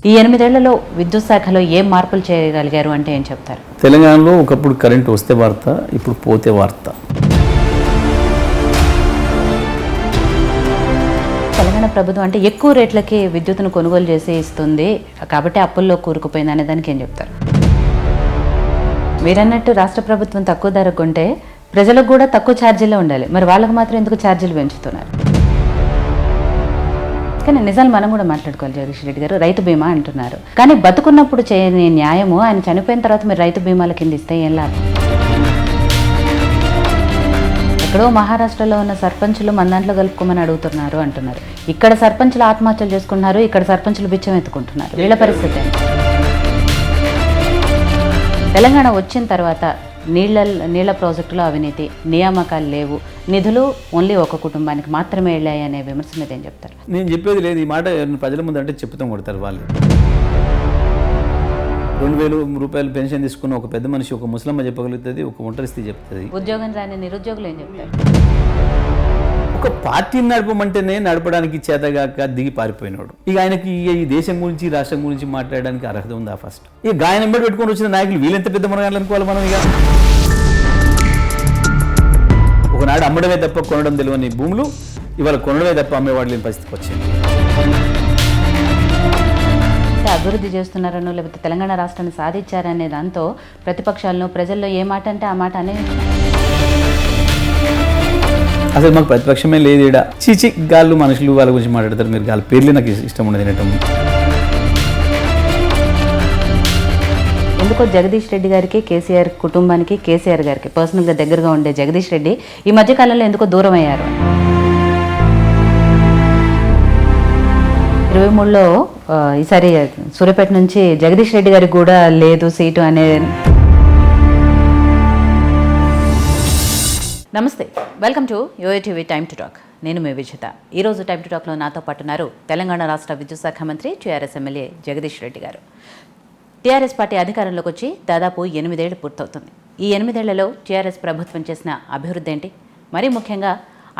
ఈ 8 ఏళ్లలో విద్యుత్ శాఖలో ఏం మార్పులు చేయగలిగారు అంటే ఏం చెప్తారు? తెలంగాణలో ఒకప్పుడు కరెంట్ వస్తే వార్త, ఇప్పుడు పోతే వార్త. తెలంగాణ ప్రభుత్వం అంటే ఎక్కువ రేట్లకి విద్యుత్తును కొనుగోలు చేసి ఇస్తుంది కాబట్టి అప్పుల్లో కూరుకుపోయింది అనే దానికి ఏం చెప్తారు? మీరన్నట్టు రాష్ట్ర ప్రభుత్వం తక్కువ ధరకు కొంటే ప్రజలకు కూడా తక్కువ ఛార్జీలో ఉండాలి, మరి వాళ్ళకు మాత్రం ఎందుకు ఛార్జీలు పెంచుతున్నారు? కానీ నిజాలు మనం కూడా మాట్లాడుకోవాలి. జగదీష్ రెడ్డి గారు రైతు బీమా అంటున్నారు, కానీ బతుకున్నప్పుడు చేయని న్యాయము ఆయన చనిపోయిన తర్వాత మీరు రైతు బీమాల కింద ఇస్తే ఏం లాభం? ఎక్కడో మహారాష్ట్రలో ఉన్న సర్పంచులు మన దాంట్లో కలుపుకోమని అడుగుతున్నారు అంటున్నారు. ఇక్కడ సర్పంచులు ఆత్మహత్యలు చేసుకుంటున్నారు, ఇక్కడ సర్పంచులు బిచ్చం ఎత్తుకుంటున్నారు. వీళ్ళ పరిస్థితి ఏంటి? తెలంగాణ వచ్చిన తర్వాత నీళ్ల ప్రాజెక్టులో అవినీతి, నియామకాలు లేవు, నిధులు ఓన్లీ ఒక కుటుంబానికి మాత్రమే వెళ్ళాయి అనే విమర్శ మీద ఏం చెప్తారు? నేను చెప్పేది లేదు, ఈ మాట ప్రజల ముందు అంటే చెప్తాం కొడతారు వాళ్ళు. 2000 రూపాయలు పెన్షన్ తీసుకున్న ఒక పెద్ద మనిషి, ఒక ముసలమ్మ చెప్పగలుగుతుంది, ఒక ఒంటరి స్త్రీ చెప్తుంది. ఉద్యోగం రాని నిరుద్యోగులు ఏం చెప్తారు? ఒక పార్టీని నడపమంటేనే నడపడానికి చేతగాక దిగి పారిపోయినాడు. ఇక ఆయనకి ఈ దేశం గురించి, రాష్ట్రం గురించి మాట్లాడడానికి అర్హత ఉందా? ఫస్ట్ ఇక గాయనం బట్టి పెట్టుకొని వచ్చిన నాయకులు వీళ్ళెంత పెద్ద మనగాళ్ళు అనుకోవాలి మనం. ఇక ఒకనాడు అమ్మడమే తప్ప కొనడం తెలియని భూములు ఇవాళ కొనడమే తప్ప అమ్మేవాడు లేని పరిస్థితికి వచ్చింది. అభివృద్ధి చేస్తున్నారనో లేకపోతే తెలంగాణ రాష్ట్రాన్ని సాధించారనే దాంతో ప్రతిపక్షాలను ప్రజల్లో ఏ మాట అంటే ఆ మాట అనే అసలు మాకు ప్రతిపక్షమే లేదు. ఈడ చీచి గాళ్ళు మనుషులు వాళ్ళ గురించి మాట్లాడతారు. మీరు గాళ్ళ పేర్లు నాకు ఇష్టం ఉండదు తినటం. ఎందుకో జగదీష్ రెడ్డి గారికి, కేసీఆర్ కుటుంబానికి, కేసీఆర్ గారికి పర్సనల్గా దగ్గరగా ఉండే జగదీష్ రెడ్డి ఈ మధ్యకాలంలో ఎందుకో దూరం అయ్యారు. 23లో ఈసారి సూర్యాపేట నుంచి జగదీష్ రెడ్డి గారికి కూడా లేదు సీటు అనే. నమస్తే, welcome to UATV time to talk. నేను మీ విజిత. ఈరోజు టైమ్ టు టాక్లో నాతో పాటు ఉన్నారు తెలంగాణ రాష్ట్ర విద్యుత్ శాఖ మంత్రి, టీఆర్ఎస్ ఎమ్మెల్యే జగదీష్ రెడ్డి గారు. టీఆర్ఎస్ పార్టీ అధికారంలోకి వచ్చి దాదాపు 8 ఏళ్లు పూర్తవుతుంది. ఈ 8 ఏళ్లలో టీఆర్ఎస్ ప్రభుత్వం చేసిన అభివృద్ధి ఏంటి? మరీ ముఖ్యంగా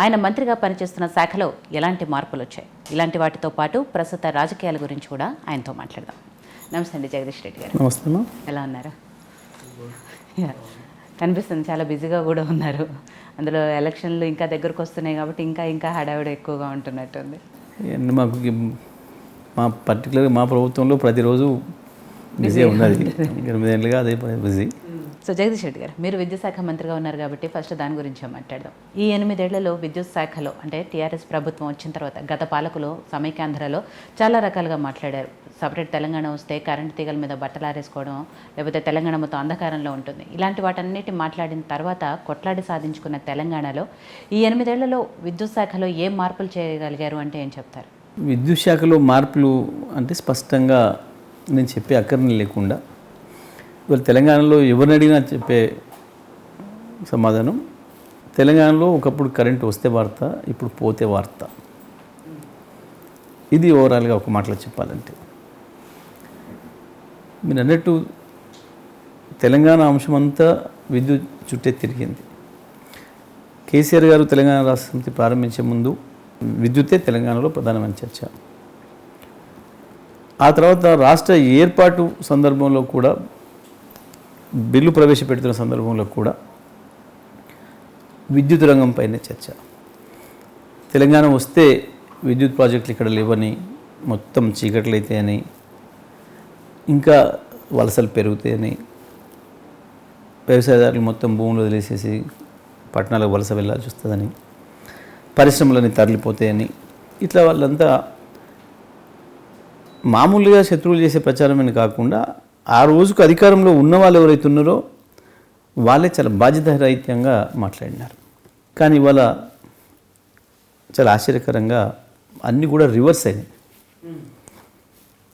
ఆయన మంత్రిగా పనిచేస్తున్న శాఖలో ఎలాంటి మార్పులు వచ్చాయి? ఇలాంటి వాటితో పాటు ప్రస్తుత రాజకీయాల గురించి కూడా ఆయనతో మాట్లాడదాం. నమస్తే అండి జగదీష్ రెడ్డి గారు. నమస్తే. ఎలా ఉన్నారు? కనిపిస్తుంది చాలా బిజీగా కూడా ఉన్నారు. అందులో ఎలక్షన్లు ఇంకా దగ్గరకు వస్తున్నాయి కాబట్టి ఇంకా హడావిడి ఎక్కువగా ఉంటున్నట్టుంది. మాకు పర్టికులర్గా మా ప్రభుత్వంలో ప్రతిరోజు బిజీ ఉన్నది. 8 ఏళ్ళుగా అదే బిజీ. సో జగదీష్ రెడ్డి గారు, మీరు విద్యుత్ శాఖ మంత్రిగా ఉన్నారు కాబట్టి ఫస్ట్ దాని గురించే మాట్లాడదాం. ఈ 8 ఏళ్లలో విద్యుత్ శాఖలో అంటే టీఆర్ఎస్ ప్రభుత్వం వచ్చిన తర్వాత గత పాలకులు సమైక్యాంధ్రలో చాలా రకాలుగా మాట్లాడారు. సపరేట్ తెలంగాణ వస్తే కరెంటు తీగల మీద బట్టలు ఆరేసుకోవడం, లేకపోతే తెలంగాణ మొత్తం అంధకారంలో ఉంటుంది, ఇలాంటి వాటన్నిటి మాట్లాడిన తర్వాత కొట్లాడి సాధించుకున్న తెలంగాణలో ఈ 8 ఏళ్లలో విద్యుత్ శాఖలో ఏం మార్పులు చేయగలిగారు అంటే ఏం చెప్తారు? విద్యుత్ శాఖలో మార్పులు అంటే స్పష్టంగా నేను చెప్పే అక్కర్ని లేకుండా ఇవాళ తెలంగాణలో ఎవరిని అడిగినా చెప్పే సమాధానం, తెలంగాణలో ఒకప్పుడు కరెంటు వస్తే వార్త, ఇప్పుడు పోతే వార్త. ఇది ఓవరాల్గా ఒక మాటలో చెప్పాలంటే. మీరు అన్నట్టు తెలంగాణ అంశం అంతా విద్యుత్ చుట్టే తిరిగింది. కేసీఆర్ గారు తెలంగాణ రాష్ట్ర సమితి ప్రారంభించే ముందు విద్యుత్తే తెలంగాణలో ప్రధానమైన చర్చ. ఆ తర్వాత రాష్ట్ర ఏర్పాటు సందర్భంలో కూడా, బిల్లు ప్రవేశపెడుతున్న సందర్భంలో కూడా విద్యుత్ రంగంపైనే చర్చ. తెలంగాణ వస్తే విద్యుత్ ప్రాజెక్టులు ఇక్కడ లేవని, మొత్తం చీకట్లయితే అని, ఇంకా వలసలు పెరుగుతాయని, వ్యవసాయదారులు మొత్తం భూములు వదిలేసేసి పట్టణాలకు వలస వెళ్ళాల్సి వస్తుందని, పరిశ్రమలని తరలిపోతాయని, ఇట్లా వాళ్ళంతా మామూలుగా శత్రువులు చేసే ప్రచారమని కాకుండా ఆ రోజుకు అధికారంలో ఉన్న వాళ్ళు ఎవరైతే ఉన్నారో వాళ్ళే చాలా బాధ్యతారహితంగా మాట్లాడినారు. కానీ ఇవాళ చాలా ఆశ్చర్యకరంగా అన్నీ కూడా రివర్స్ అయినాయి.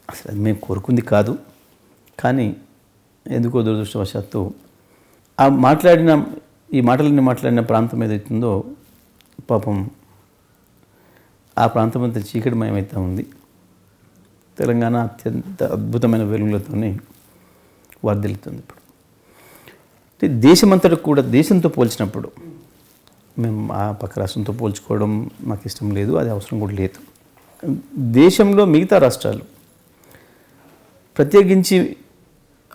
అసలు అది మేము కోరుకుంది కాదు, కానీ ఎందుకో దురదృష్టవశాత్తు ఈ మాటలన్నీ మాట్లాడిన ప్రాంతం ఏదైతుందో పాపం ఆ ప్రాంతం అంతా చీకటిమయమైతే ఉంది. తెలంగాణ అత్యంత అద్భుతమైన వెలుగులతోనే వర్ధిల్లుతుంది. ఇప్పుడు దేశమంతటా కూడా, దేశంతో పోల్చినప్పుడు మేము ఆ పక్క రాష్ట్రంతో పోల్చుకోవడం నాకు ఇష్టం లేదు, అది అవసరం కూడా లేదు. దేశంలో మిగతా రాష్ట్రాలు ప్రత్యేకించి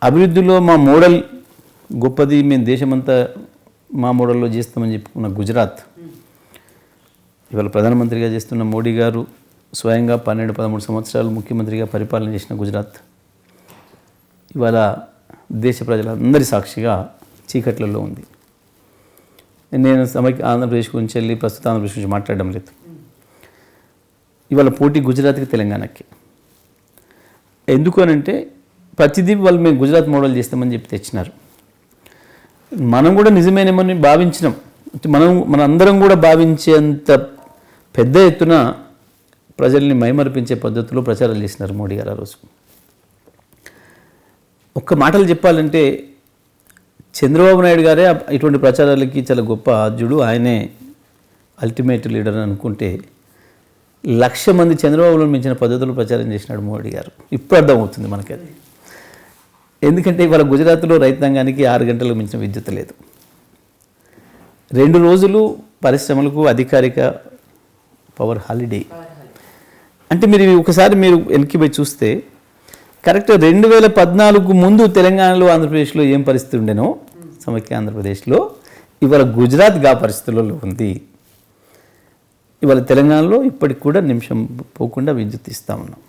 అభివృద్ధిలో మా మోడల్ గొప్పది, మేము దేశమంతా మా మోడల్లో చేస్తామని చెప్పుకున్న గుజరాత్, ఇవాళ ప్రధానమంత్రిగా చేస్తున్న మోడీ గారు స్వయంగా 12-13 సంవత్సరాలు ముఖ్యమంత్రిగా పరిపాలన చేసిన గుజరాత్ ఇవాళ దేశ ప్రజలందరి సాక్షిగా చీకట్లలో ఉంది. నేను ఆంధ్రప్రదేశ్ గురించి వెళ్ళి ప్రస్తుత ఆంధ్రప్రదేశ్ గురించి మాట్లాడడం లేదు. ఇవాళ పోటీ గుజరాత్కి తెలంగాణకి. ఎందుకు అనంటే ప్రతిదీ వాళ్ళు మేము గుజరాత్ మోడల్ చేస్తామని చెప్పి తెచ్చినారు. మనం కూడా నిజమేనేమని భావించినాం. మనందరం కూడా భావించేంత పెద్ద ఎత్తున ప్రజల్ని మైమరిపించే పద్ధతిలో ప్రచారాలు చేసినారు మోడీ గారు ఆ రోజు. ఒక్క మాటలు చెప్పాలంటే చంద్రబాబు నాయుడు గారే ఇటువంటి ప్రచారాలకి చాలా గొప్ప ఆద్యుడు, ఆయనే అల్టిమేట్ లీడర్ అని అనుకుంటే 1,00,000 మంది చంద్రబాబులో మించిన పద్ధతులు ప్రచారం చేసినాడు మోడీ గారు. ఇప్పుడు అర్థమవుతుంది మనకి అది. ఎందుకంటే ఇవాళ గుజరాత్లో రైతాంగానికి 6 గంటలకు మించిన విద్యుత్ లేదు. 2 రోజులు పరిశ్రమలకు అధికారిక పవర్ హాలిడే. అంటే మీరు ఒకసారి మీరు వెనక్కి పోయి చూస్తే కరెక్ట్ 2014 ముందు తెలంగాణలో ఆంధ్రప్రదేశ్లో ఏం పరిస్థితి ఉండేనో సమైక్య ఆంధ్రప్రదేశ్లో ఇవాళ గుజరాత్ గా పరిస్థితులలో ఉంది. ఇవాళ తెలంగాణలో ఇప్పటికి కూడా నిమిషం పోకుండా విద్యుత్ ఇస్తూ ఉన్నాం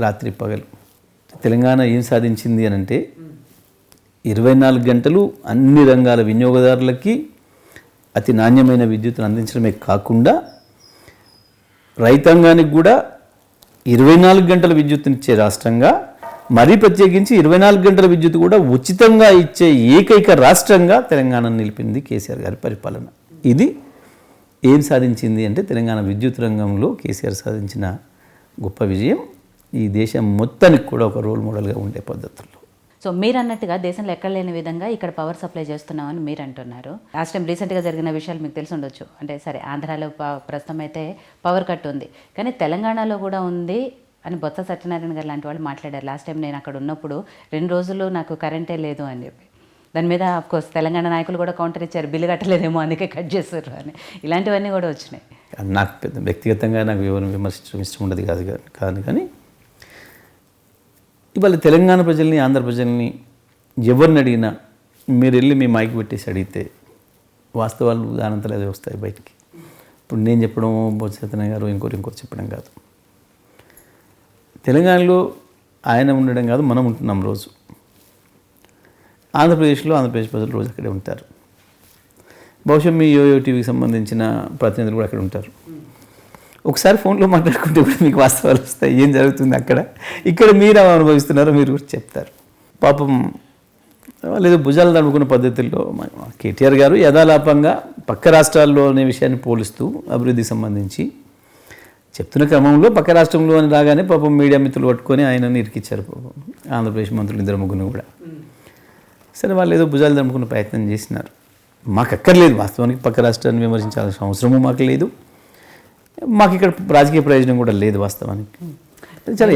రాత్రి పగలు. తెలంగాణ ఏం సాధించింది అని అంటే 24 గంటలు అన్ని రంగాల వినియోగదారులకి అతి నాణ్యమైన విద్యుత్తును అందించడమే కాకుండా రైతాంగానికి కూడా 24 గంటల విద్యుత్తునిచ్చే రాష్ట్రంగా, మరీ ప్రత్యేకించి 24 గంటల విద్యుత్ కూడా ఉచితంగా ఇచ్చే ఏకైక రాష్ట్రంగా తెలంగాణను నిలిపింది కేసీఆర్ గారి పరిపాలన. ఇది ఏం సాధించింది అంటే తెలంగాణ విద్యుత్ రంగంలో కేసీఆర్ సాధించిన గొప్ప విజయం ఈ దేశం మొత్తానికి కూడా ఒక రోల్ మోడల్గా ఉండే పద్ధతుల్లో. సో మీరు అన్నట్టుగా దేశంలో ఎక్కడ లేని విధంగా ఇక్కడ పవర్ సప్లై చేస్తున్నామని మీరు అంటున్నారు. లాస్ట్ టైం రీసెంట్గా జరిగిన విషయాలు మీకు తెలిసి ఉండొచ్చు. అంటే సరే ఆంధ్రాలో ప్రస్తుతం అయితే పవర్ కట్ ఉంది, కానీ తెలంగాణలో కూడా ఉంది అని బొత్స సత్యనారాయణ గారు లాంటి వాళ్ళు మాట్లాడారు. లాస్ట్ టైం నేను అక్కడ ఉన్నప్పుడు 2 రోజులు నాకు కరెంటే లేదు అని చెప్పి. దాని మీద అఫ్కోర్స్ తెలంగాణ నాయకులు కూడా కౌంటర్ ఇచ్చారు, బిల్లు కట్టలేదేమో అందుకే కట్ చేస్తారు అని. ఇలాంటివన్నీ కూడా వచ్చినాయి. నాకు పెద్ద వ్యక్తిగతంగా నాకు ఎవరిని విమర్శించడం ఇష్టం ఉండదు కాదు కానీ ఇవాళ తెలంగాణ ప్రజల్ని, ఆంధ్ర ప్రజల్ని ఎవరిని అడిగినా మీరు వెళ్ళి మీ మైక్ పెట్టేసి అడిగితే వాస్తవాలు దానంతలో అదే వస్తాయి బయటికి. ఇప్పుడు నేను చెప్పడం, బొత్స సత్యనారాయణ గారు ఇంకోటి చెప్పడం కాదు. తెలంగాణలో ఆయన ఉండడం కాదు, మనం ఉంటున్నాం రోజు. ఆంధ్రప్రదేశ్ ప్రజలు రోజు అక్కడే ఉంటారు. బహుశా మీ యోయో టీవీకి సంబంధించిన ప్రతినిధులు కూడా అక్కడ ఉంటారు. ఒకసారి ఫోన్లో మాట్లాడుకుంటే కూడా మీకు వాస్తవాలు వస్తాయి, ఏం జరుగుతుంది అక్కడ, ఇక్కడ మీరు అనుభవిస్తున్నారో మీరు కూడా చెప్తారు. పాపం లేదు భుజాలు నడుపుకున్న పద్ధతుల్లో కేటీఆర్ గారు యథాలాపంగా పక్క రాష్ట్రాల్లో అనే విషయాన్ని పోలుస్తూ అభివృద్ధికి సంబంధించి చెప్తున్న క్రమంలో పక్క రాష్ట్రంలో అని రాగానే పాపం మీడియా మిత్రులు పట్టుకొని ఆయనని ఇరికిచ్చారు. పాపం ఆంధ్రప్రదేశ్ మంత్రులు 2-3 కూడా. సరే వాళ్ళు ఏదో భుజాలు నడుపుకునే ప్రయత్నం చేసినారు. మాకు అక్కర్లేదు, వాస్తవానికి పక్క రాష్ట్రాన్ని విమర్శించాల్సిన అవసరము మాకు లేదు. మాకు ఇక్కడ రాజకీయ ప్రయోజనం కూడా లేదు వాస్తవానికి. చాలా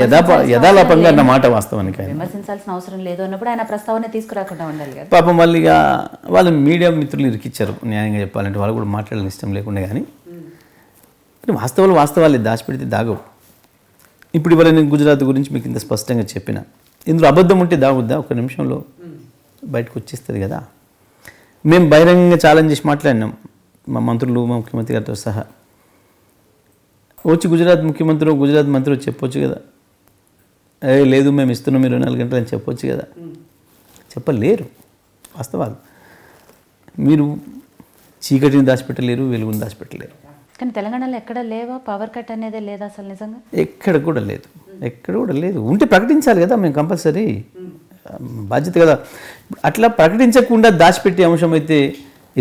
యథాలాపంగా అన్న మాట వాస్తవానికి. ఆయన విమర్శించాల్సిన అవసరం లేదు అన్నప్పుడు ఆయన ప్రస్తావన తీసుకురాకుండా ఉండాలి కదా. పాపం మళ్ళీగా వాళ్ళ మీడియా మిత్రులు ఇరికిచ్చారు. న్యాయంగా చెప్పాలంటే వాళ్ళు కూడా మాట్లాడాలని ఇష్టం లేకుండా. కానీ వాస్తవాలే దాచిపెడితే దాగవు. ఇప్పుడు ఇవాళ నేను గుజరాత్ గురించి మీకు ఇంత స్పష్టంగా చెప్పిన, ఇందులో అబద్ధం ఉంటే దాగుద్దా? ఒక నిమిషంలో బయటకు వచ్చేస్తుంది కదా. మేము బహిరంగంగా ఛాలెంజ్ చేసి మాట్లాడినాం, మా మంత్రులు, మా ముఖ్యమంత్రి గారితో సహా. వచ్చి గుజరాత్ మంత్రి చెప్పొచ్చు కదా, లేదు మేము ఇస్తున్నాం 24 గంటలు అని చెప్పొచ్చు కదా. చెప్పలేరు. వాస్తవాలు. మీరు చీకటిని దాచిపెట్టలేరు, వెలుగుని దాచిపెట్టలేరు. కానీ తెలంగాణలో ఎక్కడ లేవా పవర్ కట్ అనేది? లేదా అసలు నిజంగా ఎక్కడ కూడా లేదు. ఉంటే ప్రకటించాలి కదా, మేము కంపల్సరీ బాధ్యత కదా. అట్లా ప్రకటించకుండా దాచిపెట్టే అంశం అయితే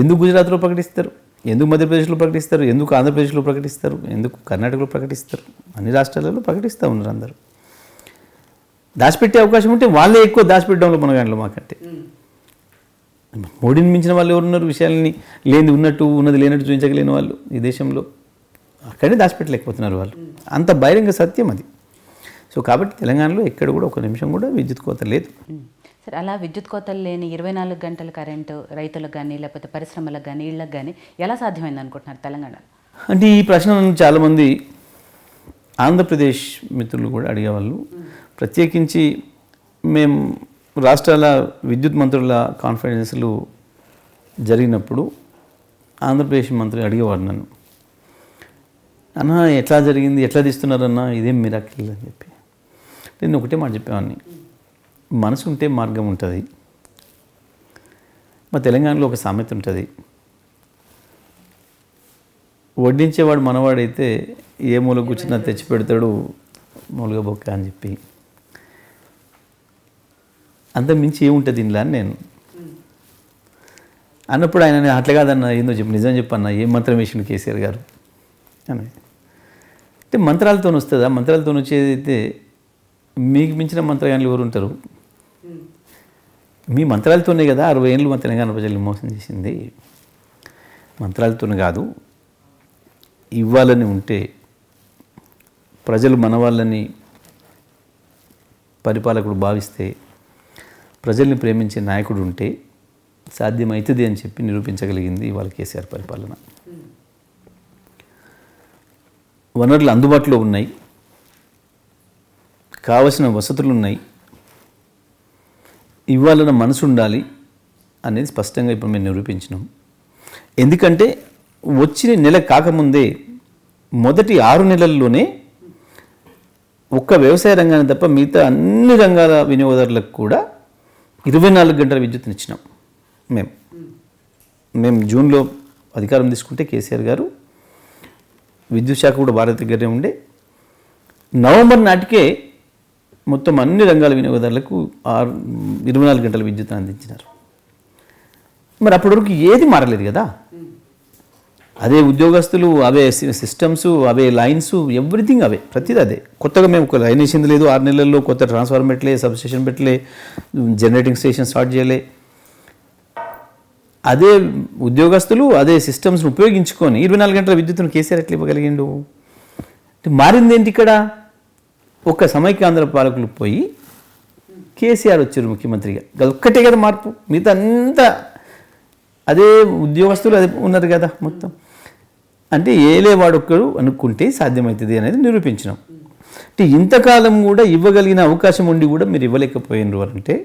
ఎందుకు గుజరాత్లో ప్రకటిస్తారు, ఎందుకు మధ్యప్రదేశ్లో ప్రకటిస్తారు, ఎందుకు ఆంధ్రప్రదేశ్లో ప్రకటిస్తారు, ఎందుకు కర్ణాటకలో ప్రకటిస్తారు? అన్ని రాష్ట్రాలలో ప్రకటిస్తూ ఉన్నారు అందరూ. దాచిపెట్టే అవకాశం ఉంటే వాళ్ళే ఎక్కువ దాచిపెట్టడంలో మనగాండ్లు మాకంటే. మోడీని మించిన వాళ్ళు ఎవరున్నారు? విషయాలని లేని ఉన్నట్టు, ఉన్నది లేనట్టు చూపించగలిగిన వాళ్ళు ఈ దేశంలో. అక్కడే దాచిపెట్టలేకపోతున్నారు వాళ్ళు. అంత బహిరంగ సత్యం అది. సో కాబట్టి తెలంగాణలో ఎక్కడ కూడా ఒక నిమిషం కూడా విద్యుత్ కోత లేదు. సరే, అలా విద్యుత్ కోతలు లేని 24 గంటల కరెంటు రైతులకు కానీ లేకపోతే పరిశ్రమలకు కానీ ఇళ్ళకి కానీ ఎలా సాధ్యమైంది అనుకుంటున్నారు తెలంగాణ? అంటే ఈ ప్రశ్నను చాలామంది ఆంధ్రప్రదేశ్ మిత్రులు కూడా అడిగేవాళ్ళు. ప్రత్యేకించి మేము రాష్ట్రాల విద్యుత్ మంత్రుల కాన్ఫరెన్స్లు జరిగినప్పుడు ఆంధ్రప్రదేశ్ మంత్రి అడిగేవాడు నన్ను, అన్న ఎట్లా జరిగింది, ఎట్లా తీస్తున్నారన్న, ఇదేం మిరాకిల్ అని చెప్పి. నేను ఒకటే మాట చెప్పేవాడిని, మనసు ఉంటే మార్గం ఉంటుంది. మా తెలంగాణలో ఒక సామెత ఉంటుంది, వడ్డించేవాడు మనవాడైతే ఏ మూల కూర్చున్నా తెచ్చి పెడతాడు మూలుగా బొక్క అని చెప్పి. అంత మించి ఏముంటుంది ఇంట్లో అని నేను అన్నప్పుడు ఆయన అట్లా కాదన్న, ఏందో చెప్పు, నిజం చెప్పన్న, ఏం మంత్రం వేసిండు కేసీఆర్ గారు అని. అంటే మంత్రాలతో వస్తుందా? మంత్రాలతో వచ్చేది అయితే మీకు మించిన మంత్రగానులు ఎవరు ఉంటారు? మీ మంత్రాలతోనే కదా 60 ఏళ్ళు మా తెలంగాణ ప్రజల్ని మోసం చేసింది. మంత్రాలతోనే కాదు, ఇవ్వాలని ఉంటే, ప్రజలు మన వాళ్ళని పరిపాలకుడు భావిస్తే, ప్రజల్ని ప్రేమించే నాయకుడు ఉంటే సాధ్యమవుతుంది అని చెప్పి నిరూపించగలిగింది ఇవాళ కేసీఆర్ పరిపాలన. వనరులు అందుబాటులో ఉన్నాయి, కావలసిన వసతులు ఉన్నాయి, ఇవ్వాలన్న మనసు ఉండాలి అనేది స్పష్టంగా ఇప్పుడు మేము నిరూపించినాం. ఎందుకంటే వచ్చిన నెల కాకముందే మొదటి 6 నెలల్లోనే ఒక్క వ్యవసాయ రంగాన్ని తప్ప మిగతా అన్ని రంగాల వినియోగదారులకు కూడా 24 గంటల విద్యుత్తునిచ్చినాం. మేము జూన్లో అధికారం తీసుకుంటే కేసీఆర్ గారు విద్యుత్ శాఖ కూడా భారత్ దగ్గరే ఉండే, నవంబర్ నాటికే మొత్తం అన్ని రంగాల వినియోగదారులకు 24 గంటల విద్యుత్తును అందించినారు. మరి అప్పటి వరకు ఏది మారలేదు కదా. అదే ఉద్యోగస్తులు, అవే సిస్టమ్స్, అవే లైన్స్, ఎవ్రీథింగ్ అవే, ప్రతిదీ అదే. కొత్తగా మేము ఒక లైన్ వేసింది లేదు, 6 నెలల్లో కొత్త ట్రాన్స్ఫార్మర్ పెట్టలే, సబ్ స్టేషన్ పెట్టలే, జనరేటింగ్ స్టేషన్ స్టార్ట్ చేయలే. అదే ఉద్యోగస్తులు, అదే సిస్టమ్స్ని ఉపయోగించుకొని 24 గంటల విద్యుత్తును కేసీఆర్ ఎట్లా ఇవ్వగలిగిండు? మారిందేంటి ఇక్కడ? ఒక్క సమైక్యాంధ్ర పాలకులు పోయి కేసీఆర్ వచ్చారు ముఖ్యమంత్రిగా, ఒక్కటే కదా మార్పు. మిగతా అంతా అదే ఉద్యోగస్తులు అదే ఉన్నారు కదా మొత్తం. అంటే ఏలేవాడొక్కడు అనుకుంటే సాధ్యమవుతుంది అనేది నిరూపించినాం. అంటే ఇంతకాలం కూడా ఇవ్వగలిగిన అవకాశం ఉండి కూడా మీరు ఇవ్వలేకపోయినారు అంటే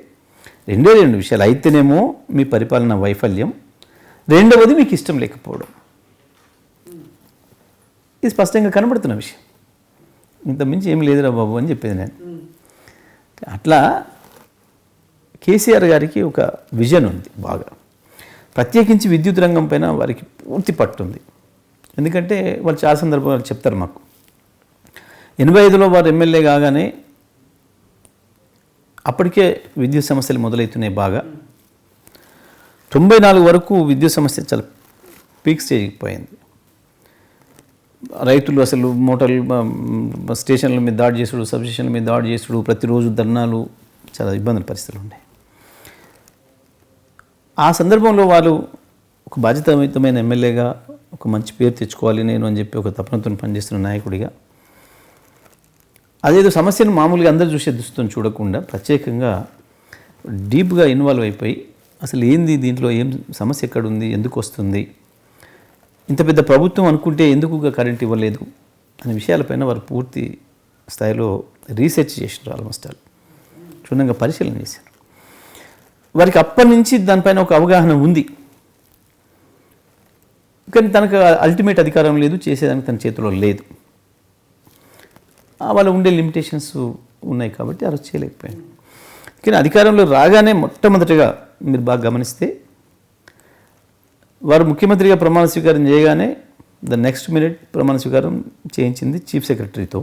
రెండు విషయాలు. అయితేనేమో మీ పరిపాలన వైఫల్యం, రెండవది మీకు ఇష్టం లేకపోవడం. ఇది స్పష్టంగా కనబడుతున్న విషయం. ఇంత మించి ఏం లేదురా బాబు అని చెప్పేది నేను. అట్లా కేసీఆర్ గారికి ఒక విజన్ ఉంది బాగా, ప్రత్యేకించి విద్యుత్ రంగం పైన వారికి పూర్తి పట్టుంది. ఎందుకంటే వాళ్ళు చాలా సందర్భాలు చెప్తారు మాకు. 85లో వారు ఎమ్మెల్యే కాగానే అప్పటికే విద్యుత్ సమస్యలు మొదలవుతున్నాయి బాగా. 94 వరకు విద్యుత్ సమస్య చాలా పీక్ స్టేజ్కి పోయింది. రైతులు అసలు మోటార్లు స్టేషన్ల మీద దాడి చేసుడు, సబ్ స్టేషన్ల మీద దాడి చేసుడు, ప్రతిరోజు ధర్నాలు, చాలా ఇబ్బందుల పరిస్థితులు ఉన్నాయి. ఆ సందర్భంలో వాళ్ళు ఒక బాధ్యతాయుతమైన ఎమ్మెల్యేగా ఒక మంచి పేరు తెచ్చుకోవాలి నేను అని చెప్పి ఒక తపనతో పనిచేస్తున్న నాయకుడిగా, అదేదో సమస్యను మామూలుగా అందరూ చూసే దృష్టితో చూడకుండా ప్రత్యేకంగా డీప్గా ఇన్వాల్వ్ అయిపోయి అసలు ఏంది దీంట్లో, ఏం సమస్య ఎక్కడుంది, ఎందుకు వస్తుంది, ఇంత పెద్ద ప్రభుత్వం అనుకుంటే ఎందుకుగా కరెంట్ ఇవ్వలేదు అనే విషయాలపైన వారు పూర్తి స్థాయిలో రీసెర్చ్ చేసినారు. ఆల్మోస్ట్ ఆల్ క్షుణ్ణంగా పరిశీలన చేశారు. వారికి అప్పటి నుంచి దానిపైన ఒక అవగాహన ఉంది. కానీ తనకు అల్టిమేట్ అధికారం లేదు, చేసేదానికి తన చేతిలో లేదు. వాళ్ళు ఉండే లిమిటేషన్స్ ఉన్నాయి కాబట్టి ఆ రోజు చేయలేకపోయాను. కానీ అధికారంలో రాగానే మొట్టమొదటిగా మీరు బాగా గమనిస్తే వారు ముఖ్యమంత్రిగా ప్రమాణ స్వీకారం చేయగానే నెక్స్ట్ మినిట్ ప్రమాణ స్వీకారం చేయించింది చీఫ్ సెక్రటరీతో.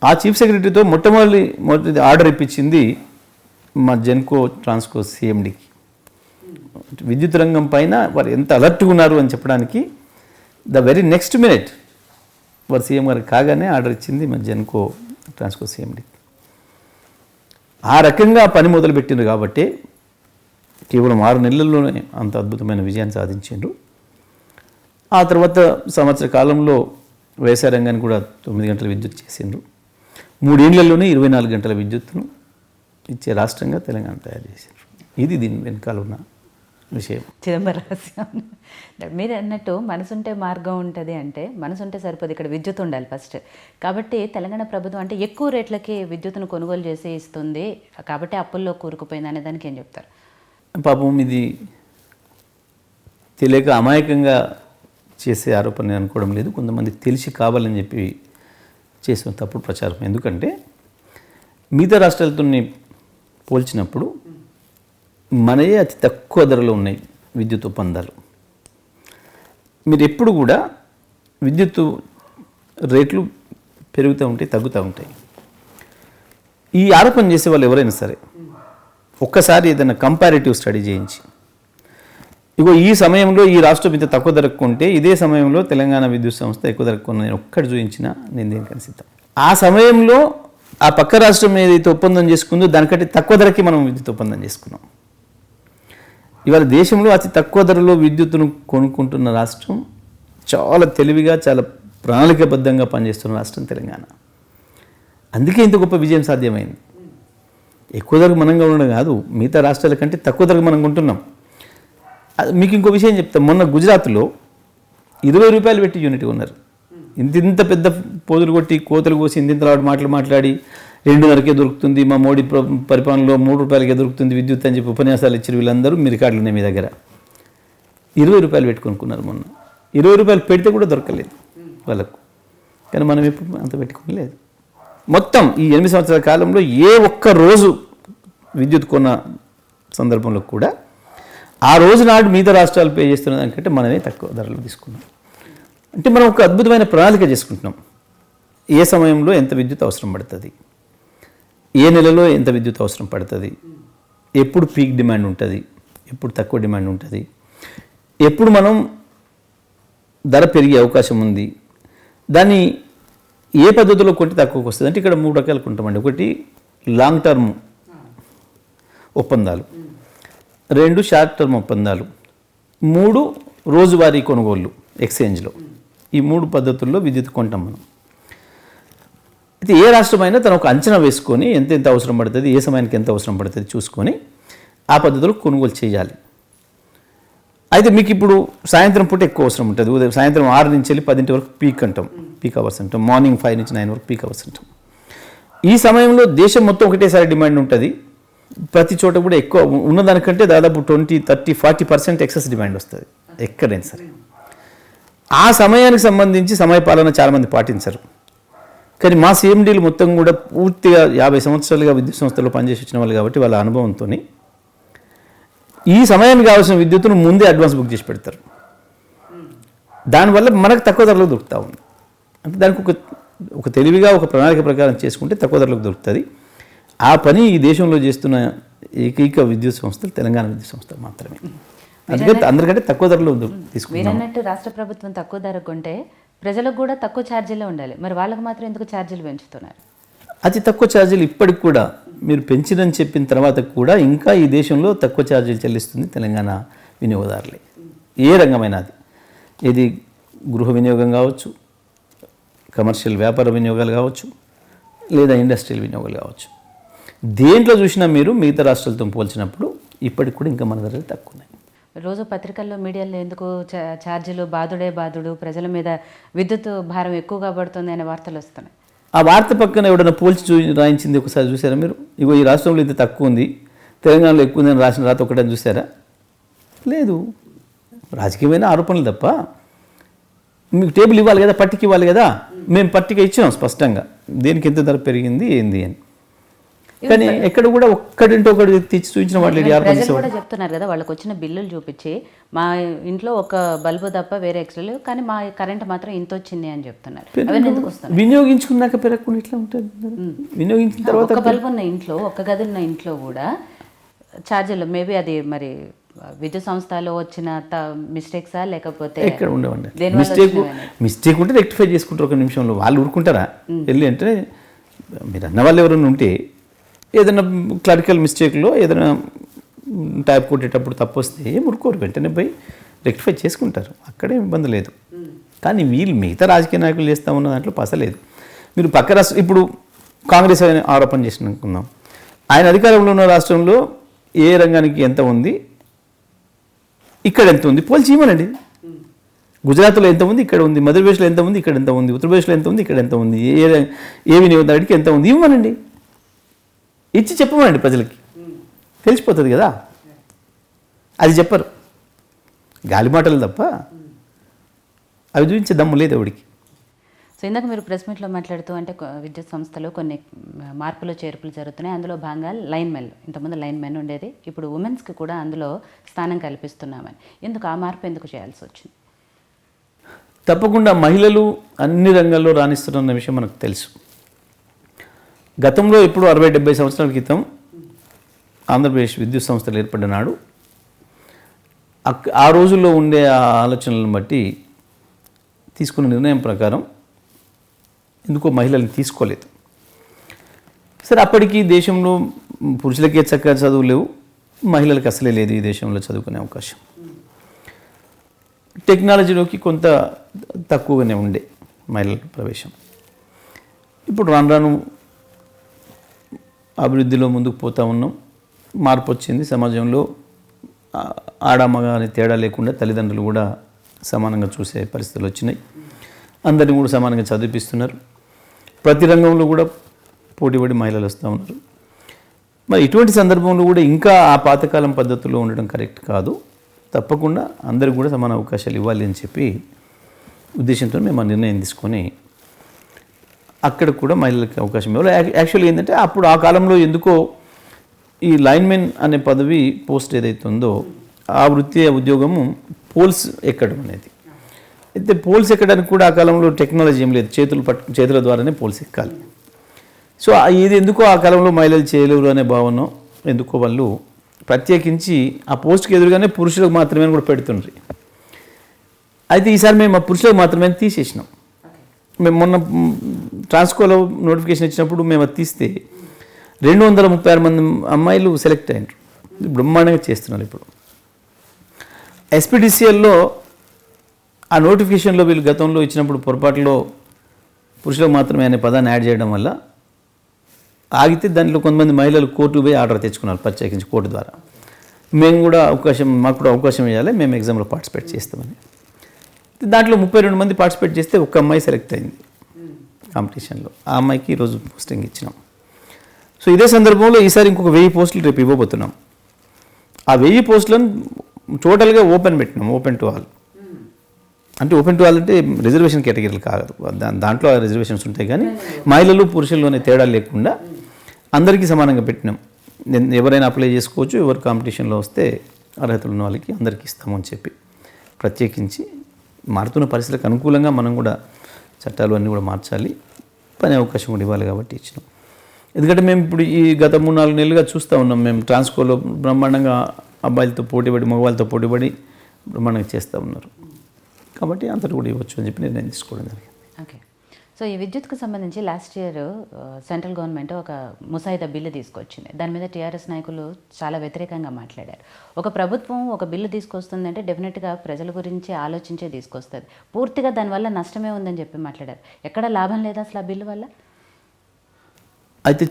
ఆ చీఫ్ సెక్రటరీతో మొట్టమొదటి ఆర్డర్ ఇప్పించింది మా జెన్కో ట్రాన్స్కో సిఎండికి. విద్యుత్ రంగం పైన వారు ఎంత అలర్ట్గా ఉన్నారు అని చెప్పడానికి ద వెరీ నెక్స్ట్ మినిట్ వారు సీఎం గారికి కాగానే ఆర్డర్ ఇచ్చింది మా జెన్కో ట్రాన్స్కో సిఎండికి. ఆ రకంగా పని మొదలుపెట్టిండ్రు కాబట్టి కేవలం 6 నెలల్లోనే అంత అద్భుతమైన విజయాన్ని సాధించిండ్రు. ఆ తర్వాత సంవత్సర కాలంలో వ్యవసాయ రంగాన్ని కూడా 9 గంటల విద్యుత్ చేసిండ్రు. 3 ఏళ్లలోనే 24 గంటల విద్యుత్తును ఇచ్చే రాష్ట్రంగా తెలంగాణ తయారు చేసిండ్రు. ఇది దీని వెనకాల ఉన్న విషయం. చిదంబర రహస్యం. మీరు అన్నట్టు మనసుంటే మార్గం ఉంటుంది అంటే మనసుంటే సరిపోదు, ఇక్కడ విద్యుత్ ఉండాలి ఫస్ట్. కాబట్టి తెలంగాణ ప్రభుత్వం అంటే ఎక్కువ రేట్లకి విద్యుత్తును కొనుగోలు చేసి ఇస్తుంది కాబట్టి అప్పుల్లో కూరుకుపోయింది అనే దానికి ఏం చెప్తారు? పాపం ఇది తెలియక అమాయకంగా చేసే ఆరోపణ నేను అనుకోవడం లేదు. కొంతమంది తెలిసి కావాలని చెప్పి చేసిన తప్పుడు ప్రచారం. ఎందుకంటే మిగతా రాష్ట్రాలతో పోల్చినప్పుడు మనయే అతి తక్కువ ధరలో ఉన్నాయి విద్యుత్ ఒప్పందాలు. మీరు ఎప్పుడు కూడా విద్యుత్ రేట్లు పెరుగుతూ ఉంటాయి, తగ్గుతూ ఉంటాయి. ఈ ఆరోపణ చేసే వాళ్ళు ఎవరైనా సరే ఒక్కసారి ఏదైనా కంపారిటివ్ స్టడీ చేయించి, ఇగో ఈ సమయంలో ఈ రాష్ట్రం ఇంత తక్కువ ధరకు కొంటే ఇదే సమయంలో తెలంగాణ విద్యుత్ సంస్థ ఎక్కువ ధరకు కొన్న నేను ఒక్కటి చూపించినా నేను దేనికని సిద్ధం. ఆ సమయంలో ఆ పక్క రాష్ట్రం ఏదైతే ఒప్పందం చేసుకుందో దానికంటే తక్కువ ధరకి మనం విద్యుత్ ఒప్పందం చేసుకున్నాం. ఇవాళ దేశంలో అతి తక్కువ ధరలో విద్యుత్తును కొనుక్కుంటున్న రాష్ట్రం, చాలా తెలివిగా చాలా ప్రణాళికాబద్ధంగా పనిచేస్తున్న రాష్ట్రం తెలంగాణ. అందుకే ఇంత గొప్ప విజయం సాధ్యమైంది. ఎక్కువ ధరకు మనంగా ఉండడం కాదు, మిగతా రాష్ట్రాల కంటే తక్కువ ధరకు మనం కొంటున్నాం. మీకు ఇంకో విషయం చెప్తాం. మొన్న గుజరాత్లో 20 రూపాయలు పెట్టి యూనిట్ ఉన్నారు. ఇంత పెద్ద పోదులు కొట్టి కోతలు కోసి ఇంతింతలాడు మాటలు మాట్లాడి 2.5కే దొరుకుతుంది, మా మోడీ పరిపాలనలో 3 రూపాయలకే దొరుకుతుంది విద్యుత్ అని చెప్పి ఉపన్యాసాలు ఇచ్చారు. వీళ్ళందరూ మీ రికార్డులు ఉన్నాయి మీ దగ్గర. 20 రూపాయలు పెట్టుకొనుక్కున్నారు మొన్న. 20 రూపాయలు పెడితే కూడా దొరకలేదు వాళ్ళకు. కానీ మనం ఎప్పుడు అంత పెట్టుకోలేదు. మొత్తం ఈ 8 సంవత్సరాల కాలంలో ఏ ఒక్క రోజు విద్యుత్ కొన్న సందర్భంలో కూడా ఆ రోజు నాడు మిగతా రాష్ట్రాలు పే చేస్తున్న దానికంటే మనమే తక్కువ ధరలు తీసుకున్నాం. అంటే మనం ఒక అద్భుతమైన ప్రణాళిక చేసుకుంటున్నాం. ఏ సమయంలో ఎంత విద్యుత్ అవసరం పడుతుంది, ఏ నెలలో ఎంత విద్యుత్ అవసరం పడుతుంది, ఎప్పుడు పీక్ డిమాండ్ ఉంటుంది, ఎప్పుడు తక్కువ డిమాండ్ ఉంటుంది, ఎప్పుడు మనం ధర పెరిగే అవకాశం ఉంది, దాన్ని ఏ పద్ధతిలో కొంటే తక్కువకి వస్తుంది. అంటే ఇక్కడ 3 రకాలు కొంటామండి. ఒకటి లాంగ్ టర్మ్ ఒప్పందాలు, 2 షార్ట్ టర్మ్ ఒప్పందాలు, 3 రోజువారీ కొనుగోళ్ళు ఎక్స్చేంజ్లో. ఈ 3 పద్ధతుల్లో విద్యుత్ కొంటాం మనం. అయితే ఏ రాష్ట్రమైనా తను ఒక అంచనా వేసుకొని ఎంత అవసరం పడుతుంది, ఏ సమయానికి ఎంత అవసరం పడుతుంది చూసుకొని ఆ పద్ధతిలో కొనుగోలు చేయాలి. అయితే మీకు ఇప్పుడు సాయంత్రం పూట ఎక్కువ అవసరం ఉంటుంది. ఉదయం సాయంత్రం 6 నుంచి వెళ్ళి 10 వరకు పీక్ అంటాం, పీక్ అవర్స్ అంటాం. మార్నింగ్ 5 నుంచి 9 వరకు పీక్ అవర్స్ అంటాం. ఈ సమయంలో దేశం మొత్తం ఒకటేసారి డిమాండ్ ఉంటుంది. ప్రతి చోట కూడా ఎక్కువ ఉన్నదానికంటే దాదాపు 20, 30, 40% ఎక్సెస్ డిమాండ్ వస్తుంది ఎక్కడైనా సరే. ఆ సమయానికి సంబంధించి సమయపాలన చాలామంది పాటించరు. కానీ మా సిఎండీలు మొత్తం కూడా పూర్తిగా 50 సంవత్సరాలుగా విద్యుత్ సంస్థలో పనిచేసి వచ్చిన వాళ్ళు కాబట్టి వాళ్ళ అనుభవంతో ఈ సమయానికి కావాల్సిన విద్యుత్తును ముందే అడ్వాన్స్ బుక్ చేసి పెడతారు. దానివల్ల మనకు తక్కువ ధరలో దొరుకుతూ ఉంది. అంటే దానికి ఒక తెలివిగా ఒక ప్రణాళిక ప్రకారం చేసుకుంటే తక్కువ ధరలకు దొరుకుతుంది. ఆ పని ఈ దేశంలో చేస్తున్న ఏకైక విద్యుత్ సంస్థలు తెలంగాణ విద్యుత్ సంస్థ మాత్రమే. అందుకని అందరికంటే తక్కువ ధరలో తీసుకుంటాం. మీరు అన్నట్టు రాష్ట్ర ప్రభుత్వం తక్కువ ధరకు కొంటే ప్రజలకు కూడా తక్కువ ఛార్జీలే ఉండాలి. మరి వాళ్ళకి మాత్రం ఎందుకు ఛార్జీలు పెంచుతున్నారు? అతి తక్కువ ఛార్జీలు ఇప్పటికి కూడా మీరు పెంచినని చెప్పిన తర్వాత కూడా ఇంకా ఈ దేశంలో తక్కువ ఛార్జీలు చెల్లిస్తుంది తెలంగాణ వినియోగదారులే. ఏ రంగమైనా అది, ఇది గృహ వినియోగం కావచ్చు, కమర్షియల్ వ్యాపార వినియోగాలు కావచ్చు, లేదా ఇండస్ట్రియల్ వినియోగాలు కావచ్చు. దేంట్లో చూసినా మీరు మిగతా రాష్ట్రాలతో పోల్చినప్పుడు ఇప్పటికి కూడా ఇంకా మన ధరలు తక్కువ ఉన్నాయి. రోజు పత్రికల్లో మీడియాలో ఎందుకు ఛార్జీలు బాధుడు ప్రజల మీద విద్యుత్ భారం ఎక్కువగా పడుతుంది అనే వార్తలు వస్తున్నాయి. ఆ వార్త పక్కన ఎవడన్నా పోల్చి రాయించింది ఒకసారి చూసారా మీరు? ఇగో ఈ రాష్ట్రంలో ఇంత తక్కువ ఉంది, తెలంగాణలో ఎక్కువ ఉందని రాసిన రాత ఒకటని చూసారా? లేదు. రాజకీయమైన ఆరోపణలు తప్ప మీకు టేబుల్ ఇవ్వాలి కదా, పట్టిక ఇవ్వాలి కదా. మేము పట్టిక ఇచ్చాం స్పష్టంగా దేనికి ఎంత ధర పెరిగింది ఏంది అని. కానీ ఎక్కడ కూడా ఒక్కడింటి ఒకటి తెచ్చి చూపించిన వాళ్ళు ప్రజలు కూడా చెప్తున్నారు కదా, వాళ్ళకి వచ్చిన బిల్లులు చూపించి మా ఇంట్లో ఒక బల్బు తప్ప వేరే ఎక్స్ట్రా లేవు, కానీ మా కరెంట్ మాత్రం ఇంత వచ్చింది అని చెప్తున్నారు. వినియోగించుకున్నాక పెరగకుండా ఇట్లా ఉంటుంది. వినియోగించిన తర్వాత ఒక బల్బు ఉన్న ఇంట్లో, ఒక గది ఉన్న ఇంట్లో కూడా ఛార్జీలు మేబీ అది మరి విద్యుత్ సంస్థలో వచ్చిన మిస్టేక్సా లేకపోతే ఎక్కడ ఉండవండి. మిస్టేక్ ఉంటే రెక్టిఫై చేసుకుంటారు ఒక నిమిషంలో. వాళ్ళు ఊరుకుంటారా? వెళ్ళి అంటే మీరు అన్న వాళ్ళు ఎవరైనా ఉంటే ఏదైనా క్లరికల్ మిస్టేక్లో ఏదైనా ట్యాప్ కొట్టేటప్పుడు తప్పు వస్తే ఊరుకోరు, వెంటనే పోయి రెక్టిఫై చేసుకుంటారు. అక్కడే ఇబ్బంది లేదు. కానీ వీళ్ళు మిగతా రాజకీయ నాయకులు చేస్తూ ఉన్న దాంట్లో పసలేదు. మీరు పక్క రాష్ట్రం ఇప్పుడు కాంగ్రెస్ ఆరోపణ చేసిన అనుకుందాం. ఆయన అధికారంలో ఉన్న రాష్ట్రంలో ఏ రంగానికి ఎంత ఉంది, ఇక్కడ ఎంత ఉంది పోల్చి ఇవ్వనండి. గుజరాత్లో ఎంత ఉంది, ఇక్కడ ఉంది. మధ్యప్రదేశ్లో ఎంత ఉంది, ఇక్కడ ఎంత ఉంది. ఉత్తరప్రదేశ్లో ఎంత ఉంది, ఇక్కడ ఎంత ఉంది. ఏ వినియోగదారుడికి ఎంత ఉంది ఇవ్వనండి. ఇచ్చి చెప్పమనండి ప్రజలకి, తెలిసిపోతుంది కదా. అది చెప్పరు, గాలి మాటలు తప్ప అవి చూపించే దమ్ము లేదు ఎవడికి. సో ఇందాక మీరు ప్రెస్ మీట్లో మాట్లాడుతూ అంటే విద్యుత్ సంస్థలో కొన్ని మార్పులు చేర్పులు జరుగుతున్నాయి. అందులో భాగంగా లైన్మెన్, ఇంతకుముందు లైన్మెన్ ఉండేది, ఇప్పుడు ఉమెన్స్కి కూడా అందులో స్థానం కల్పిస్తున్నామని. ఎందుకు ఆ మార్పు ఎందుకు చేయాల్సి వచ్చింది? తప్పకుండా మహిళలు అన్ని రంగాల్లో రాణిస్తున్న విషయం మనకు తెలుసు. గతంలో ఇప్పుడు 60-70 సంవత్సరాల క్రితం ఆంధ్రప్రదేశ్ విద్యుత్ సంస్థలు ఏర్పడిన నాడు ఆ రోజుల్లో ఉండే ఆ ఆలోచనలను బట్టి తీసుకున్న నిర్ణయం ప్రకారం ఎందుకో మహిళల్ని తీసుకోలేదు. సరే, అప్పటికి దేశంలో పురుషులకే చక్కగా చదువు లేవు, మహిళలకు అసలే లేదు ఈ దేశంలో చదువుకునే అవకాశం. టెక్నాలజీలోకి కొంత తక్కువగానే ఉండే మహిళల ప్రవేశం. ఇప్పుడు రాను రాను అభివృద్ధిలో ముందుకు పోతూ ఉన్నాం. మార్పు వచ్చింది సమాజంలో. ఆడమగ అనే తేడా లేకుండా తల్లిదండ్రులు కూడా సమానంగా చూసే పరిస్థితులు వచ్చినాయి. అందరినీ కూడా సమానంగా చదివిపిస్తున్నారు. ప్రతి రంగంలో కూడా పోటీపడి మహిళలు వస్తూ ఉన్నారు. మరి ఇటువంటి సందర్భంలో కూడా ఇంకా ఆ పాతకాలం పద్ధతుల్లో ఉండడం కరెక్ట్ కాదు. తప్పకుండా అందరికి కూడా సమాన అవకాశాలు ఇవ్వాలి అని చెప్పి ఉద్దేశంతో మేము ఆ నిర్ణయం తీసుకొని అక్కడ కూడా మహిళలకు అవకాశం ఇవ్వాలి. యాక్చువల్లీ ఏంటంటే అప్పుడు ఆ కాలంలో ఎందుకో ఈ లైన్మెన్ అనే పదవి పోస్ట్ ఏదైతే ఉందో ఆ వృత్తి ఉద్యోగము పోల్స్ ఎక్కడం అనేది. అయితే పోల్స్ ఎక్కడానికి కూడా ఆ కాలంలో టెక్నాలజీ ఏం లేదు, చేతుల ద్వారానే పోల్స్ ఎక్కాలి. సో ఇది ఎందుకో ఆ కాలంలో మహిళలు చేయలేరు అనే భావన ఎందుకో వాళ్ళు ప్రత్యేకించి ఆ పోస్ట్కి ఎదురుగానే పురుషులకు మాత్రమే కూడా పెడుతుండ్రి. అయితే ఈసారి మేము ఆ పురుషులకు మాత్రమే తీసేసినాం. మేము మొన్న ట్రాన్స్కోలో నోటిఫికేషన్ ఇచ్చినప్పుడు మేము అది తీస్తే 236 మంది అమ్మాయిలు సెలెక్ట్ అయ్యారు. బ్రహ్మాండంగా చేస్తున్నారు. ఇప్పుడు ఎస్పీడీసీఎల్లో ఆ నోటిఫికేషన్లో వీళ్ళు గతంలో ఇచ్చినప్పుడు పొరపాటులో పురుషులకు మాత్రమే అనే పదాన్ని యాడ్ చేయడం వల్ల ఆగితే దాంట్లో కొంతమంది మహిళలు కోర్టుకు పోయి ఆర్డర్ తెచ్చుకున్నారు ప్రత్యేకించి కోర్టు ద్వారా. మేము కూడా మాకు కూడా అవకాశం ఇవ్వాలి, మేము ఎగ్జామ్లో పార్టిసిపేట్ చేస్తామని. దాంట్లో 32 మంది పార్టిసిపేట్ చేస్తే ఒక అమ్మాయి సెలెక్ట్ అయింది కాంపిటీషన్లో. ఆ అమ్మాయికి ఈరోజు పోస్టింగ్ ఇచ్చినాం. సో ఇదే సందర్భంలో ఈసారి ఇంకొక 1000 పోస్టులు రేపు ఇవ్వబోతున్నాం. ఆ 1000 పోస్టులను టోటల్గా ఓపెన్ పెట్టినాం, ఓపెన్ టు ఆల్. అంటే ఓపెన్ టు ఆల్ అంటే రిజర్వేషన్ కేటగిరీలు కాదు, దాంట్లో రిజర్వేషన్స్ ఉంటాయి. కానీ మహిళలు పురుషుల్లోనే తేడా లేకుండా అందరికీ సమానంగా పెట్టినాం. ఎవరైనా అప్లై చేసుకోవచ్చు, ఎవరు కాంపిటీషన్లో వస్తే అర్హతలు ఉన్న వాళ్ళకి అందరికీ ఇస్తామని చెప్పి ప్రత్యేకించి మారుతున్న పరిస్థితులకు అనుకూలంగా మనం కూడా చట్టాలు అన్నీ కూడా మార్చాలి, పని అవకాశం కూడా ఇవ్వాలి కాబట్టి ఇచ్చినాం. ఎందుకంటే మేము ఇప్పుడు ఈ గత 3-4 నెలలుగా చూస్తూ ఉన్నాం. మేము ట్రాన్స్కోలో బ్రహ్మాండంగా అబ్బాయిలతో పోటీపడి మగవాళ్ళతో పోటీపడి బ్రహ్మాండంగా చేస్తూ ఉన్నారు. కాబట్టి అంతటి కూడా ఇవ్వచ్చు అని చెప్పి నిర్ణయం తీసుకోవడం జరిగింది. ఓకే. సో ఈ విద్యుత్కు సంబంధించి లాస్ట్ ఇయర్ సెంట్రల్ గవర్నమెంట్ ఒక ముసాయిదా బిల్లు తీసుకొచ్చింది. దాని మీద టీఆర్ఎస్ నాయకులు చాలా వ్యతిరేకంగా మాట్లాడారు. ఒక ప్రభుత్వం ఒక బిల్లు తీసుకొస్తుందంటే డెఫినెట్గా ప్రజల గురించి ఆలోచించే తీసుకొస్తుంది. పూర్తిగా దానివల్ల నష్టమే ఉందని చెప్పి మాట్లాడారు. ఎక్కడ లాభం లేదా అసలు ఆ బిల్లు వల్ల? అయితే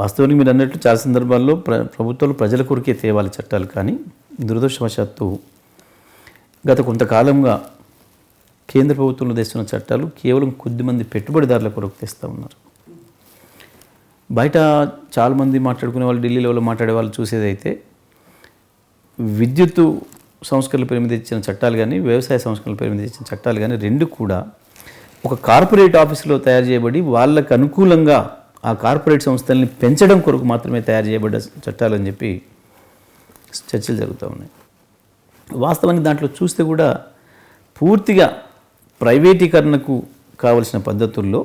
వాస్తవానికి మీరు అన్నట్టు చాలా సందర్భాల్లో ప్రభుత్వాలు ప్రజల కొరికే తేవాలి చట్టాలు. కానీ దురదృష్టవశాత్తు గత కొంతకాలంగా కేంద్ర ప్రభుత్వంలో తెస్తున్న చట్టాలు కేవలం కొద్దిమంది పెట్టుబడిదారుల కొరకు తెస్తూ ఉన్నారు. బయట చాలామంది మాట్లాడుకునే వాళ్ళు, ఢిల్లీ లెవెల్లో మాట్లాడే వాళ్ళు చూసేదైతే విద్యుత్తు సంస్కరణల పేరు మీద ఇచ్చిన చట్టాలు కానీ వ్యవసాయ సంస్కరణల పేరు మీద ఇచ్చిన చట్టాలు కానీ రెండు కూడా ఒక కార్పొరేట్ ఆఫీసులో తయారు చేయబడి వాళ్ళకు అనుకూలంగా ఆ కార్పొరేట్ సంస్థల్ని పెంచడం కొరకు మాత్రమే తయారు చేయబడ్డ చట్టాలు అని చెప్పి చర్చలు జరుగుతూ ఉన్నాయి. వాస్తవానికి దాంట్లో చూస్తే కూడా పూర్తిగా ప్రైవేటీకరణకు కావలసిన పద్ధతుల్లో,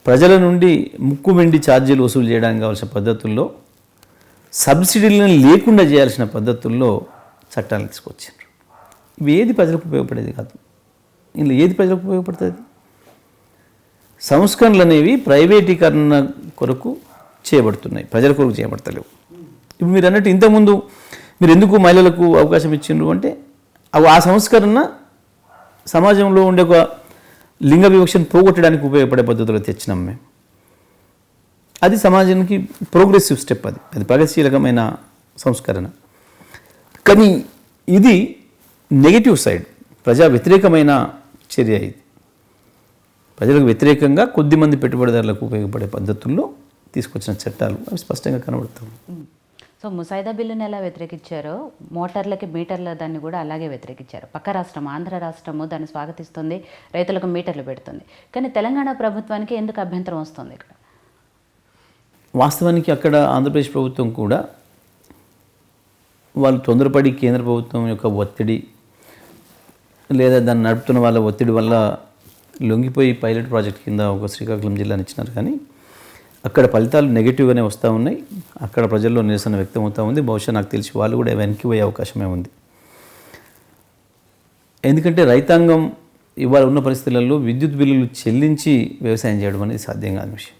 ప్రజల నుండి ముక్కు వెండి ఛార్జీలు వసూలు చేయడానికి కావాల్సిన పద్ధతుల్లో, సబ్సిడీలను లేకుండా చేయాల్సిన పద్ధతుల్లో చట్టాలు తీసుకొచ్చారు. ఇవి ఏది ప్రజలకు ఉపయోగపడేది కాదు. ఇందులో ఏది ప్రజలకు ఉపయోగపడుతుంది? సంస్కరణలు అనేవి ప్రైవేటీకరణ కొరకు చేయబడుతున్నాయి, ప్రజల కొరకు చేయబడతలేవు. ఇప్పుడు మీరు అన్నట్టు ఇంతకుముందు మీరు ఎందుకు మహిళలకు అవకాశం ఇచ్చిండ్రు అంటే ఆ సంస్కరణ సమాజంలో ఉండే ఒక లింగ వివక్షను పోగొట్టడానికి ఉపయోగపడే పద్ధతులు తెచ్చినాం మేము. అది సమాజానికి ప్రోగ్రెసివ్ స్టెప్, అది ప్రగతిశీలకమైన సంస్కరణ. కానీ ఇది నెగిటివ్ సైడ్, ప్రజా వ్యతిరేకమైన చర్య. ఇది ప్రజలకు వ్యతిరేకంగా కొద్దిమంది పెట్టుబడిదారులకు ఉపయోగపడే పద్ధతుల్లో తీసుకొచ్చిన చట్టాలు అవి స్పష్టంగా కనబడుతుంది. సో ముసాయిదా బిల్లుని ఎలా వ్యతిరేకించారో మోటార్లకి మీటర్ల దాన్ని కూడా అలాగే వ్యతిరేకించారు. పక్క రాష్ట్రం ఆంధ్ర రాష్ట్రము దాన్ని స్వాగతిస్తుంది, రైతులకు మీటర్లు పెడుతుంది. కానీ తెలంగాణ ప్రభుత్వానికి ఎందుకు అభ్యంతరం వస్తుంది ఇక్కడ? వాస్తవానికి అక్కడ ఆంధ్రప్రదేశ్ ప్రభుత్వం కూడా వాళ్ళు తొందరపడి కేంద్ర ప్రభుత్వం యొక్క ఒత్తిడి లేదా దాన్ని నడుపుతున్న వాళ్ళ ఒత్తిడి వల్ల లొంగిపోయి పైలట్ ప్రాజెక్ట్ కింద ఒక శ్రీకాకుళం జిల్లాని ఇచ్చినారు. కానీ అక్కడ ఫలితాలు నెగిటివ్గానే వస్తూ ఉన్నాయి. అక్కడ ప్రజల్లో నిరసన వ్యక్తం అవుతూ ఉంది. బహుశా నాకు తెలిసి వాళ్ళు కూడా వెనక్కి పోయే అవకాశమే ఉంది. ఎందుకంటే రైతాంగం ఇవాళ ఉన్న పరిస్థితులలో విద్యుత్ బిల్లులు చెల్లించి వ్యవసాయం చేయడం అనేది సాధ్యం కాని విషయం.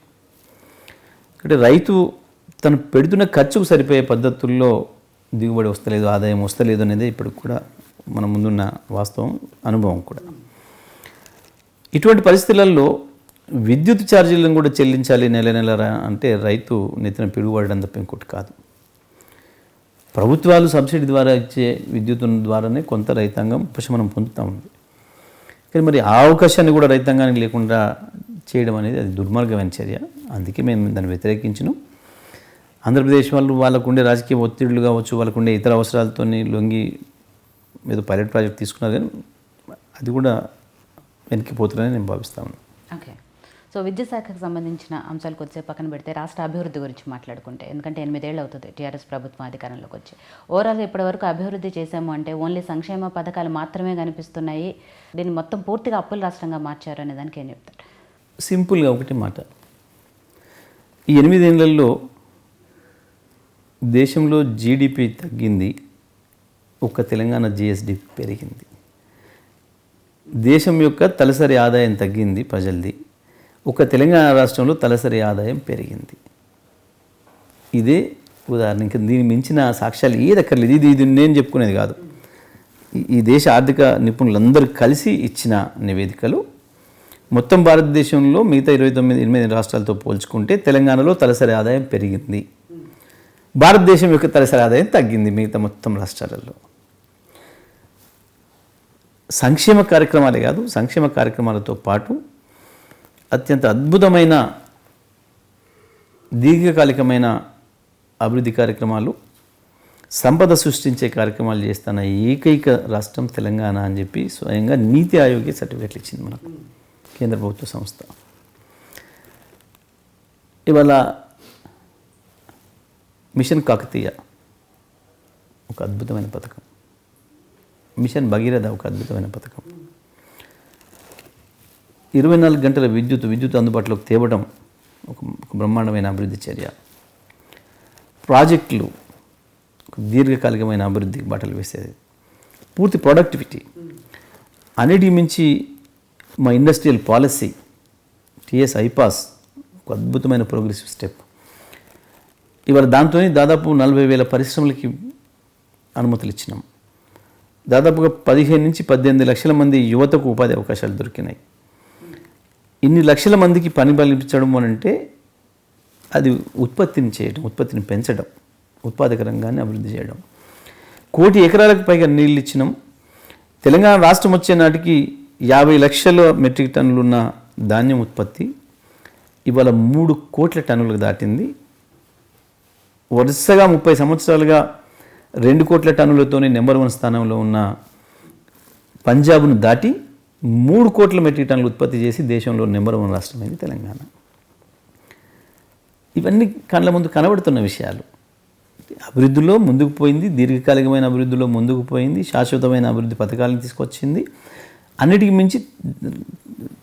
అంటే రైతు తను పెడుతున్న ఖర్చుకు సరిపోయే పద్ధతుల్లో దిగుబడి వస్తలేదు, ఆదాయం వస్తలేదు అనేది ఇప్పటికి కూడా మన ముందున్న వాస్తవం, అనుభవం కూడా. ఇటువంటి పరిస్థితులలో విద్యుత్ ఛార్జీలను కూడా చెల్లించాలి నెల నెల అంటే రైతు నెత్తిన పిడుగుపడడం తప్ప ఇంకోటి కాదు. ప్రభుత్వాలు సబ్సిడీ ద్వారా ఇచ్చే విద్యుత్ ద్వారానే కొంత రైతాంగం ఉపశమనం పొందుతూ ఉంది. కానీ మరి ఆ అవకాశాన్ని కూడా రైతాంగానికి లేకుండా చేయడం అనేది అది దుర్మార్గమైన చర్య. అందుకే మేము దాన్ని వ్యతిరేకించినాం. ఆంధ్రప్రదేశ్ వాళ్ళు వాళ్ళకుండే రాజకీయ ఒత్తిడులు కావచ్చు, వాళ్ళకుండే ఇతర అవసరాలతో లొంగి ఏదో పైలట్ ప్రాజెక్ట్ తీసుకున్నారు. కానీ అది కూడా వెనక్కిపోతుందని నేను భావిస్తాను. ఓకే. సో విద్యుత్ శాఖకు సంబంధించిన అంశాలకు వచ్చే పక్కన పెడితే రాష్ట్ర అభివృద్ధి గురించి మాట్లాడుకుంటే, ఎందుకంటే 8 ఏళ్ళు అవుతుంది టీఆర్ఎస్ ప్రభుత్వం అధికారంలోకి వచ్చి. ఓవరాల్గా ఇప్పటివరకు అభివృద్ధి చేశాము అంటే ఓన్లీ సంక్షేమ పథకాలు మాత్రమే కనిపిస్తున్నాయి, దీన్ని మొత్తం పూర్తిగా అప్పుల రాష్ట్రంగా మార్చారు అనే దానికి ఏం చెప్తారు? సింపుల్గా ఒకటి మాట, ఈ 8 ఏళ్లలో దేశంలో జీడిపి తగ్గింది, ఒక్క తెలంగాణ జిఎస్డిపి పెరిగింది. దేశం యొక్క తలసరి ఆదాయం తగ్గింది ప్రజలది, ఒక తెలంగాణ రాష్ట్రంలో తలసరి ఆదాయం పెరిగింది. ఇదే ఉదాహరణ. ఇంకా దీన్ని మించిన సాక్ష్యాలు ఏది అక్కర్లేదు. ఇది నేను చెప్పుకునేది కాదు. ఈ దేశ ఆర్థిక నిపుణులందరూ కలిసి ఇచ్చిన నివేదికలు. మొత్తం భారతదేశంలో మిగతా 8 రాష్ట్రాలతో పోల్చుకుంటే తెలంగాణలో తలసరి ఆదాయం పెరిగింది, భారతదేశం యొక్క తలసరి ఆదాయం తగ్గింది మిగతా మొత్తం రాష్ట్రాలలో. సంక్షేమ కార్యక్రమాలే కాదు, సంక్షేమ కార్యక్రమాలతో పాటు అత్యంత అద్భుతమైన దీర్ఘకాలికమైన అభివృద్ధి కార్యక్రమాలు, సంపద సృష్టించే కార్యక్రమాలు చేస్తున్న ఏకైక రాష్ట్రం తెలంగాణ అని చెప్పి స్వయంగా నీతి ఆయోగే సర్టిఫికెట్లు ఇచ్చింది మనకు, కేంద్ర ప్రభుత్వ సంస్థ. ఇవాళ మిషన్ కాకతీయ ఒక అద్భుతమైన పథకం, మిషన్ భగీరథ ఒక అద్భుతమైన పథకం, 24 గంటల విద్యుత్ అందుబాటులోకి తేవడం ఒక బ్రహ్మాండమైన అభివృద్ధి చర్య. ప్రాజెక్టులు ఒక దీర్ఘకాలికమైన అభివృద్ధికి బాటలు వేసేది. పూర్తి ప్రొడక్టివిటీ, అన్నిటికి మించి మా ఇండస్ట్రియల్ పాలసీ టీఎస్ ఐపాస్ ఒక అద్భుతమైన ప్రోగ్రెసివ్ స్టెప్. ఇవాళ దాంతో దాదాపు 40,000 పరిశ్రమలకి అనుమతులు ఇచ్చినాం. దాదాపుగా 15 నుంచి 18 లక్షల మంది యువతకు ఉపాధి అవకాశాలు దొరికినాయి. ఇన్ని లక్షల మందికి పని కల్పించడం అంటే అది ఉత్పత్తిని చేయడం, ఉత్పత్తిని పెంచడం, ఉత్పాదక రంగాన్ని అభివృద్ధి చేయడం. 1 కోటి ఎకరాలకు పైగా నీళ్ళు ఇచ్చినాం. తెలంగాణ రాష్ట్రం వచ్చే నాటికి 50 లక్షల మెట్రిక్ టన్నులు ఉన్న ధాన్యం ఉత్పత్తి ఇవాళ 3 కోట్ల టన్నులకు దాటింది. వరుసగా 30 సంవత్సరాలుగా 2 కోట్ల టన్నులతోనే నెంబర్ 1 స్థానంలో ఉన్న పంజాబ్ను దాటి 3 కోట్ల మెట్రిక్ టన్నులు ఉత్పత్తి చేసి దేశంలో నెంబర్ 1 రాష్ట్రమైంది తెలంగాణ. ఇవన్నీ కళ్ళ ముందు కనబడుతున్న విషయాలు. అభివృద్ధిలో ముందుకు పోయింది, దీర్ఘకాలికమైన అభివృద్ధిలో ముందుకు పోయింది, శాశ్వతమైన అభివృద్ధి పథకాలను తీసుకొచ్చింది. అన్నిటికీ మించి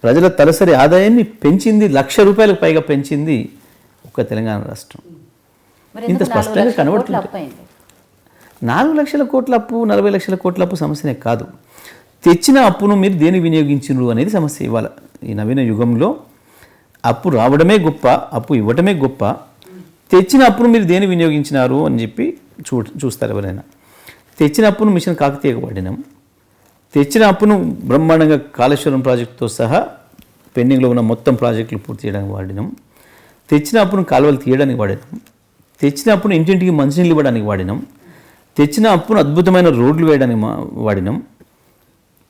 ప్రజల తలసరి ఆదాయాన్ని పెంచింది, ₹1,00,000 పైగా పెంచింది ఒక తెలంగాణ రాష్ట్రం. ఇంత స్పష్టంగా కనబడుతుంది. 4 లక్షల కోట్ల అప్పు, 40 లక్షల కోట్ల అప్పు సమస్యనే కాదు. తెచ్చిన అప్పును మీరు దేని వినియోగించరు అనేది సమస్య. ఇవాళ ఈ నవీన యుగంలో అప్పు రావడమే గొప్ప, అప్పు ఇవ్వడమే గొప్ప. తెచ్చిన అప్పును మీరు దేని వినియోగించినారు అని చెప్పి చూస్తారు ఎవరైనా. తెచ్చిన అప్పును మిషన్ కాకతీయకు వాడినాం. తెచ్చిన అప్పును బ్రహ్మాండంగా కాళేశ్వరం ప్రాజెక్టుతో సహా పెండింగ్లో ఉన్న మొత్తం ప్రాజెక్టులు పూర్తి చేయడానికి వాడినాం. తెచ్చిన అప్పును కాలువలు తీయడానికి వాడినాం. తెచ్చిన అప్పును ఇంటింటికి మంచినీళ్ళు ఇవ్వడానికి వాడినాం. తెచ్చిన అప్పును అద్భుతమైన రోడ్లు వేయడానికి వాడినాం,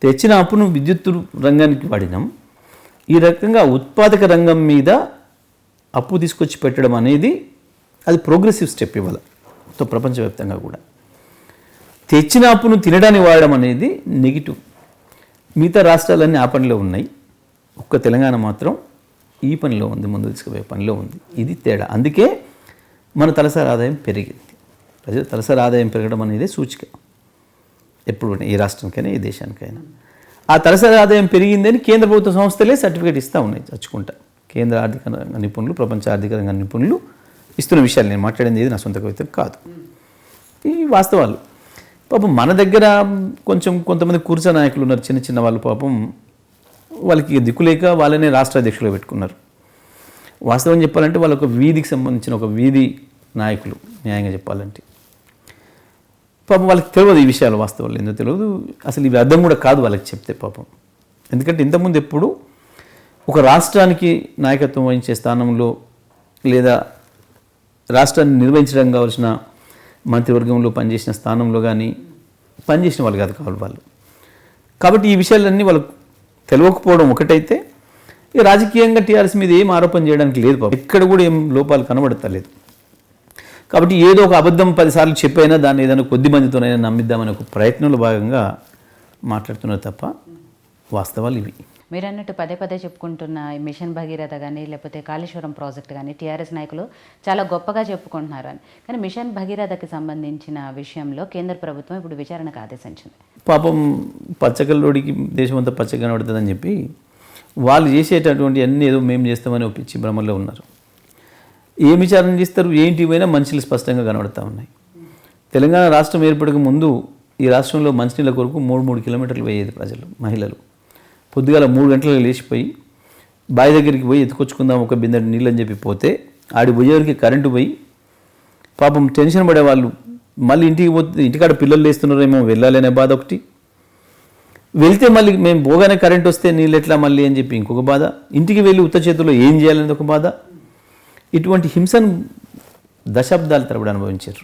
తెచ్చిన అప్పును విద్యుత్ రంగానికి వాడినాం. ఈ రకంగా ఉత్పాదక రంగం మీద అప్పు తీసుకొచ్చి పెట్టడం అనేది అది ప్రోగ్రెసివ్ స్టెప్ ఇవ్వాలి ప్రపంచవ్యాప్తంగా కూడా. తెచ్చిన అప్పును తినడానికి వాడడం అనేది నెగిటివ్. మిగతా రాష్ట్రాలన్నీ ఆ పనిలో ఉన్నాయి, ఒక్క తెలంగాణ మాత్రం ఈ పనిలో ఉంది, ముందు తీసుకుపోయే పనిలో ఉంది. ఇది తేడా. అందుకే మన తలసరి ఆదాయం పెరిగింది. ప్రజల తలసరి ఆదాయం పెరగడం అనేది సూచిక ఎప్పుడు ఏ రాష్ట్రానికైనా ఏ దేశానికైనా. ఆ తలసరి ఆదాయం పెరిగిందని కేంద్ర ప్రభుత్వ సంస్థలే సర్టిఫికేట్ ఇస్తూ ఉన్నాయి చచ్చుకుంటా. కేంద్ర ఆర్థిక రంగ నిపుణులు, ప్రపంచ ఆర్థిక రంగ నిపుణులు ఇస్తున్న విషయాలు నేను మాట్లాడింది ఏది నా సొంత కవిత కాదు, ఈ వాస్తవాలు. పాపం మన దగ్గర కొంతమంది కూర్చా నాయకులు ఉన్నారు, చిన్న చిన్న వాళ్ళు. పాపం వాళ్ళకి దిక్కులేక వాళ్ళనే రాష్ట్ర అధ్యక్షులు పెట్టుకున్నారు. వాస్తవం చెప్పాలంటే వాళ్ళొక వీధికి సంబంధించిన ఒక వీధి నాయకులు, న్యాయంగా చెప్పాలంటే. పాపం వాళ్ళకి తెలియదు ఈ విషయాలు, వాస్తవాలు ఎందుకు తెలియదు, అసలు ఇవి అర్థం కూడా కాదు వాళ్ళకి చెప్తే పాపం. ఎందుకంటే ఇంతకుముందు ఎప్పుడు ఒక రాష్ట్రానికి నాయకత్వం వహించే స్థానంలో లేదా రాష్ట్రాన్ని నిర్వహించడం కావాల్సిన మంత్రివర్గంలో పనిచేసిన స్థానంలో కానీ పనిచేసిన వాళ్ళు కాదు వాళ్ళు. కాబట్టి ఈ విషయాలన్నీ వాళ్ళకు తెలియకపోవడం ఒకటైతే, ఇక రాజకీయంగా టీఆర్ఎస్ మీద ఏం ఆరోపణ చేయడానికి లేదు పాపం, ఎక్కడ కూడా ఏం లోపాలు కనబడతలేదు. కాబట్టి ఏదో ఒక అబద్ధం 10 సార్లు చెప్పైనా దాన్ని ఏదైనా కొద్ది మందితోనైనా నమ్మిద్దామనే ఒక ప్రయత్నంలో భాగంగా మాట్లాడుతున్నారు తప్ప వాస్తవాలు ఇవి. మీరు అన్నట్టు పదే పదే చెప్పుకుంటున్న ఈ మిషన్ భగీరథ కానీ లేకపోతే కాళేశ్వరం ప్రాజెక్ట్ కానీ టీఆర్ఎస్ నాయకులు చాలా గొప్పగా చెప్పుకుంటున్నారు అని. కానీ మిషన్ భగీరథకి సంబంధించిన విషయంలో కేంద్ర ప్రభుత్వం ఇప్పుడు విచారణకు ఆదేశించింది. పాపం పచ్చకల్లోడికి దేశం అంతా పచ్చగా కనబడుతుందని చెప్పి వాళ్ళు చేసేటటువంటి అన్నీ ఏదో మేము చేస్తామని ఒప్పించి భ్రమల్లో ఉన్నారు. ఏం విచారణ చేస్తారు, ఏంటి పోయినా మనుషులు స్పష్టంగా కనబడుతూ ఉన్నాయి. తెలంగాణ రాష్ట్రం ఏర్పడక ముందు ఈ రాష్ట్రంలో మంచినీళ్ళ కొరకు 3 కిలోమీటర్లు పోయేది ప్రజలు, మహిళలు. పొద్దుగాల 3 గంటలకు లేచిపోయి బావి దగ్గరికి పోయి ఎత్తుకొచ్చుకుందాం ఒక బిందె నీళ్ళు అని చెప్పి పోతే ఆడి పోయేవరికి కరెంటు పోయి పాపం టెన్షన్ పడేవాళ్ళు. మళ్ళీ ఇంటికి పోతే ఇంటికాడ పిల్లలు లేస్తున్నారేమో వెళ్ళాలనే బాధ ఒకటి, వెళ్తే మళ్ళీ మేము పోగానే కరెంట్ వస్తే నీళ్ళు ఎట్లా మళ్ళీ అని చెప్పి ఇంకొక బాధ, ఇంటికి వెళ్ళి ఉత్త చేతుల్లో ఏం చేయాలనేది ఒక బాధ. ఇటువంటి హింసను దశాబ్దాల తరబడి అనుభవించారు.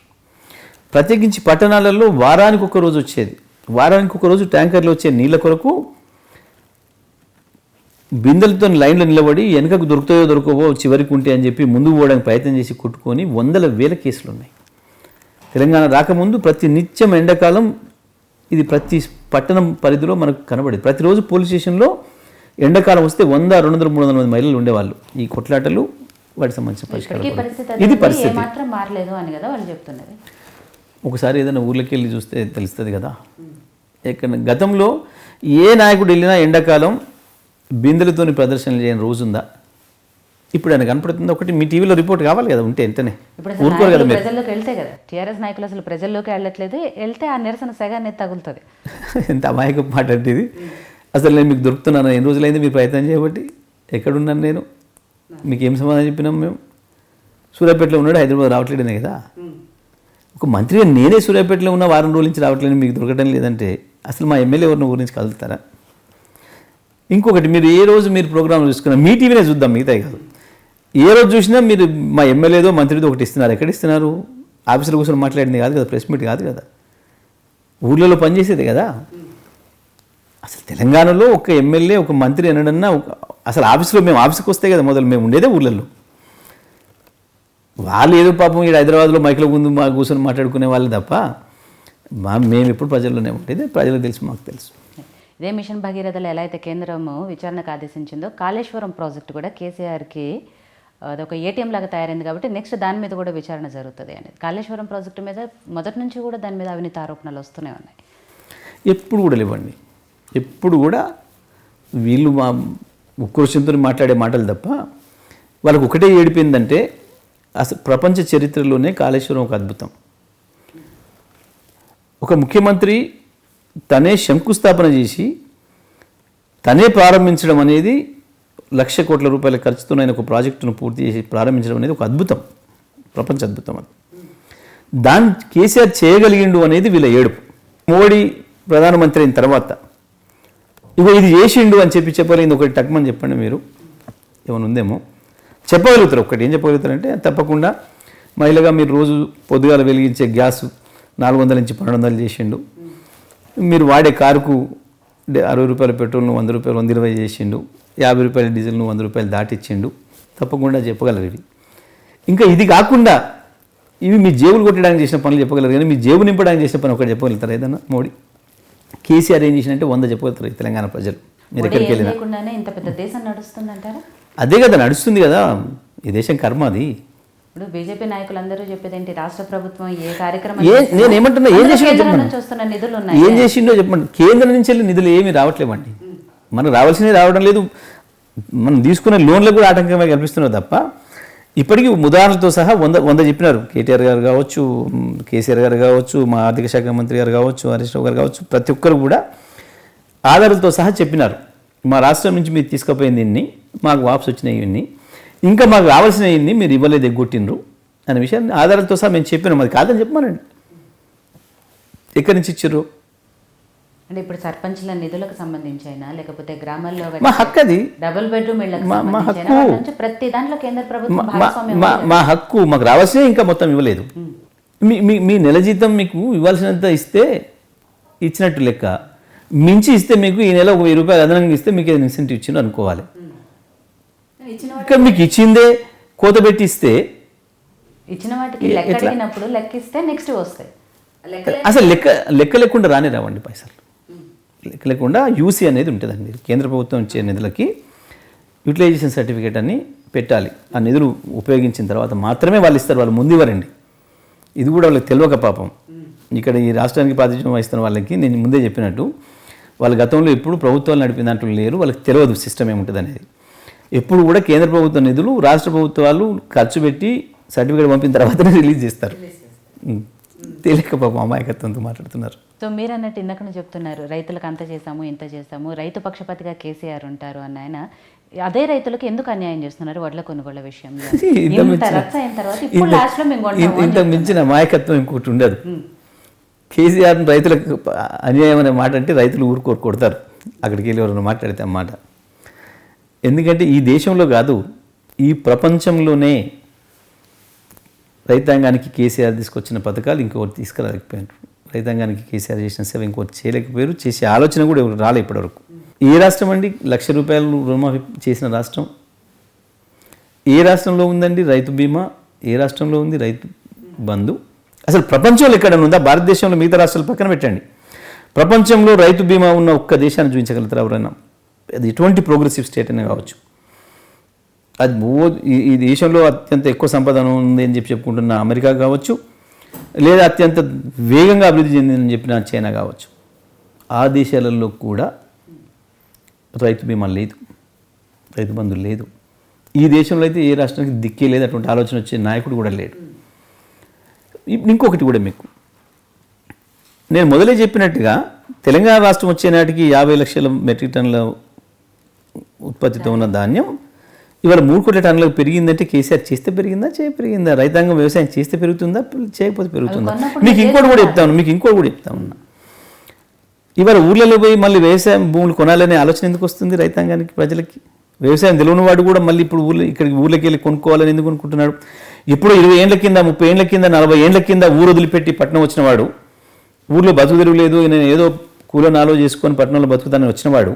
ప్రత్యేకించి పట్టణాలలో వారానికి ఒక రోజు వచ్చేది, వారానికి ఒక రోజు ట్యాంకర్లు వచ్చే నీళ్ళ కొరకు బిందెలతో లైన్లో నిలబడి వెనకకు దొరుకుతాయో దొరకవో చివరికి ఉంటే అని చెప్పి ముందుకు పోవడానికి ప్రయత్నం చేసి కొట్టుకొని 100,000 కేసులు ఉన్నాయి. తెలంగాణ రాకముందు ప్రతి నిత్యం ఎండాకాలం ఇది ప్రతి పట్టణం పరిధిలో మనకు కనబడేది. ప్రతిరోజు పోలీస్ స్టేషన్లో ఎండాకాలం వస్తే 100, 200, 300 మంది మహిళలు ఉండేవాళ్ళు. ఈ కొట్లాటలు వాటికి సంబంధించిన పరిష్కారం ఇది పరిస్థితి మాత్రం మారలేదు అని కదా వాళ్ళు చెప్తున్నది. ఒకసారి ఏదైనా ఊర్లోకి వెళ్ళి చూస్తే తెలుస్తుంది కదా. ఎక్కడ గతంలో ఏ నాయకుడు వెళ్ళినా ఎండాకాలం బిందెలతోని ప్రదర్శనలు చేయని రోజుందా? ఇప్పుడు ఆయన కనపడుతుంది. ఒకటి మీ టీవీలో రిపోర్ట్ కావాలి కదా, ఉంటే వెంటనే ఊరుకోరు కదా. మీరు ప్రజల్లోకి వెళ్తే కదా, టీఆర్ఎస్ నాయకులు అసలు ప్రజల్లోకి వెళ్ళట్లేదు, వెళ్తే ఆ నిరసన సగాన్ని తగులుతుంది. ఎంత అమాయకపు మాట అంటే ఇది. అసలు నేను మీకు దొరుకుతున్నాను, ఎన్ని రోజులైంది మీరు ప్రయత్నం చేయబట్టి, ఎక్కడున్నాను నేను, మీకు ఏం సమాధానం చెప్పినాం మేము? సూర్యాపేటలో ఉన్నాడు, హైదరాబాద్ రావట్లేదనే కదా. ఒక మంత్రిగా నేనే సూర్యాపేటలో ఉన్న వారం రోజుల నుంచి రావట్లేదు, మీకు దొరకడం లేదంటే అసలు మా ఎమ్మెల్యే ఎవరిని ఊరి నుంచి కలుగుతారా? ఇంకొకటి, మీరు ఏ రోజు మీరు ప్రోగ్రాంలు చూసుకున్నా మీ టీవీనే చూద్దాం, మిగతాయి కాదు. ఏ రోజు చూసినా మీరు మా ఎమ్మెల్యేదో మంత్రిదో ఒకటి ఇస్తున్నారు. ఎక్కడ ఇస్తున్నారు? ఆఫీసులో కూర్చొని మాట్లాడింది కాదు కదా, ప్రెస్ మీట్ కాదు కదా, ఊళ్ళలో పనిచేసేది కదా. అసలు తెలంగాణలో ఒక ఎమ్మెల్యే ఒక మంత్రి అనడన్నా అసలు ఆఫీసులో మేము ఆఫీస్కి వస్తే కదా మొదలు, మేము ఉండేదే ఊళ్ళల్లో. వాళ్ళు ఏదో పాపం ఇక్కడ హైదరాబాద్లో మైకుల ముందు మా కూర్చొని మాట్లాడుకునే వాళ్ళు తప్ప మేము ఎప్పుడు ప్రజల్లోనే ఉండేది, ప్రజలకు తెలుసు, మాకు తెలుసు. ఇదే మిషన్ భగీరథలో ఎలా అయితే కేంద్రము విచారణకు ఆదేశించిందో కాళేశ్వరం ప్రాజెక్టు కూడా కేసీఆర్కి అదొక ఏటీఎం లాగా తయారైంది కాబట్టి నెక్స్ట్ దాని మీద కూడా విచారణ జరుగుతుంది అనేది. కాళేశ్వరం ప్రాజెక్టు మీద మొదటి నుంచి కూడా దాని మీద అవినీతి ఆరోపణలు వస్తూనే ఉన్నాయి. ఎప్పుడు కూడా లేవండి, ఎప్పుడు కూడా వీళ్ళు మా ఉక్రోషంతో మాట్లాడే మాటలు తప్ప వాళ్ళకు ఒకటే ఏడిపోయిందంటే అసలు ప్రపంచ చరిత్రలోనే కాళేశ్వరం ఒక అద్భుతం. ఒక ముఖ్యమంత్రి తనే శంకుస్థాపన చేసి తనే ప్రారంభించడం అనేది, 1,00,000 కోట్ల రూపాయల ఖర్చుతో ఆయన ఒక ప్రాజెక్టును పూర్తి చేసి ప్రారంభించడం అనేది ఒక అద్భుతం, ప్రపంచ అద్భుతం అది. దాన్ని కేసీఆర్ చేయగలిగిండు అనేది వీళ్ళ ఏడుపు. మోడీ ప్రధానమంత్రి అయిన తర్వాత ఇగో ఇది చేసిండు అని చెప్పి చెప్పగలిగింది ఒకటి టక్మని చెప్పండి మీరు, ఏమైనా ఉందేమో చెప్పగలుగుతారు. ఒకటి ఏం చెప్పగలుగుతారంటే తప్పకుండా మహిళగా మీరు రోజు పొద్దుగాల వెలిగించే గ్యాస్ 400 నుంచి 1200 చేసిండు. మీరు వాడే కారుకు 60 రూపాయల పెట్రోల్ను 100 రూపాయలు 120 చేసిండు. 50 రూపాయల డీజిల్ను 100 రూపాయలు దాటిచ్చిండు. తప్పకుండా చెప్పగలరు ఇవి. ఇంకా ఇది కాకుండా ఇవి మీ జేబులు కొట్టడానికి చేసిన పనులు చెప్పగలరు, కానీ మీ జేబు నింపడానికి చేసిన పని ఒకటి చెప్పగలుగుతారు ఏదన్నా? మోడీ కేసీఆర్ ఏం చేసినంటే 100 చెప్పగలుగుతారు ఈ తెలంగాణ ప్రజలు. మీరు ఎక్కడికి వెళ్ళినా ఇంత పెద్ద దేశం నడుస్తుందంటారా? అదే కదా నడుస్తుంది కదా, ఈ దేశం కర్మ అది. ఇప్పుడు బీజేపీ నాయకులందరూ చెప్పేది ఏంటి, రాష్ట్ర ప్రభుత్వం ఏ కార్యక్రమం నేను ఏమంటున్నా, ఏం చేసిండో చెప్పండి, వస్తున్న నిధులు ఉన్నాయి, ఏం చేసిండో చెప్పండి. కేంద్రం నుంచి వెళ్ళి నిధులు ఏమీ రావట్లేమండి. మనకు రావాల్సినవి రావడం లేదు, మనం తీసుకునే లోన్లకు కూడా ఆటంకమే కల్పిస్తున్నారు తప్ప. ఇప్పటికీ ఉదాహరణలతో సహా 100 చెప్పినారు. కేటీఆర్ గారు కావచ్చు, కేసీఆర్ గారు కావచ్చు, మా ఆర్థిక శాఖ మంత్రి గారు కావచ్చు, హరీష్ రావు గారు కావచ్చు, ప్రతి ఒక్కరు కూడా ఆధారాలతో సహా చెప్పినారు. మా రాష్ట్రం నుంచి మీరు తీసుకుపోయింది ఇన్ని, మాకు వాపసు వచ్చినాయి ఇన్ని, ఇంకా మాకు రావాల్సిన ఇన్ని మీరు ఇవ్వలేదు, ఎగ్గొట్టినరు అనే విషయాన్ని ఆధారాలతో సహా మేము చెప్పినాం. అది కాదని చెప్పమానండి, ఎక్కడి నుంచి ఇచ్చారు? అంటే ఇప్పుడు సర్పంచ్ల నిధులకు సంబంధించి అయినా లేకపోతే గ్రామాల్లో మా హక్కు అది, డబుల్ బెడ్రూమ్ మా హక్కు, ప్రతి దాంట్లో కేంద్ర ప్రభుత్వం మా హక్కు, మాకు రావాల్సినవి ఇంకా మొత్తం ఇవ్వలేదు. మీ నెల జీతం మీకు ఇవ్వాల్సినంత ఇస్తే ఇచ్చినట్టు లెక్క, మించి ఇస్తే మీకు ఈ నెల 1000 రూపాయలు అదనంగా ఇస్తే మీకు ఏదైనా ఇన్సెంటివ్ ఇచ్చిండు అనుకోవాలి. ఇక్కడ మీకు ఇచ్చిందే కోత పెట్టి ఇస్తే ఇచ్చిన వాటికి లెక్క అడిగినప్పుడు లెక్కిస్తే నెక్స్ట్ వస్తాయి. అసలు లెక్క లేకుండా రానే రావండి పైసలు. లెక్క లేకుండా యూసీ అనేది ఉంటుందండి. కేంద్ర ప్రభుత్వం ఇచ్చే నిధులకి యూటిలైజేషన్ సర్టిఫికేట్ అని పెట్టాలి. ఆ నిధులు ఉపయోగించిన తర్వాత మాత్రమే వాళ్ళు ఇస్తారు, వాళ్ళు ముందు ఇవ్వరండి. ఇది కూడా వాళ్ళకి తెలియక పాపం. ఇక్కడ ఈ రాష్ట్రానికి ప్రాతినిధ్యం వహిస్తున్న వాళ్ళకి నేను ముందే చెప్పినట్టు, వాళ్ళ గతంలో ఎప్పుడు ప్రభుత్వాలు నడిపిన దాంట్లో లేరు, వాళ్ళకి తెలియదు సిస్టమ్ ఏముంటుంది అనేది. ఎప్పుడు కూడా కేంద్ర ప్రభుత్వ నిధులు రాష్ట్ర ప్రభుత్వాలు ఖర్చు పెట్టి సర్టిఫికేట్ పంపిన తర్వాతనే రిలీజ్ చేస్తారు. తెలియక పాపం అమాయకత్వంతో మాట్లాడుతున్నారు. సో మీరు అన్నట్టు ఇందాక చెప్తున్నారు, రైతులకు అంత చేసాము ఇంత చేసాము, రైతు పక్షపాతిగా కేసీఆర్ ఉంటారు అన్న ఆయన అదే రైతులకు ఎందుకు అన్యాయం చేస్తున్నారు వడ్ల కొనుగోళ్ల విషయంలో? ఇంతకు మించిన అమాయకత్వం ఇంకోటి ఉండదు. కేసీఆర్ రైతులకు అన్యాయం అనే మాట అంటే రైతులు ఊరుకోరు, కొడతారు అక్కడికి వెళ్ళి ఎవరైనా మాట్లాడితే అన్నమాట. ఎందుకంటే ఈ దేశంలో కాదు, ఈ ప్రపంచంలోనే రైతాంగానికి కేసీఆర్ తీసుకొచ్చిన పథకాలు ఇంకొకటి తీసుకురాలేకపోయారు. రైతాంగానికి కేసీఆర్ చేసిన సేవ ఇంకొకటి చేయలేకపోయారు, చేసే ఆలోచన కూడా ఎవరు రాలే ఇప్పటివరకు. ఏ రాష్ట్రం అండి 1,00,000 రూపాయలు రుణమాఫీ చేసిన రాష్ట్రం? ఏ రాష్ట్రంలో ఉందండి రైతు బీమా? ఏ రాష్ట్రంలో ఉంది రైతు బంధు? అసలు ప్రపంచంలో ఎక్కడైనా ఉందా? భారతదేశంలో మిగతా రాష్ట్రాలు పక్కన పెట్టండి, ప్రపంచంలో రైతు బీమా ఉన్న ఒక్క దేశాన్ని చూపించగలుగుతారు ఎవరైనా? అది ఎటువంటి ప్రోగ్రెసివ్ స్టేట్ అనే కావచ్చు. అది ఈ దేశంలో అత్యంత ఎక్కువ సంపద ఉంది అని చెప్పుకుంటున్న అమెరికా కావచ్చు, లేదా అత్యంత వేగంగా అభివృద్ధి చెందిందని చెప్పిన చైనా కావచ్చు. ఆ దేశాలలో కూడా రైతు బీమా లేదు, రైతు బంధు లేదు. ఈ దేశంలో అయితే ఏ రాష్ట్రానికి దిక్కే లేదు, అటువంటి ఆలోచన వచ్చే నాయకుడు కూడా లేడు. ఇంకొకటి కూడా మీకు నేను మొదలే చెప్పినట్టుగా, తెలంగాణ రాష్ట్రం వచ్చే నాటికి 50 లక్షల మెట్రిక్ టన్నుల ఉత్పత్తితో ఉన్న ధాన్యం ఇవాళ 3 కోట్ల టన్నులకు పెరిగిందంటే కేసీఆర్ చేస్తే పెరిగిందా, పెరిగిందా? రైతాంగం వ్యవసాయం చేస్తే పెరుగుతుందా, చేయకపోతే పెరుగుతుందా? మీకు ఇంకోటి కూడా చెప్తాను. ఇవాళ ఊర్లలో పోయి మళ్ళీ వ్యవసాయం భూములు కొనాలనే ఆలోచన ఎందుకు వస్తుంది రైతాంగానికి, ప్రజలకి? వ్యవసాయం తెలియని వాడు కూడా మళ్ళీ ఇప్పుడు ఊర్లోకి వెళ్ళి కొనుక్కోవాలని ఎందుకు అనుకుంటున్నాడు? ఇప్పుడు 20 ఏళ్ల కింద, 30 ఏళ్ల కింద, 40 ఏళ్ల కింద ఊరు వదిలిపెట్టి పట్టణం వచ్చినవాడు, ఊర్లో బతుకు తెరువు లేదు, నేను ఏదో కూలో నాలో చేసుకొని పట్టణంలో బతుకుతానని వచ్చినవాడు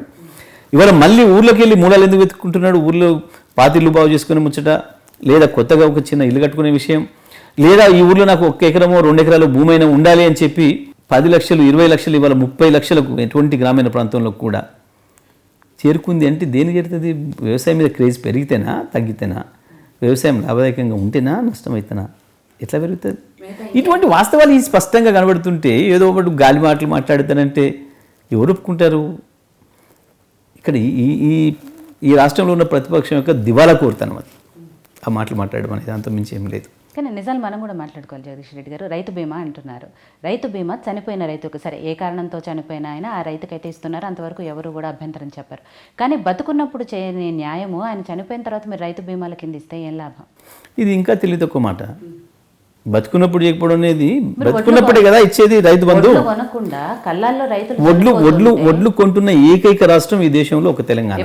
ఇవాళ మళ్ళీ ఊర్లోకి వెళ్ళి మూలాలు ఎందుకు వెతుక్కుంటున్నాడు? ఊర్లో పాతిళ్ళు బాగు చేసుకునే ముచ్చట, లేదా కొత్తగా ఒక చిన్న ఇల్లు కట్టుకునే విషయం, లేదా ఈ ఊర్లో నాకు 1 ఎకరమో 2 ఎకరాలు భూమి అయినా ఉండాలి అని చెప్పి 10 లక్షలు 20 లక్షలు ఇవాళ 30 లక్షలకు ఎటువంటి గ్రామీణ ప్రాంతంలో కూడా చేరుకుంది. అంటే దేని చేరుతుంది? వ్యవసాయం మీద క్రేజ్ పెరిగితేనా, తగ్గితేనా? వ్యవసాయం లాభదాయకంగా ఉంటేనా, నష్టమైతేనా? ఎట్లా పెరుగుతుంది? ఇటువంటి వాస్తవాలు ఈ స్పష్టంగా కనబడుతుంటే ఏదో ఒకటి గాలి మాటలు మాట్లాడుతానంటే ఎవరు ఒప్పుకుంటారు? ఇక్కడ ఈ రాష్ట్రంలో ఉన్న ప్రతిపక్షం యొక్క దివాలా కోరుతాను అది, ఆ మాటలు మాట్లాడడం అనేది, అంత మించి ఏం లేదు. కానీ నిజాలు మనం కూడా మాట్లాడుకోవాలి జగదీష్ రెడ్డి గారు. రైతు బీమా అంటున్నారు, రైతు బీమా చనిపోయిన రైతుకు, సరే ఏ కారణంతో చనిపోయినా ఆయన ఆ రైతుకైతే ఇస్తున్నారు, అంతవరకు ఎవరు కూడా అభ్యంతరం చెప్పారు. కానీ బతుకున్నప్పుడు చేయని న్యాయము ఆయన చనిపోయిన తర్వాత మీరు రైతు బీమాల కింద ఇస్తే ఏం లాభం? ఇది ఇంకా తెలియదు తక్కువ మాట. బతుకున్నప్పుడు చేయకపోవడం అనేది, బతుకున్నప్పుడే కదా ఇచ్చేది రైతు బంధు. కొనకుండా కళ్ళాల్లో రైతులు వడ్లు కొంటున్న ఏకైక రాష్ట్రం ఈ దేశంలో ఒక తెలంగాణ.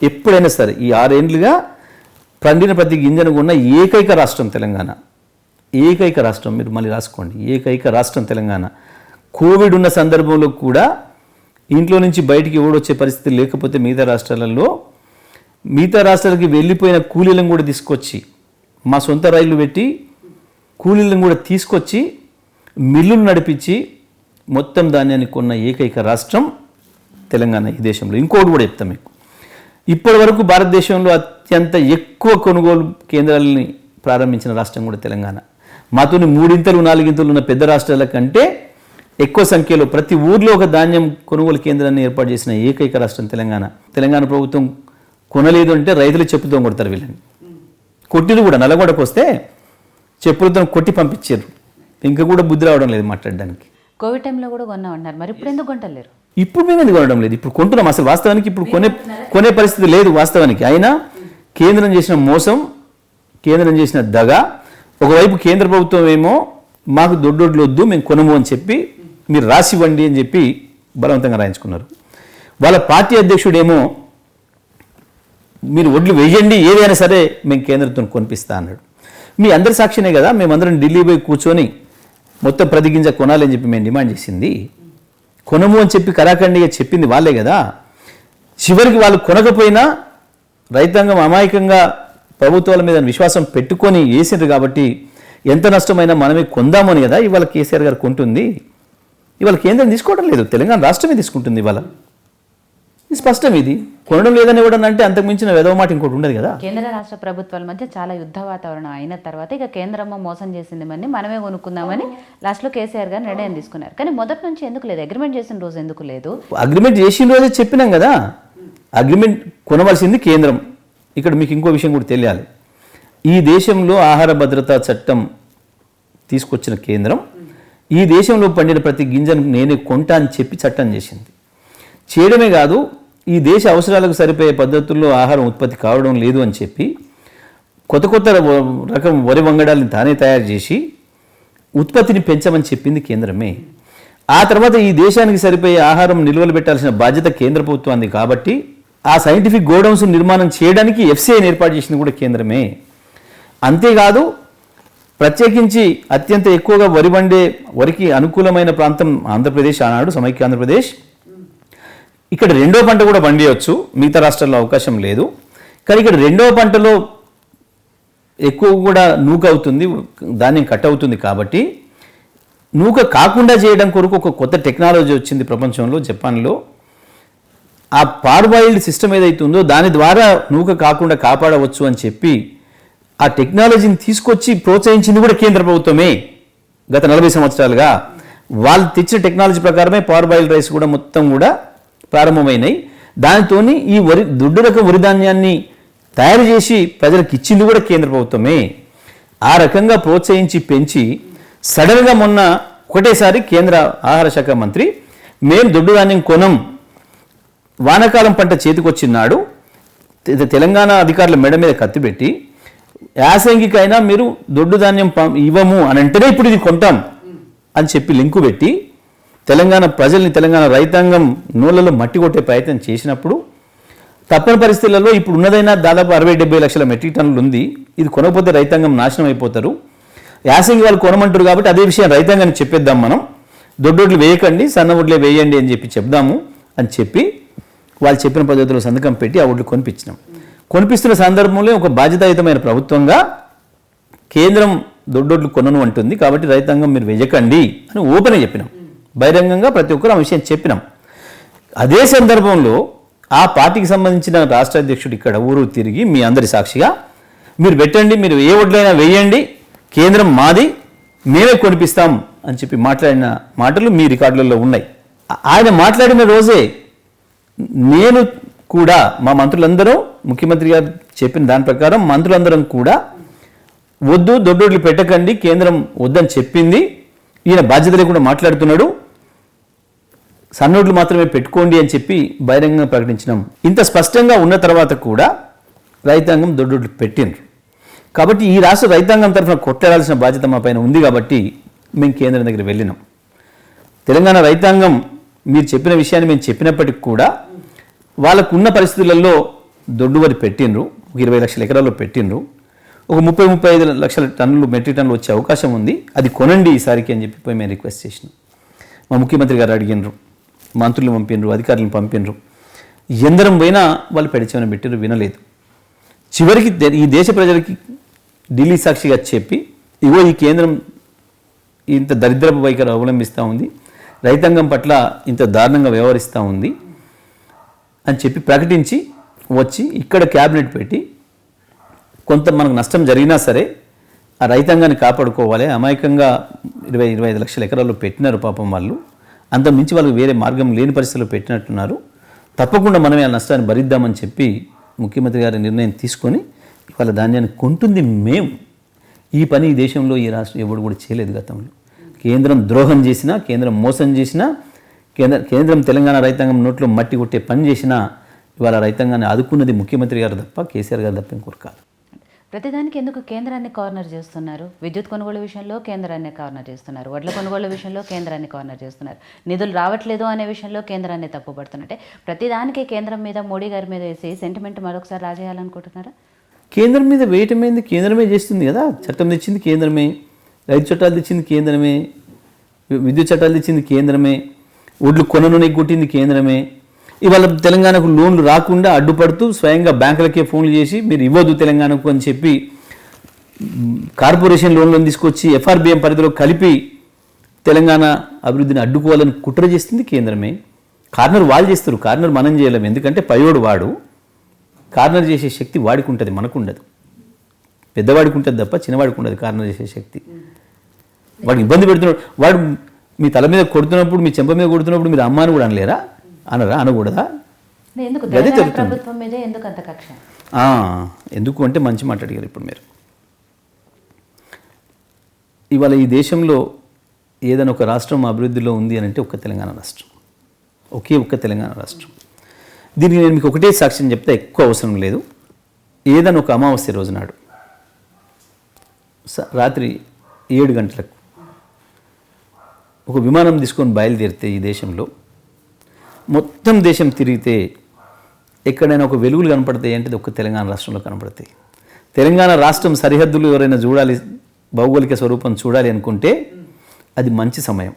ఎప్పుడైనా సరే ఈ 6 ఏళ్లుగా పండిన ప్రతి గింజను కొన్న ఏకైక రాష్ట్రం తెలంగాణ. ఏకైక రాష్ట్రం, మీరు మళ్ళీ రాసుకోండి, ఏకైక రాష్ట్రం తెలంగాణ. కోవిడ్ ఉన్న సందర్భంలో కూడా ఇంట్లో నుంచి బయటికి ఓడొచ్చే పరిస్థితి లేకపోతే మిగతా రాష్ట్రాలకి వెళ్ళిపోయిన కూలీలను కూడా తీసుకొచ్చి, మా సొంత రైళ్లు పెట్టి కూలీలను కూడా తీసుకొచ్చి మిల్లులు నడిపించి మొత్తం ధాన్యాన్ని కొన్న ఏకైక రాష్ట్రం తెలంగాణ ఈ దేశంలో. ఇంకోటి కూడా చెప్తాం మీకు, ఇప్పటి వరకు భారతదేశంలో అత్యంత ఎక్కువ కొనుగోలు కేంద్రాలని ప్రారంభించిన రాష్ట్రం కూడా తెలంగాణ. మాతోని 3 4 ఉన్న పెద్ద రాష్ట్రాల కంటే ఎక్కువ సంఖ్యలో ప్రతి ఊర్లో ఒక ధాన్యం కొనుగోలు కేంద్రాన్ని ఏర్పాటు చేసిన ఏకైక రాష్ట్రం తెలంగాణ. తెలంగాణ ప్రభుత్వం కొనలేదు అంటే రైతులు చెప్పుతో కొడతారు వీళ్ళని. కొట్టిలు కూడా నల్లగొండకు వస్తే చెప్పులతో కొట్టి పంపించారు. ఇంకా కూడా బుద్ధి రావడం లేదు మాట్లాడడానికి. కోవిడ్ టైంలో కూడా కొన్నామన్నారు, మరి ఇప్పుడు ఎందుకు కొంటలేరు? ఇప్పుడు మేము ఎందుకు కొనడం లేదు? ఇప్పుడు కొంటున్నాం. అసలు వాస్తవానికి ఇప్పుడు కొనే పరిస్థితి లేదు వాస్తవానికి. అయినా కేంద్రం చేసిన మోసం, కేంద్రం చేసిన దగ. ఒకవైపు కేంద్ర ప్రభుత్వం ఏమో మాకు దొడ్డొడ్లు వద్దు, మేము కొనము అని చెప్పి మీరు రాసివ్వండి అని చెప్పి బలవంతంగా రాయించుకున్నారు. వాళ్ళ పార్టీ అధ్యక్షుడేమో మీరు ఒడ్లు వేయండి ఏదైనా సరే మేము కేంద్రంతో కొనిపిస్తా అన్నాడు. మీ అందరి సాక్షినే కదా మేమందరం ఢిల్లీ పోయి కూర్చొని మొత్తం ప్రతి గింజ కొనాలని చెప్పి మేము డిమాండ్ చేసింది. కొనము అని చెప్పి కరాఖండిగా చెప్పింది వాళ్ళే కదా. చివరికి వాళ్ళు కొనకపోయినా రైతాంగం అమాయకంగా ప్రభుత్వాల మీద విశ్వాసం పెట్టుకొని వేసిండ్రు కాబట్టి ఎంత నష్టమైనా మనమే కొందామని కదా ఇవాళ కేసీఆర్ గారు కొంటుంది. ఇవాళ కేంద్రం తీసుకోవడం లేదు, తెలంగాణ రాష్ట్రమే తీసుకుంటుంది. ఇవాళ స్పష్టం ఇది. కొనడం లేదని ఇవ్వడం అంటే అంతకు మించిన వెదవ మాట ఇంకోటి ఉండదు కదా. కేంద్ర రాష్ట్ర ప్రభుత్వాల మధ్య చాలా యుద్ధ వాతావరణం అయిన తర్వాత ఇక కేంద్రమ్మ మోసం చేసింది మనమే కొనుక్కుందామని లాస్ట్లో కేసీఆర్ గారు నిర్ణయం తీసుకున్నారు. కానీ మొదటి నుంచి ఎందుకు లేదు? అగ్రిమెంట్ చేసిన రోజు ఎందుకు లేదు? అగ్రిమెంట్ చేసిన రోజే చెప్పినాం కదా, అగ్రిమెంట్ కొనవలసింది కేంద్రం. ఇక్కడ మీకు ఇంకో విషయం కూడా తెలియాలి. ఈ దేశంలో ఆహార భద్రతా చట్టం తీసుకొచ్చిన కేంద్రం ఈ దేశంలో పండిన ప్రతి గింజను నేనే కొంటా అని చెప్పి చట్టం చేసింది. చేయడమే కాదు, ఈ దేశ అవసరాలకు సరిపోయే పద్ధతుల్లో ఆహారం ఉత్పత్తి కావడం లేదు అని చెప్పి కొత్త రకం వరి వంగడాలను తానే తయారు చేసి ఉత్పత్తిని పెంచమని చెప్పింది కేంద్రమే. ఆ తర్వాత ఈ దేశానికి సరిపోయే ఆహారం నిల్వలు పెట్టాల్సిన బాధ్యత కేంద్ర ప్రభుత్వాన్ని కాబట్టి ఆ సైంటిఫిక్ గోడౌన్స్ నిర్మాణం చేయడానికి ఎఫ్సిఐని ఏర్పాటు చేసింది కూడా కేంద్రమే. అంతేకాదు, ప్రత్యేకించి అత్యంత ఎక్కువగా వరికి అనుకూలమైన ప్రాంతం ఆంధ్రప్రదేశ్, ఆనాడు సమైక్య ఆంధ్రప్రదేశ్. ఇక్కడ రెండో పంట కూడా పండియవచ్చు, మిగతా రాష్ట్రాల్లో అవకాశం లేదు. కానీ ఇక్కడ రెండవ పంటలో ఎక్కువ కూడా నూక అవుతుంది, ధాన్యం కట్ అవుతుంది. కాబట్టి నూక కాకుండా చేయడం కొరకు ఒక కొత్త టెక్నాలజీ వచ్చింది ప్రపంచంలో, జపాన్లో. ఆ పార్బాయిల్డ్ సిస్టమ్ ఏదైతే ఉందో దాని ద్వారా నూక కాకుండా కాపాడవచ్చు అని చెప్పి ఆ టెక్నాలజీని తీసుకొచ్చి ప్రోత్సహించింది కూడా కేంద్ర ప్రభుత్వమే. గత 40 సంవత్సరాలుగా వాళ్ళు తెచ్చిన టెక్నాలజీ ప్రకారమే పార్బాయిల్డ్ రైస్ కూడా మొత్తం కూడా ప్రారంభమైనాయి. దానితోని ఈ దొడ్డు రకం వరి ధాన్యాన్ని తయారు చేసి ప్రజలకు ఇచ్చింది కూడా కేంద్ర ప్రభుత్వమే. ఆ రకంగా ప్రోత్సహించి పెంచి సడన్గా మొన్న ఒకటేసారి కేంద్ర ఆహార శాఖ మంత్రి మేము దొడ్డు ధాన్యం కొనం, వానాకాలం పంట చేతికొచ్చినాడు తెలంగాణ అధికారుల మెడ మీద కత్తిపెట్టి యాసంగికైనా మీరు దొడ్డు ధాన్యం ఇవ్వము అని అంటేనే ఇప్పుడు ఇది కొంటాం అని చెప్పి లింకు పెట్టి తెలంగాణ ప్రజల్ని, తెలంగాణ రైతాంగం నూళ్ళలో మట్టి కొట్టే ప్రయత్నం చేసినప్పుడు తప్పని పరిస్థితులలో ఇప్పుడు ఉన్నదైనా దాదాపు 60-70 లక్షల మెట్రిక్ టన్నులు ఉంది. ఇది కొనకపోతే రైతాంగం నాశనం అయిపోతారు. యాసంగి వాళ్ళు కొనమంటారు కాబట్టి అదే విషయం రైతాంగానికి చెప్పేద్దాం, మనం దొడ్డొడ్లు వేయకండి, సన్న ఒడ్లే వేయండి అని చెప్పి చెప్దాము అని చెప్పి వాళ్ళు చెప్పిన పద్ధతిలో సంతకం పెట్టి ఆ ఒడ్లు కొనిపించినాం. కొనిపిస్తున్న సందర్భంలో ఒక బాధ్యతాయుతమైన ప్రభుత్వంగా కేంద్రం దొడ్డొడ్లు కొనను అంటుంది కాబట్టి రైతాంగం మీరు వేయకండి అని ఓపెన్గా చెప్పినాం, బహిరంగంగా ప్రతి ఒక్కరు ఆ విషయం చెప్పినాం. అదే సందర్భంలో ఆ పార్టీకి సంబంధించిన రాష్ట్ర అధ్యక్షుడు ఇక్కడ ఊరు తిరిగి మీ అందరి సాక్షిగా మీరు పెట్టండి, మీరు ఏ ఒడ్లైనా వేయండి, కేంద్రం మాది, మేమే కొనిపిస్తాం అని చెప్పి మాట్లాడిన మాటలు మీ రికార్డులలో ఉన్నాయి. ఆయన మాట్లాడిన రోజే నేను కూడా, మా మంత్రులందరూ, ముఖ్యమంత్రి గారు చెప్పిన దాని ప్రకారం మంత్రులందరం కూడా వద్దు దొడ్డొడ్లు పెట్టకండి, కేంద్రం వద్దని చెప్పింది, ఈయన బాధ్యత లేకుండా మాట్లాడుతున్నాడు, సన్నోడ్లు మాత్రమే పెట్టుకోండి అని చెప్పి బహిరంగంగా ప్రకటించినాం. ఇంత స్పష్టంగా ఉన్న తర్వాత కూడా రైతాంగం దొడ్డొడ్లు పెట్టిండ్రు. కాబట్టి ఈ రాష్ట్ర రైతాంగం తరఫున కొట్లాడాల్సిన బాధ్యత మా పైన ఉంది కాబట్టి మేము కేంద్రం దగ్గర వెళ్ళినాం. తెలంగాణ రైతాంగం మీరు చెప్పిన విషయాన్ని మేము చెప్పినప్పటికి కూడా వాళ్ళకున్న పరిస్థితులలో దొడ్డు వరి పెట్టిండ్రు, 20 లక్షల ఎకరాల్లో పెట్టిండ్రు. ఒక 30-35 లక్షల టన్నులు మెట్రిక్ టన్నులు వచ్చే అవకాశం ఉంది, అది కొనండి ఈసారికి అని చెప్పి పోయి మేము రిక్వెస్ట్ చేసినాం. మా ముఖ్యమంత్రి గారు అడిగినరు, మంత్రులు పంపినరు, అధికారులను పంపినరు, ఎందరం పోయినా వాళ్ళు పెడిచేమని పెట్టారు, వినలేదు. చివరికి ఈ దేశ ప్రజలకి ఢిల్లీ సాక్షిగా చెప్పి ఇగో ఈ కేంద్రం ఇంత దరిద్రపు వైఖరి అవలంబిస్తూ ఉంది, రైతాంగం పట్ల ఇంత దారుణంగా వ్యవహరిస్తూ ఉంది అని చెప్పి ప్రకటించి వచ్చి ఇక్కడ క్యాబినెట్ పెట్టి కొంత మనకు నష్టం జరిగినా సరే ఆ రైతాంగాన్ని కాపాడుకోవాలి, అమాయకంగా 20-25 లక్షల ఎకరాల్లో పెట్టినారు పాపం వాళ్ళు, అంత మించి వాళ్ళకి వేరే మార్గం లేని పరిస్థితుల్లో పెట్టినట్టున్నారు, తప్పకుండా మనమే ఆ నష్టాన్ని భరిద్దామని చెప్పి ముఖ్యమంత్రి గారి నిర్ణయం తీసుకొని వాళ్ళ ధాన్యాన్ని కొంటుంది మేము. ఈ పని ఈ దేశంలో ఈ రాష్ట్రం ఎవడు కూడా చేయలేదు గతంలో. కేంద్రం ద్రోహం చేసినా, కేంద్రం మోసం చేసినా, కేంద్రం తెలంగాణ రైతాంగం నోట్లో మట్టి కొట్టే పని చేసినా ఇవాళ రైతాంగాన్ని ఆదుకున్నది ముఖ్యమంత్రి గారు తప్ప, కేసీఆర్ గారు తప్ప ఇంకొకరు కాదు. ప్రతిదానికి ఎందుకు కేంద్రాన్ని కార్నర్ చేస్తున్నారు? విద్యుత్ కొనుగోలు విషయంలో కేంద్రాన్ని కార్నర్ చేస్తున్నారు, వడ్ల కొనుగోలు విషయంలో కేంద్రాన్ని కార్నర్ చేస్తున్నారు, నిధులు రావట్లేదు అనే విషయంలో కేంద్రాన్ని తప్పుపడుతున్నట్టే ప్రతిదానికి కేంద్రం మీద, మోడీ గారి మీద వేసి సెంటిమెంట్ మరొకసారి రాజేయాలనుకుంటున్నారా? కేంద్రం మీద వేయటమైంది కేంద్రమే చేస్తుంది కదా. చట్టం తెచ్చింది కేంద్రమే, రైతు చట్టాలు తెచ్చింది కేంద్రమే, విద్యుత్ చట్టాలు తెచ్చింది కేంద్రమే, ఒడ్లు కొనను నెగ్గొట్టింది కేంద్రమే. ఇవాళ తెలంగాణకు లోన్లు రాకుండా అడ్డుపడుతూ స్వయంగా బ్యాంకులకే ఫోన్లు చేసి మీరు ఇవ్వద్దు తెలంగాణకు అని చెప్పి కార్పొరేషన్ లోన్లను తీసుకొచ్చి ఎఫ్ఆర్బిఎం పరిధిలో కలిపి తెలంగాణ అభివృద్ధిని అడ్డుకోవాలని కుట్ర చేస్తుంది కేంద్రమే. కార్నర్ వాళ్ళు చేస్తారు, కార్నర్ మనం చేయలేము, ఎందుకంటే పయోడు వాడు. కార్నర్ చేసే శక్తి వాడికి ఉంటుంది, మనకు ఉండదు. పెద్దవాడికి ఉంటుంది తప్ప చిన్నవాడికి ఉండదు కార్నర్ చేసే శక్తి. వాడు ఇబ్బంది పెడుతున్నాడు, వాడు మీ తల మీద కొడుతున్నప్పుడు, మీ చెంప మీద కొడుతున్నప్పుడు మీరు అమ్మాని కూడా అనలేరా? అనరా? అనకూడదా? అదే జరుగుతుంది. ఎందుకు అంటే మంచి మాట అడిగారు ఇప్పుడు మీరు. ఇవాళ ఈ దేశంలో ఏదైనా ఒక రాష్ట్రం అభివృద్ధిలో ఉంది అని అంటే ఒక్క తెలంగాణ రాష్ట్రం, ఒకే ఒక్క తెలంగాణ రాష్ట్రం. దీనికి నేను మీకు ఒకటే సాక్ష్యం చెప్తే ఎక్కువ అవసరం లేదు. ఏదైనా ఒక అమావాస్య రోజు నాడు రాత్రి 7 గంటలకు ఒక విమానం తీసుకొని బయలుదేరితే ఈ దేశంలో మొత్తం దేశం తిరిగితే ఎక్కడైనా ఒక వెలుగులు కనపడతాయి అంటే ఒక్క తెలంగాణ రాష్ట్రంలో కనపడతాయి. తెలంగాణ రాష్ట్రం సరిహద్దులు ఎవరైనా చూడాలి, భౌగోళిక స్వరూపం చూడాలి అనుకుంటే అది మంచి సమయం.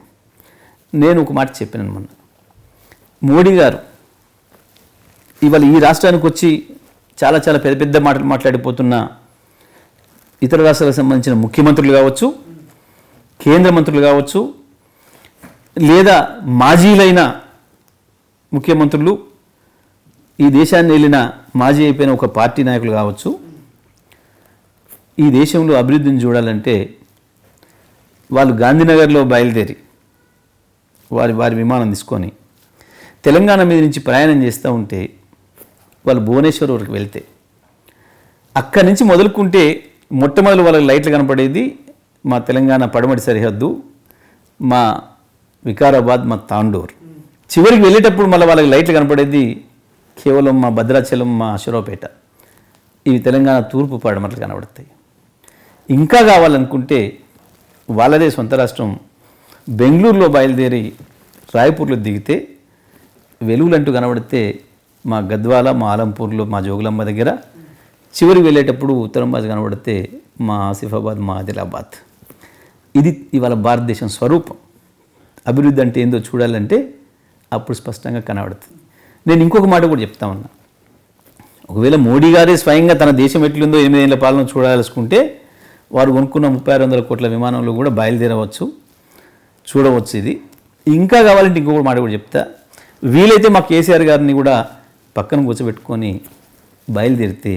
నేను ఒక మాట చెప్పాను మొన్న, మోడీ గారు ఇవాళ ఈ రాష్ట్రానికి వచ్చి చాలా చాలా పెద్ద పెద్ద మాటలు మాట్లాడిపోతున్న ఇతర రాష్ట్రాలకు సంబంధించిన ముఖ్యమంత్రులు కావచ్చు, కేంద్ర మంత్రులు కావచ్చు, లేదా మాజీలైన ముఖ్యమంత్రులు, ఈ దేశాన్ని వెళ్ళిన మాజీ అయిపోయిన ఒక పార్టీ నాయకులు కావచ్చు, ఈ దేశంలో అభివృద్ధిని చూడాలంటే వాళ్ళు గాంధీనగర్లో బయలుదేరి వారి విమానం తీసుకొని తెలంగాణ మీద నుంచి ప్రయాణం చేస్తూ ఉంటే వాళ్ళు భువనేశ్వర్ వరకు వెళ్తే అక్కడి నుంచి మొదలుకుంటే మొట్టమొదటి వాళ్ళకి లైట్లు కనపడేది మా తెలంగాణ పడమటి సరిహద్దు, మా వికారాబాద్, మా తాండూర్. చివరికి వెళ్ళేటప్పుడు మళ్ళీ వాళ్ళకి లైట్లు కనపడేది కేవలం మా భద్రాచలం, మా అశ్వరావుపేట. ఇవి తెలంగాణ తూర్పు పడమట్లు కనబడతాయి. ఇంకా కావాలనుకుంటే వాళ్ళదే సొంత రాష్ట్రం బెంగళూరులో బయలుదేరి రాయపూర్లో దిగితే వెలుగులంటూ కనబడితే మా గద్వాల, మా ఆలంపూర్లో, మా జోగులమ్మ దగ్గర. చివరికి వెళ్ళేటప్పుడు ఉత్తరం బాజు కనబడితే మా ఆసిఫాబాద్, మా ఆదిలాబాద్. ఇది ఇవాళ భారతదేశం స్వరూపం. అభివృద్ధి అంటే ఏందో చూడాలంటే అప్పుడు స్పష్టంగా కనబడుతుంది. నేను ఇంకొక మాట కూడా చెప్తా ఉన్నా, ఒకవేళ మోడీ గారే స్వయంగా తన దేశం ఎట్లుందో 8 ఏళ్ల పాలన చూడాలనుకుంటే వారు కొనుక్కున్న 3600 కోట్ల విమానంలో కూడా బయలుదేరవచ్చు, చూడవచ్చు. ఇది ఇంకా కావాలంటే ఇంకొక మాట కూడా చెప్తా, వీలైతే మా కేసీఆర్ గారిని కూడా పక్కన కూర్చోబెట్టుకొని బయలుదేరితే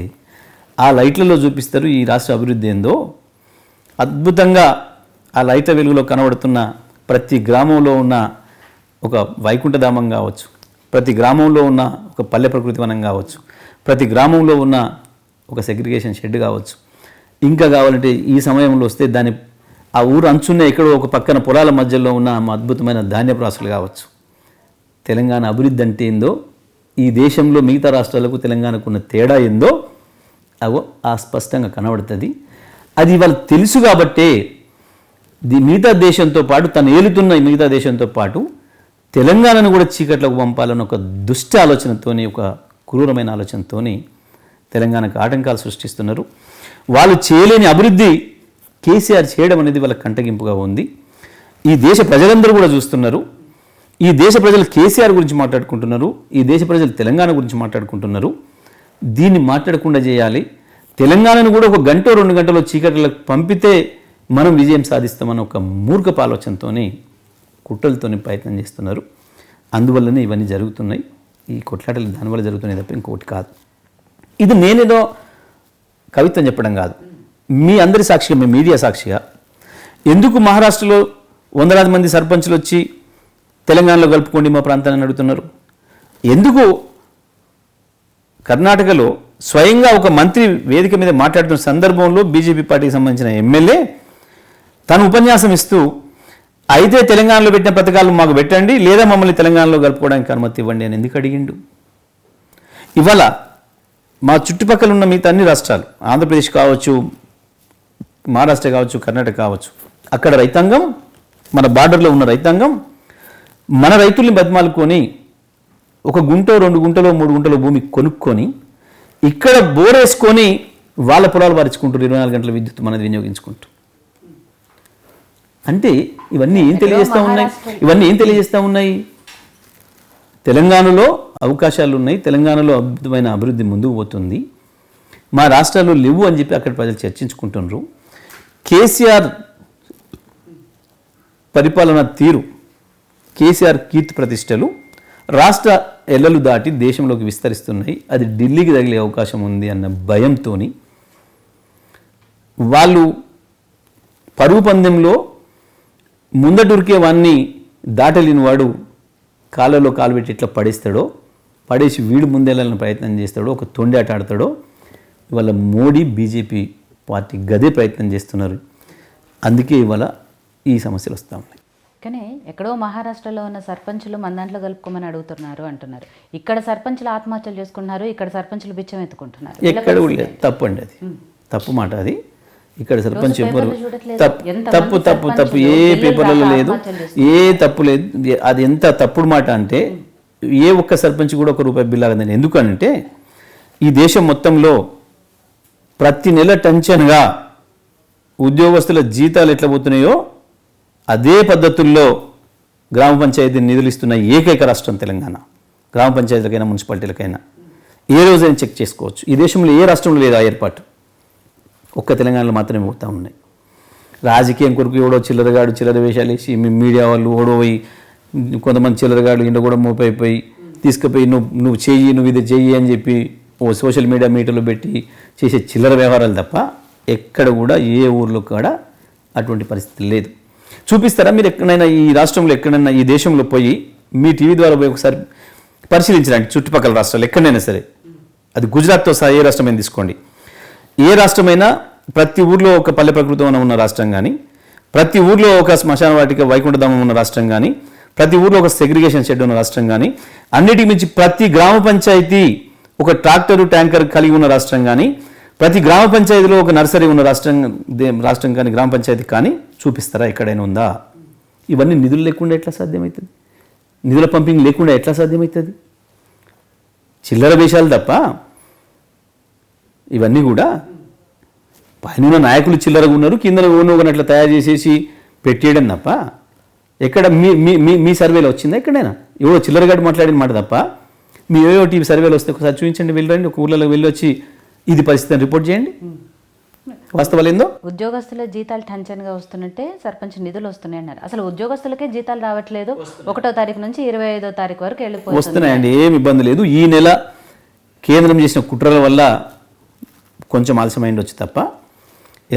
ఆ లైట్లలో చూపిస్తారు ఈ రాష్ట్ర అభివృద్ధి ఏందో. అద్భుతంగా ఆ లైట్ల వెలుగులో కనబడుతున్న ప్రతి గ్రామంలో ఉన్న ఒక వైకుంఠధామం కావచ్చు, ప్రతి గ్రామంలో ఉన్న ఒక పల్లె ప్రకృతి వనం కావచ్చు, ప్రతి గ్రామంలో ఉన్న ఒక సెగ్రిగేషన్ షెడ్ కావచ్చు, ఇంకా కావాలంటే ఈ సమయంలో వస్తే దాని ఆ ఊరు అంచున్న ఎక్కడో ఒక పక్కన పొలాల మధ్యలో ఉన్న అద్భుతమైన ధాన్యపు రాసులు కావచ్చు. తెలంగాణ అభివృద్ధి అంటే ఏందో, ఈ దేశంలో మిగతా రాష్ట్రాలకు తెలంగాణకు ఉన్న తేడా ఏందో అవో ఆ స్పష్టంగా కనబడుతుంది. అది వాళ్ళు తెలుసు కాబట్టే మిగతా దేశంతో పాటు తను ఏలుతున్న మిగతా దేశంతో పాటు తెలంగాణను కూడా చీకట్లకు పంపాలని ఒక దుష్ట ఆలోచనతోని, ఒక క్రూరమైన ఆలోచనతోని తెలంగాణకు ఆటంకాలు సృష్టిస్తున్నారు. వాళ్ళు చేయలేని అభివృద్ధి కేసీఆర్ చేయడం అనేది వాళ్ళ కంటగింపుగా ఉంది. ఈ దేశ ప్రజలందరూ కూడా చూస్తున్నారు. ఈ దేశ ప్రజలు కేసీఆర్ గురించి మాట్లాడుకుంటున్నారు. ఈ దేశ ప్రజలు తెలంగాణ గురించి మాట్లాడుకుంటున్నారు. దీన్ని మాట్లాడకుండా చేయాలి. తెలంగాణను కూడా 1 గంట 2 గంటలో చీకట్లకు పంపితే మనం విజయం సాధిస్తామని ఒక మూర్ఖపు ఆలోచనతోని కుట్రలతోని ప్రయత్నం చేస్తున్నారు. అందువల్లనే ఇవన్నీ జరుగుతున్నాయి. ఈ కొట్లాటలు దానివల్ల జరుగుతున్నాయి తప్ప ఇంకోటి కాదు. ఇది నేనేదో కవిత్వం చెప్పడం కాదు, మీ అందరి సాక్షిగా, మీ మీడియా సాక్షిగా. ఎందుకు మహారాష్ట్రలో 100,000 మంది సర్పంచులు వచ్చి తెలంగాణలో కలుపుకోండి మా ప్రాంతాన్ని అడుగుతున్నారు? ఎందుకు కర్ణాటకలో స్వయంగా ఒక మంత్రి వేదిక మీద మాట్లాడుతున్న సందర్భంలో బీజేపీ పార్టీకి సంబంధించిన ఎమ్మెల్యే తను ఉపన్యాసం ఇస్తూ అయితే తెలంగాణలో పెట్టిన పథకాలు మాకు పెట్టండి, లేదా మమ్మల్ని తెలంగాణలో కలుపుకోవడానికి అనుమతి ఇవ్వండి అని ఎందుకు అడిగిండు? ఇవాళ మా చుట్టుపక్కల ఉన్న మిగతా అన్ని రాష్ట్రాలు, ఆంధ్రప్రదేశ్ కావచ్చు, మహారాష్ట్ర కావచ్చు, కర్ణాటక కావచ్చు, అక్కడ రైతాంగం, మన బార్డర్లో ఉన్న రైతాంగం మన రైతుల్ని బతిమాలుకొని 1 గుంటో 2 గుంటలో 3 గుంటలో భూమి కొనుక్కొని ఇక్కడ బోరేసుకొని వాళ్ళ పొలాలు వారించుకుంటారు. 24 గంటల విద్యుత్ మనది వినియోగించుకుంటూ. అంటే ఇవన్నీ ఏం తెలియజేస్తూ ఉన్నాయి? తెలంగాణలో అవకాశాలు ఉన్నాయి, తెలంగాణలో అద్భుతమైన అభివృద్ధి ముందుకు పోతుంది, మా రాష్ట్రాల్లో లేవు అని చెప్పి అక్కడ ప్రజలు చర్చించుకుంటున్నారు. కేసీఆర్ పరిపాలన తీరు, కేసీఆర్ కీర్తి ప్రతిష్టలు రాష్ట్ర ఎల్లలు దాటి దేశంలోకి విస్తరిస్తున్నాయి. అది ఢిల్లీకి తగిలే అవకాశం ఉంది అన్న భయంతో వాళ్ళు పరుగు పందెంలో ముందటూరికే వాడిని దాటలేని వాడు కాళ్ళలో కాలు పెట్టి ఇట్లా పడేస్తాడో, పడేసి వీడు ముందెళ్ళాలని ప్రయత్నం చేస్తాడో, ఒక తొండి ఆట ఆడతాడో, ఇవాళ మోడీ బీజేపీ పార్టీ గదే ప్రయత్నం చేస్తున్నారు. అందుకే ఇవాళ ఈ సమస్యలు వస్తూ ఉన్నాయి. కానీ ఎక్కడో మహారాష్ట్రలో ఉన్న సర్పంచులు మన దాంట్లో కలుపుకోమని అడుగుతున్నారు అంటున్నారు. ఇక్కడ సర్పంచులు ఆత్మహత్యలు చేసుకుంటున్నారు, ఇక్కడ సర్పంచులు బిచ్చం ఎత్తుకుంటున్నారు. ఎక్కడ లేదు, తప్పు అండి, అది తప్పు మాట. అది ఇక్కడ సర్పంచ్ ఎవ్వరు తప్పు ఏ పేపర్లలో లేదు, ఏ తప్పు లేదు. అది ఎంత తప్పుడు మాట అంటే ఏ ఒక్క సర్పంచ్ కూడా ₹1 బిల్ ఆగదండి. ఎందుకనంటే ఈ దేశం మొత్తంలో ప్రతి నెల టెన్షన్గా ఉద్యోగస్తుల జీతాలు ఎట్లా పోతున్నాయో అదే పద్ధతుల్లో గ్రామ పంచాయతీ నిధులు ఇస్తున్న ఏకైక రాష్ట్రం తెలంగాణ. గ్రామ పంచాయతీలకైనా మున్సిపాలిటీలకైనా ఏ రోజైనా చెక్ చేసుకోవచ్చు. ఈ దేశంలో ఏ రాష్ట్రంలో లేదు ఆ ఏర్పాటు, ఒక్క తెలంగాణలో మాత్రమే పోతూ ఉన్నాయి. రాజకీయం కొరకు ఎవడో చిల్లరగాడు చిల్లర వేషాలు వేసి మీడియా వాళ్ళు ఓడోపోయి కొంతమంది చిల్లరగాడు ఇంట్లో కూడా మోపైపోయి తీసుకుపోయి నువ్వు చెయ్యి, నువ్వు ఇది చెయ్యి అని చెప్పి ఓ సోషల్ మీడియా మీటర్లో పెట్టి చేసే చిల్లర వ్యవహారాలు తప్ప ఎక్కడ కూడా ఏ ఊర్లో కూడా అటువంటి పరిస్థితి లేదు. చూపిస్తారా మీరు? ఎక్కడైనా ఈ రాష్ట్రంలో, ఎక్కడైనా ఈ దేశంలో పోయి మీ టీవీ ద్వారా పోయి ఒకసారి పరిశీలించడానికి చుట్టుపక్కల రాష్ట్రాలు ఎక్కడైనా సరే, అది గుజరాత్తో సహా ఏ రాష్ట్రమైనా తీసుకోండి, ఏ రాష్ట్రమైనా ప్రతి ఊర్లో ఒక పల్లె ప్రకృతి వనం ఉన్న రాష్ట్రం కానీ, ప్రతి ఊర్లో ఒక శ్మశాన వాటిక వైకుంఠధామం ఉన్న రాష్ట్రం కానీ, ప్రతి ఊర్లో ఒక సెగ్రిగేషన్ షెడ్ ఉన్న రాష్ట్రం కానీ, అన్నిటికి మించి ప్రతి గ్రామ పంచాయతీ ఒక ట్రాక్టరు ట్యాంకర్ కలిగి ఉన్న రాష్ట్రం కానీ, ప్రతి గ్రామ పంచాయతీలో ఒక నర్సరీ ఉన్న రాష్ట్రం కానీ, గ్రామ పంచాయతీ కానీ చూపిస్తారా? ఎక్కడైనా ఉందా? ఇవన్నీ నిధులు లేకుండా ఎట్లా సాధ్యమవుతుంది? నిధుల పంపింగ్ లేకుండా ఎట్లా సాధ్యమవుతుంది? చిల్లర వేషాలు తప్ప ఇవన్నీ కూడా పైన నాయకులు చిల్లరగా ఉన్నారు, కింద ఓనోగని అట్లా తయారు చేసేసి పెట్టేయడం తప్ప ఎక్కడ మీ సర్వేలో వచ్చిందా? ఎక్కడైనా ఎవడో చిల్లరగాడు మాట్లాడిన మాట తప్ప మీ ఏవో టీవీ సర్వేలు వస్తే ఒకసారి చూపించండి, వెళ్ళండి, ఒక ఊళ్ళలో వెళ్ళి వచ్చి ఇది పరిస్థితిని రిపోర్ట్ చేయండి. వాస్తవాలు ఏందో. ఉద్యోగస్తుల జీతాలు టెన్షన్గా వస్తున్నట్టే సర్పంచ్ నిధులు వస్తున్నాయి అన్నారు. అసలు ఉద్యోగస్తులకే జీతాలు రావట్లేదు. 1వ తారీఖు నుంచి 25వ తారీఖు వరకు వెళ్ళిపోయి వస్తున్నాయండి, ఏమి ఇబ్బంది లేదు. ఈ నెల కేంద్రం చేసిన కుట్రల వల్ల కొంచెం ఆలస్యమైంది వచ్చి తప్ప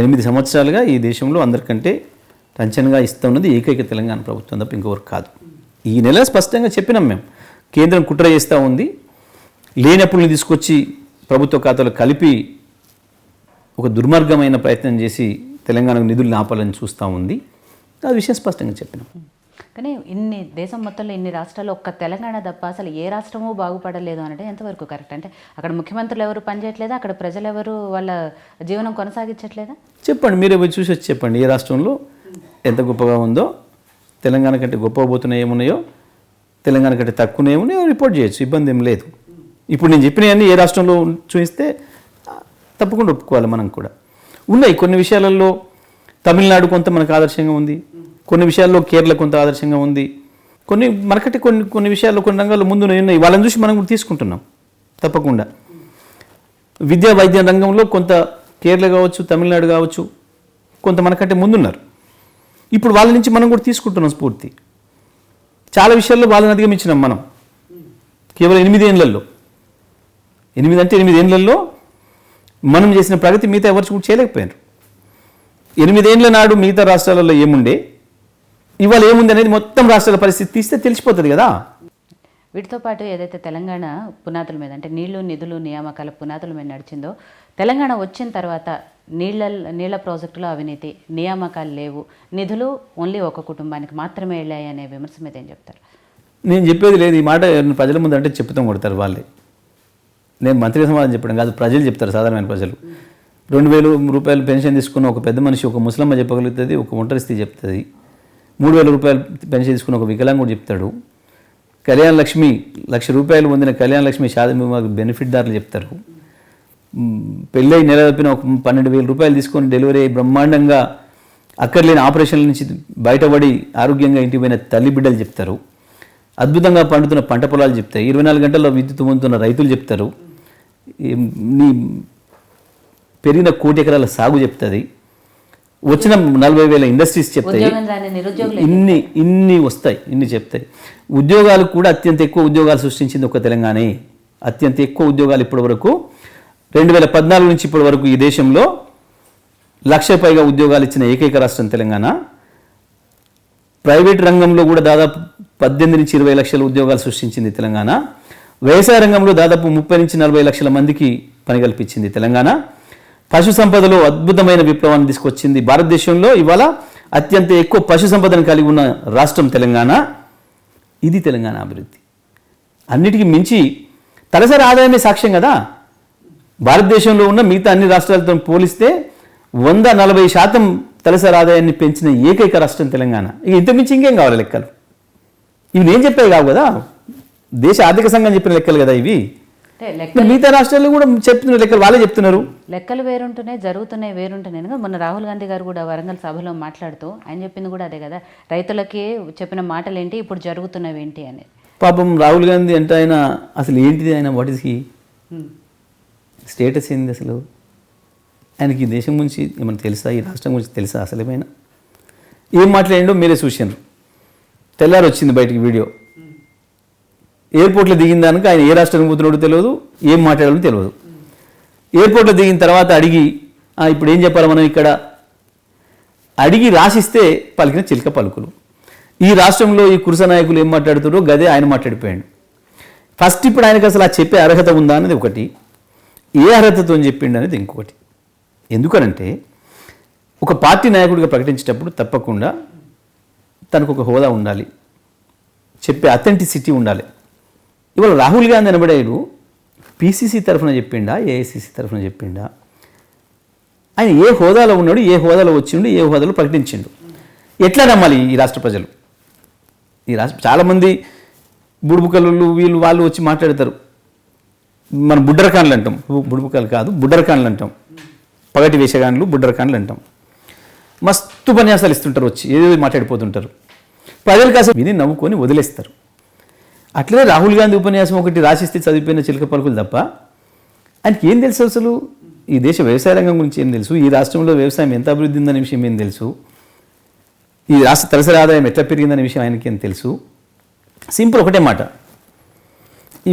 8 సంవత్సరాలుగా ఈ దేశంలో అందరికంటే టెన్షన్గా ఇస్తున్నది ఏకైక తెలంగాణ ప్రభుత్వం తప్ప ఇంకొకరు కాదు. ఈ నెల స్పష్టంగా చెప్పినాం మేము, కేంద్రం కుట్ర చేస్తూ ఉంది, లేనప్పుల్ని తీసుకొచ్చి ప్రభుత్వ ఖాతాలో కలిపి ఒక దుర్మార్గమైన ప్రయత్నం చేసి తెలంగాణకు నిధులు ఆపాలని చూస్తూ ఉంది. ఆ విషయం స్పష్టంగా చెప్పినాం. కానీ దేశం మొత్తంలో ఇన్ని రాష్ట్రాల్లో ఒక్క తెలంగాణ తప్ప అసలు ఏ రాష్ట్రమూ బాగుపడలేదు అంటే ఎంతవరకు కరెక్ట్? అంటే అక్కడ ముఖ్యమంత్రులు ఎవరు పనిచేయట్లేదా? అక్కడ ప్రజలు ఎవరు వాళ్ళ జీవనం కొనసాగించట్లేదా? చెప్పండి, మీరే పోయి చూసి వచ్చి చెప్పండి ఏ రాష్ట్రంలో ఎంత గొప్పగా ఉందో. తెలంగాణ కంటే గొప్పగా పోతున్నాయి ఏమున్నాయో, తెలంగాణ కంటే తక్కువనే ఏమున్నాయో రిపోర్ట్ చేయొచ్చు, ఇబ్బంది ఏం లేదు. ఇప్పుడు నేను చెప్పినవన్నీ ఏ రాష్ట్రంలో చూపిస్తే తప్పకుండా ఒప్పుకోవాలి మనం కూడా. ఉన్నాయి. కొన్ని విషయాలలో తమిళనాడు కొంత మనకు ఆదర్శంగా ఉంది, కొన్ని విషయాల్లో కేరళ కొంత ఆదర్శంగా ఉంది, మనకంటే కొన్ని విషయాల్లో కొన్ని రంగాల్లో ముందు ఉన్నాయి. వాళ్ళని చూసి మనం కూడా తీసుకుంటున్నాం తప్పకుండా. విద్యా వైద్య రంగంలో కొంత కేరళ కావచ్చు, తమిళనాడు కావచ్చు, కొంత మనకంటే ముందున్నారు. ఇప్పుడు వాళ్ళ నుంచి మనం కూడా తీసుకుంటున్నాం స్ఫూర్తి. చాలా విషయాల్లో వాళ్ళని అధిగమించినాం మనం కేవలం 8 ఏళ్లలో. 8 ఏళ్లలో మనం చేసిన ప్రగతి మిగతా ఎవరు కూడా చేయలేకపోయారు. 8 ఏళ్ల నాడు మిగతా రాష్ట్రాలలో ఏముండే, ఇవాళ ఏముంది అనేది మొత్తం రాష్ట్రాల పరిస్థితి తీస్తే తెలిసిపోతుంది కదా. వీటితో పాటు ఏదైతే తెలంగాణ పునాదుల మీద అంటే నీళ్లు నిధులు నియామకాల పునాదుల మీద నడిచిందో, తెలంగాణ వచ్చిన తర్వాత నీళ్ల ప్రాజెక్టులో అవినీతి, నియామకాలు లేవు, నిధులు ఓన్లీ ఒక కుటుంబానికి మాత్రమే వెళ్ళాయి అనే విమర్శ మీద ఏం చెప్తారు? నేను చెప్పేది లేదు. ఈ మాట ప్రజల ముందు అంటే చెప్తాం కొడతారు వాళ్ళే. నేను మంత్రి సమాధానం చెప్పడం కాదు, ప్రజలు చెప్తారు, సాధారణమైన ప్రజలు. 2000 రూపాయలు పెన్షన్ తీసుకున్న ఒక పెద్ద మనిషి, ఒక ముసలమ్మ చెప్పగలుగుతుంది, ఒక ఒంటరి స్త్రీ చెప్తుంది. 3000 రూపాయలు పెన్షన్ తీసుకున్న ఒక వికలాంగుడు చెప్తాడు. కళ్యాణ లక్ష్మి 1,00,000 రూపాయలు పొందిన కళ్యాణ లక్ష్మి షాదీ బెనిఫిట్దారులు చెప్తారు. పెళ్ళై నెల తప్పిన ఒక 12,000 రూపాయలు తీసుకొని డెలివరీ అయ్యి బ్రహ్మాండంగా అక్కర్లేని ఆపరేషన్ల నుంచి బయటపడి ఆరోగ్యంగా ఇంటికి పోయిన తల్లి బిడ్డలు చెప్తారు. అద్భుతంగా పండుతున్న పంట పొలాలు చెప్తాయి. 24 గంటల్లో విద్యుత్ పొందుతున్న రైతులు చెప్తారు. నీ పెరిగిన 1 కోటి ఎకరాల సాగు చెప్తుంది. వచ్చిన 40,000 ఇండస్ట్రీస్ చెప్తాయి. ఇన్ని వస్తాయి, ఇన్ని చెప్తాయి. ఉద్యోగాలు కూడా అత్యంత ఎక్కువ ఉద్యోగాలు సృష్టించింది ఒక తెలంగాణే. అత్యంత ఎక్కువ ఉద్యోగాలు ఇప్పటి వరకు 2014 నుంచి ఇప్పటి వరకు ఈ దేశంలో 1,00,000 పైగా ఉద్యోగాలు ఇచ్చిన ఏకైక రాష్ట్రం తెలంగాణ. ప్రైవేట్ రంగంలో కూడా దాదాపు 18 నుంచి 20 లక్షల ఉద్యోగాలు సృష్టించింది తెలంగాణ. వ్యవసాయ రంగంలో దాదాపు 30 నుంచి 40 లక్షల మందికి పని కల్పించింది తెలంగాణ. పశు సంపదలో అద్భుతమైన విప్లవాన్ని తీసుకొచ్చింది. భారతదేశంలో ఇవాళ అత్యంత ఎక్కువ పశు సంపదను కలిగి ఉన్న రాష్ట్రం తెలంగాణ. ఇది తెలంగాణ అభివృద్ధి. అన్నిటికీ మించి తలసరి ఆదాయమే సాక్ష్యం కదా. భారతదేశంలో ఉన్న మిగతా అన్ని రాష్ట్రాలతో పోలిస్తే 140% తలసరి ఆదాయాన్ని పెంచిన ఏకైక రాష్ట్రం తెలంగాణ. ఇక ఇంతకుమించి ఇంకేం కావాలి లెక్కలు? ఇవి నేను చెప్పేవి కావు కదా, దేశ ఆర్థిక సంఘం చెప్పిన లెక్కలు కదా ఇవి. మిగతా రాష్ట్రాల్లో కూడా చెప్తున్న లెక్కలు వాళ్ళే చెప్తున్నారు. లెక్కలు వేరుంటున్నాయి, జరుగుతున్నాయి వేరుంటున్నాయి. మొన్న రాహుల్ గాంధీ గారు కూడా వరంగల్ సభలో మాట్లాడుతూ ఆయన చెప్పింది కూడా అదే కదా, రైతులకి చెప్పిన మాటలు ఏంటి, ఇప్పుడు జరుగుతున్నవి ఏంటి అనేది. పాపం రాహుల్ గాంధీ అంటే ఆయన అసలు ఏంటిది, ఆయన వాట్ ఇస్ హీ స్టేటస్ ఏంది అసలు? ఆయనకి ఈ దేశం గురించి ఏమైనా తెలుసా, ఈ రాష్ట్రం గురించి తెలుసా అసలు ఏమైనా? ఏం మాట్లాడిండో మీరే చూసినారు. తెల్లారి వచ్చింది బయటికి వీడియో. ఎయిర్పోర్ట్లో దిగిన దానికి ఆయన ఏ రాష్ట్రానికి పోతున్నాడో తెలియదు, ఏం మాట్లాడాలో తెలియదు. ఎయిర్పోర్ట్లో దిగిన తర్వాత అడిగి ఇప్పుడు ఏం చెప్పాలి మనం ఇక్కడ అడిగి రాసిస్తే పలికిన చిలక పలుకులు. ఈ రాష్ట్రంలో ఈ కురుస నాయకులు ఏం మాట్లాడుతారో గదే ఆయన మాట్లాడిపోయాడు. ఫస్ట్ ఇప్పుడు ఆయనకు అసలు ఆ చెప్పే అర్హత ఉందా అనేది ఒకటి, ఏ అర్హతతో చెప్పిండు అనేది ఇంకొకటి. ఎందుకనంటే ఒక పార్టీ నాయకుడిగా ప్రకటించేటప్పుడు తప్పకుండా తనకు ఒక హోదా ఉండాలి, చెప్పే అథెంటిసిటీ ఉండాలి. ఇవాళ రాహుల్ గాంధీ అనబడేడు పీసీసీ తరఫున చెప్పిండా, ఏఐసీసీ తరఫున చెప్పిండా? ఆయన ఏ హోదాలో ఉన్నాడు, ఏ హోదాలో వచ్చిండు, ఏ హోదాలో ప్రకటించిండు? ఎట్లా నమ్మాలి ఈ రాష్ట్ర ప్రజలు? ఈ రాష్ట్ర చాలామంది బుడుబుకలు వీళ్ళు వాళ్ళు వచ్చి మాట్లాడతారు. మనం బుడ్డరకాన్లు అంటాం, బుడుబుకలు కాదు బుడ్డరకాన్లు అంటాం, పగటి వేషగాన్లు బుడ్డరకాన్లు అంటాం. మస్తు ఉపన్యాసాలు ఇస్తుంటారు, వచ్చి ఏదో మాట్లాడిపోతుంటారు. ప్రజలకు అసలు విని నవ్వుకొని వదిలేస్తారు. అట్లనే రాహుల్ గాంధీ ఉపన్యాసం ఒకటి రాసిస్తే చదివిపోయిన చిలక పలుకులు తప్ప ఆయనకి ఏం తెలుసు అసలు? ఈ దేశ వ్యవసాయ రంగం గురించి ఏం తెలుసు? ఈ రాష్ట్రంలో వ్యవసాయం ఎంత అభివృద్ధి ఉందనే విషయం ఏం తెలుసు? ఈ రాష్ట్ర తలసరి ఆదాయం ఎట్లా పెరిగిందనే విషయం ఆయనకి ఏం తెలుసు? సింపుల్ ఒకటే మాట,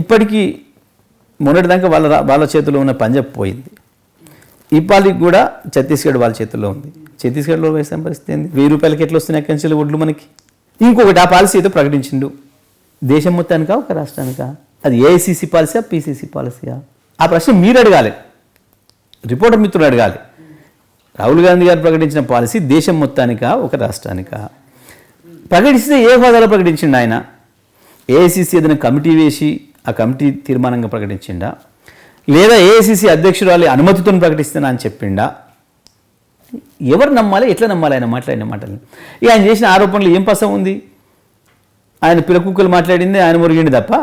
ఇప్పటికీ మొన్నటిదాకా వాళ్ళ చేతిలో ఉన్న పంజాబ్ పోయింది. ఇప్పటికి కూడా ఛత్తీస్గఢ్ వాళ్ళ చేతుల్లో ఉంది. ఛత్తీస్గఢ్లో వ్యవసాయం పరిస్థితి ఏంది? 1000 రూపాయలకి ఎట్లా వస్తున్నాయి అక్కడి నుంచి ఒడ్లు మనకి? ఇంకొకటి ఆ పాలసీ అయితే ప్రకటించిండు. దేశం మొత్తానికా ఒక రాష్ట్రానికా? అది ఏఐసీసీ పాలసీయా, పీసీసీ పాలసీయా? ఆ ప్రశ్న మీరు అడగాలి, రిపోర్టర్ మిత్రులు అడగాలి. రాహుల్ గాంధీ గారు ప్రకటించిన పాలసీ దేశం మొత్తానికా ఒక రాష్ట్రానికా? ప్రకటిస్తే ఏ హోదాలో ప్రకటించిండు ఆయన? ఏఐసీసీ ఏదైనా కమిటీ వేసి ఆ కమిటీ తీర్మానంగా ప్రకటించిండా, లేదా ఏఐసీసీ అధ్యక్షురాలి అనుమతితో ప్రకటిస్తున్నా అని చెప్పిండా? ఎవరు నమ్మాలి, ఎట్లా నమ్మాలి ఆయన మాట్లాడిన మాటల్ని? ఇక ఆయన చేసిన ఆరోపణలు ఏం పసం ఉంది? ఆయన పిల్లకుక్కలు మాట్లాడింది ఆయన మురిగిండి తప్ప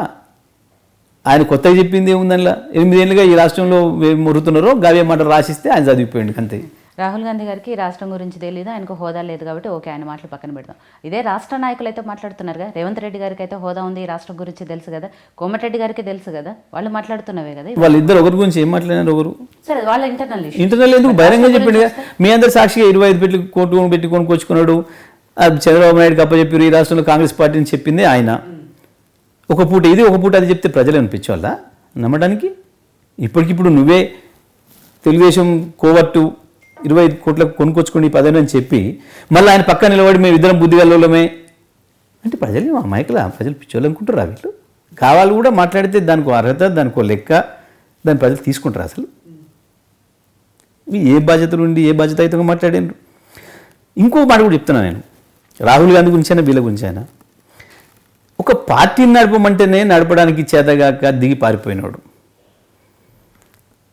ఆయన కొత్తగా చెప్పింది ఏముందనిలా? 8 ఏళ్ళుగా ఈ రాష్ట్రంలో మొరుగుతున్నారో గవే మాటలు రాసిస్తే ఆయన చదివిపోయింది అంతే. రాహుల్ గాంధీ గారికి రాష్ట్రం గురించి తెలియదు, ఆయనకు హోదా లేదు కాబట్టి ఓకే ఆయన మాటలు పక్కన పెడదాం. ఇదే రాష్ట్ర నాయకులు అయితే మాట్లాడుతున్నారుగా, రేవంత్ రెడ్డి గారికి అయితే హోదా ఉంది, ఈ రాష్ట్రం గురించి తెలుసు కదా, కోమటిరెడ్డి గారికి తెలుసు కదా, వాళ్ళు మాట్లాడుతున్నవే కదా. వాళ్ళిద్దరు ఒకరి గురించి ఏం మాట్లాడినారు? ఒకరు సరే వాళ్ళ ఇంటర్నల్ ఎందుకు బహిరంగ చెప్పిండు? మీ అందరు సాక్షిగా 25 పెట్టి కోర్టు పెట్టి కొనుక్కొచ్చుకున్నాడు, చంద్రబాబు నాయుడుకి అప్పచెప్పారు, ఈ రాష్ట్రంలో కాంగ్రెస్ పార్టీని చెప్పింది ఆయన. ఒక పూట ఇది ఒక పూట అది చెప్తే ప్రజలు అనిపించాలా నమ్మడానికి? ఇప్పటికిప్పుడు నువ్వే తెలుగుదేశం కోవట్టు 25 కోట్లకు కొనుక్కొచ్చుకుని 10 అని చెప్పి మళ్ళీ ఆయన పక్కన నిలబడి మేము ఇద్దరం బుద్ధిగల్లోమే అంటే ప్రజలు అమాయకులా? ప్రజలు పిచ్చోళ్ళు అనుకుంటారా? వీళ్ళు కావాలి కూడా మాట్లాడితే దానికి అర్హత, దానికి లెక్క, దాన్ని ప్రజలు తీసుకుంటారు. అసలు ఏ బాధ్యతలు ఉండి ఏ బాధ్యతయుతంగా మాట్లాడారు? ఇంకో మాట కూడా చెప్తున్నాను నేను, రాహుల్ గాంధీ గురించి అయినా వీళ్ళ గురించి అయినా, ఒక పార్టీని నడపమంటేనే నడపడానికి చేతగాక దిగి పారిపోయినాడు.